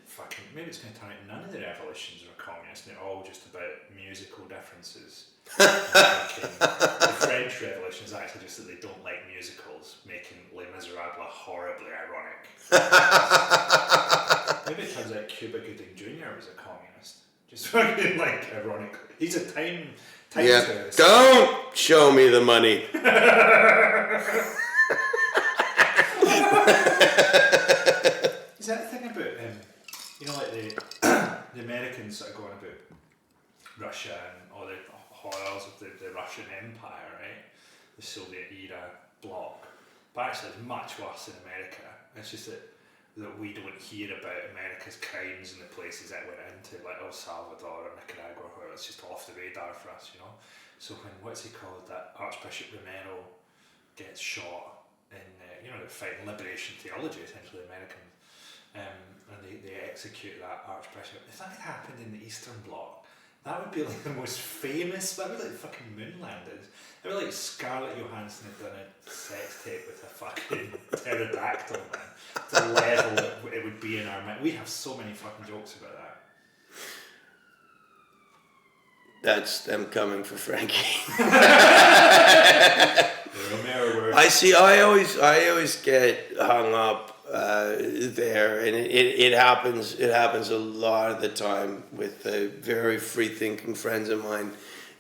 A: Fucking, maybe it's going to turn out none of the revolutions were communist. They're all just about musical differences. The French Revolution is actually just that they don't like musicals, making Les Miserables horribly ironic. Maybe it turns out Cuba Gooding Jr. was a communist. Just fucking like ironically. He's a time
E: Yeah.
A: tourist.
E: Don't show me the money.
A: Is that the thing about like the Americans that are going about Russia and all the horrors of the Russian Empire, right? The Soviet era bloc. But actually, it's much worse in America. It's just that we don't hear about America's crimes and the places that went into, like El Salvador or Nicaragua, where it's just off the radar for us, you know. So when that Archbishop Romero gets shot in, they're fighting liberation theology, essentially, Americans, and they execute that Archbishop. If that had happened in the Eastern Bloc, that would be like the most famous. That would be like fucking moon landings. It would be like Scarlett Johansson had done a sex tape with a fucking pterodactyl, man. The level that it would be in our mind. We have so many fucking jokes about that.
E: That's them coming for Frankie.
A: Romero
E: I see. I always get hung up there, and it happens. It happens a lot of the time with very free-thinking friends of mine,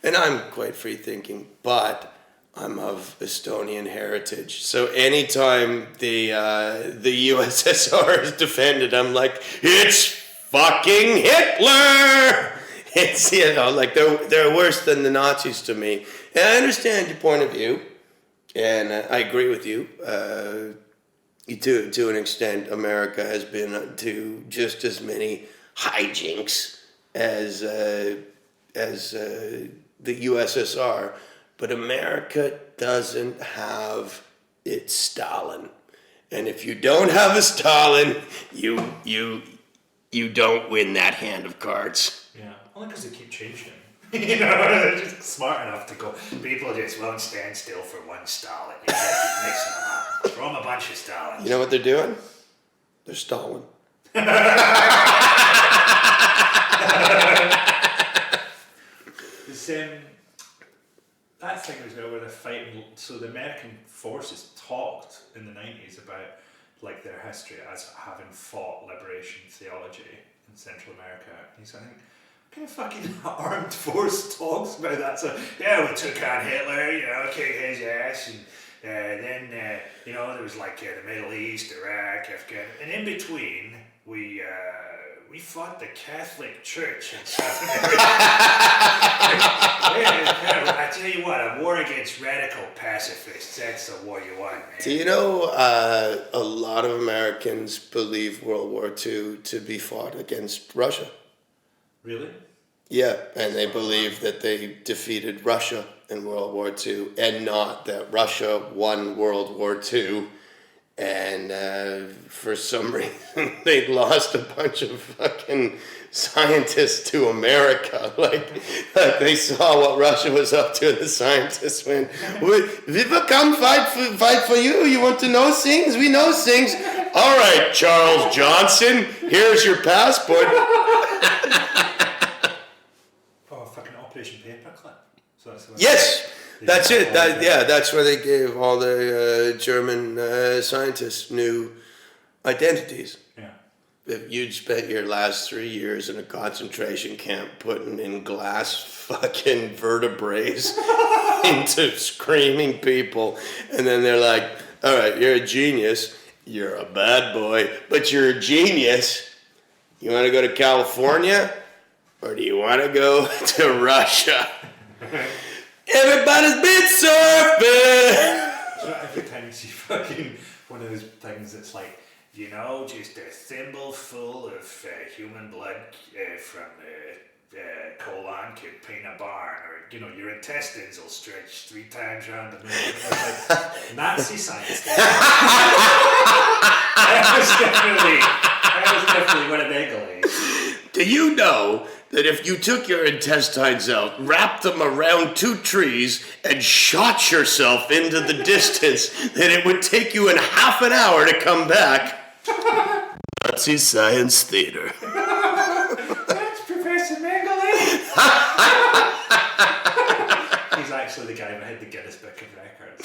E: and I'm quite free-thinking, but I'm of Estonian heritage. So anytime the USSR is defended, I'm like, it's fucking Hitler. It's like they're worse than the Nazis to me. And I understand your point of view, and I agree with you. To an extent, America has been to just as many hijinks as the USSR, but America doesn't have its Stalin. And if you don't have a Stalin, you don't win that hand of cards.
A: Yeah, only because they keep changing. They're just smart enough to go. People just won't stand still for one Stalin. You gotta keep mixing them up. Throw them a bunch of Stalins.
E: You know what they're doing? They're stalling.
A: That thing was where they're fighting. So the American forces talked in the 90s about like their history as having fought liberation theology in Central America. And he's like, what kind of fucking armed force talks about that? So yeah, we took on Hitler, kicked his ass, and then there was like the Middle East, Iraq, Afghanistan, and in between we fought the Catholic Church in South America. I tell you what, a war against radical pacifists, that's the war you want, man.
E: Do you know a lot of Americans believe World War II to be fought against Russia?
A: Really?
E: Yeah, and they believe that they defeated Russia in World War II and not that Russia won World War II. And for some reason, they lost a bunch of fucking scientists to America. Like they saw what Russia was up to, and the scientists went, "We will come fight for you. You want to know things? We know things. All right, Charles Johnson, here's your passport."
A: Oh, fucking Operation Paperclip. So that's
E: Yes. That's it. That's where they gave all the German scientists new identities.
A: Yeah.
E: If you'd spent your last 3 years in a concentration camp putting in glass fucking vertebrae into screaming people, and then they're like, all right, you're a genius, you're a bad boy, but you're a genius. You want to go to California, or do you want to go to Russia? Everybody's been surfing!
A: So every time you see fucking one of those things that's like, just a thimble full of human blood from the colon could paint a barn, or your intestines will stretch 3 times around the moon. It's like Nazi science. That was definitely one of their goalies.
E: Do you know that if you took your intestines out, wrapped them around 2 trees, and shot yourself into the distance, that it would take you in half an hour to come back? Nazi Science Theater.
A: That's Professor Mengele. He's actually the guy behind the Guinness Book of Records.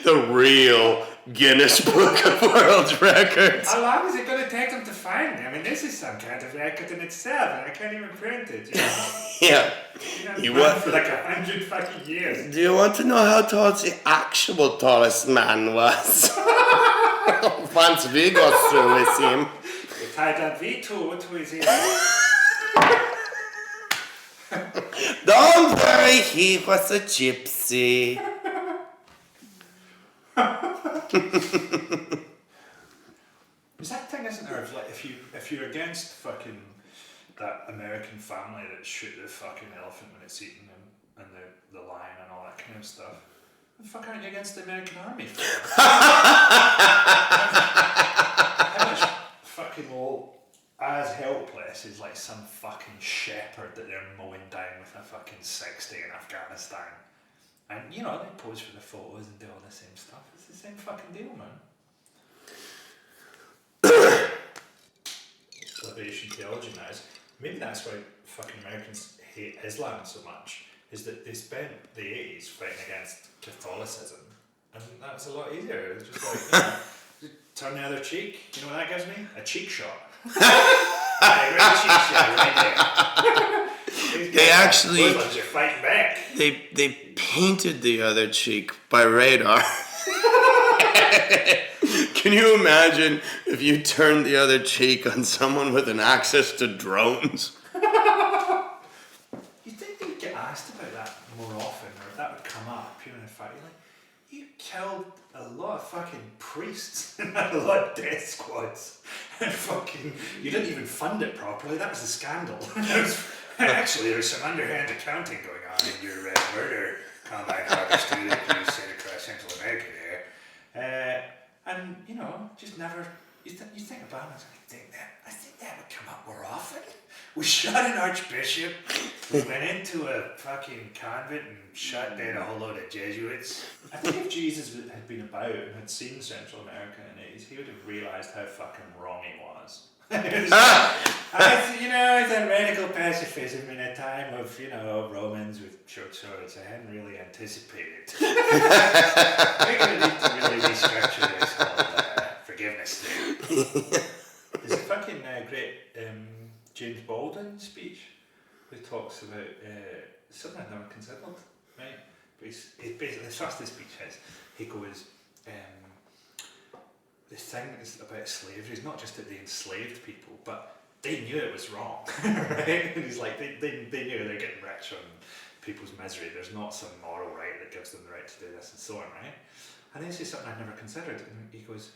E: The real Guinness Book of World Records.
A: How long is it going to take them to find me? I mean, this is some kind of record in itself, and I can't even print it. You know?
E: Yeah.
A: You
E: You
A: know,
E: want-
A: for like 100 fucking years.
E: Do you want to know how tall the actual tallest man was? Once we got through with him.
A: We tied that V2 to his ear.
E: Don't worry, he was a gypsy.
A: There's that thing, isn't there, of like if you're against fucking that American family that shoot the fucking elephant when it's eating them and the lion and all that kind of stuff. The fuck aren't you against the American army for? How much fucking as helpless is like some fucking shepherd that they're mowing down with a fucking 60 in Afghanistan. And you know, they pose for the photos and do all the same stuff. It's the same fucking deal, man. Liberation theology now is, maybe that's why fucking Americans hate Islam so much, is that they spent the 80s fighting against Catholicism, and that was a lot easier. It was just like, you know, just turn the other cheek. You know what that gives me? A cheek shot. Right, cheek shot right there.
E: They actually-
A: Muslims are fighting back.
E: They painted the other cheek by radar. Can you imagine if you turned the other cheek on someone with an access to drones?
A: You'd think they'd get asked about that more often, or that would come up, you know, in fact, like, you killed a lot of fucking priests and had a lot of death squads, and fucking, you didn't even fund it properly, that was the scandal. Actually, there was some underhand accounting going on in your murder combine harvest that you said across Central America there. And, you know, just never, you think about it, I think that would come up more often. We shot an archbishop, we went into a fucking convent and shot down a whole load of Jesuits. I think if Jesus had been about and had seen Central America in the 80s, he would have realised how fucking wrong he was. You know, it's a radical pacifism in a time of, you know, Romans with short swords. I hadn't really anticipated. We're going to need to really restructure this whole forgiveness thing. There's a fucking great James Baldwin speech who talks about something I've never considered, right? But he's basically, the thrust of the speech is, he goes, the thing is about slavery is not just that they enslaved people, but they knew it was wrong, right? And he's like, they knew they're getting rich on people's misery. There's not some moral right that gives them the right to do this and so on, right? And then he says something I've never considered, and he goes,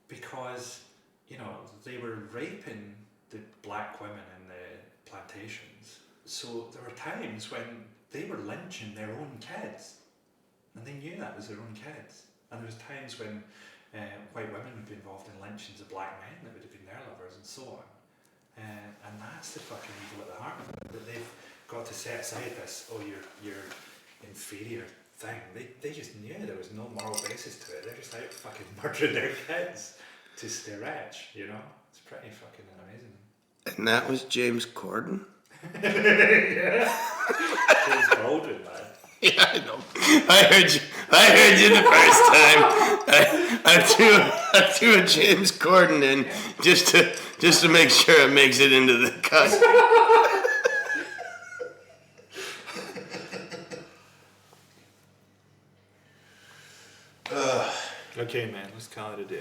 A: because, you know, they were raping the black women in the plantations, so there were times when they were lynching their own kids, and they knew that was their own kids. And there was times when white women would be involved in lynchings of black men that would have been their lovers and so on. And that's the fucking evil at the heart of it, that they've got to set aside this, oh, you're inferior thing. They just knew there was no moral basis to it. They're just out fucking murdering their kids to stay rich, you know? It's pretty fucking amazing.
E: And that was James Corden?
A: Yeah. James Baldwin, man.
E: Yeah, I know. I heard you the first time. I threw a James Corden in just to make sure it makes it into the cut.
A: Okay, man, let's call it a day.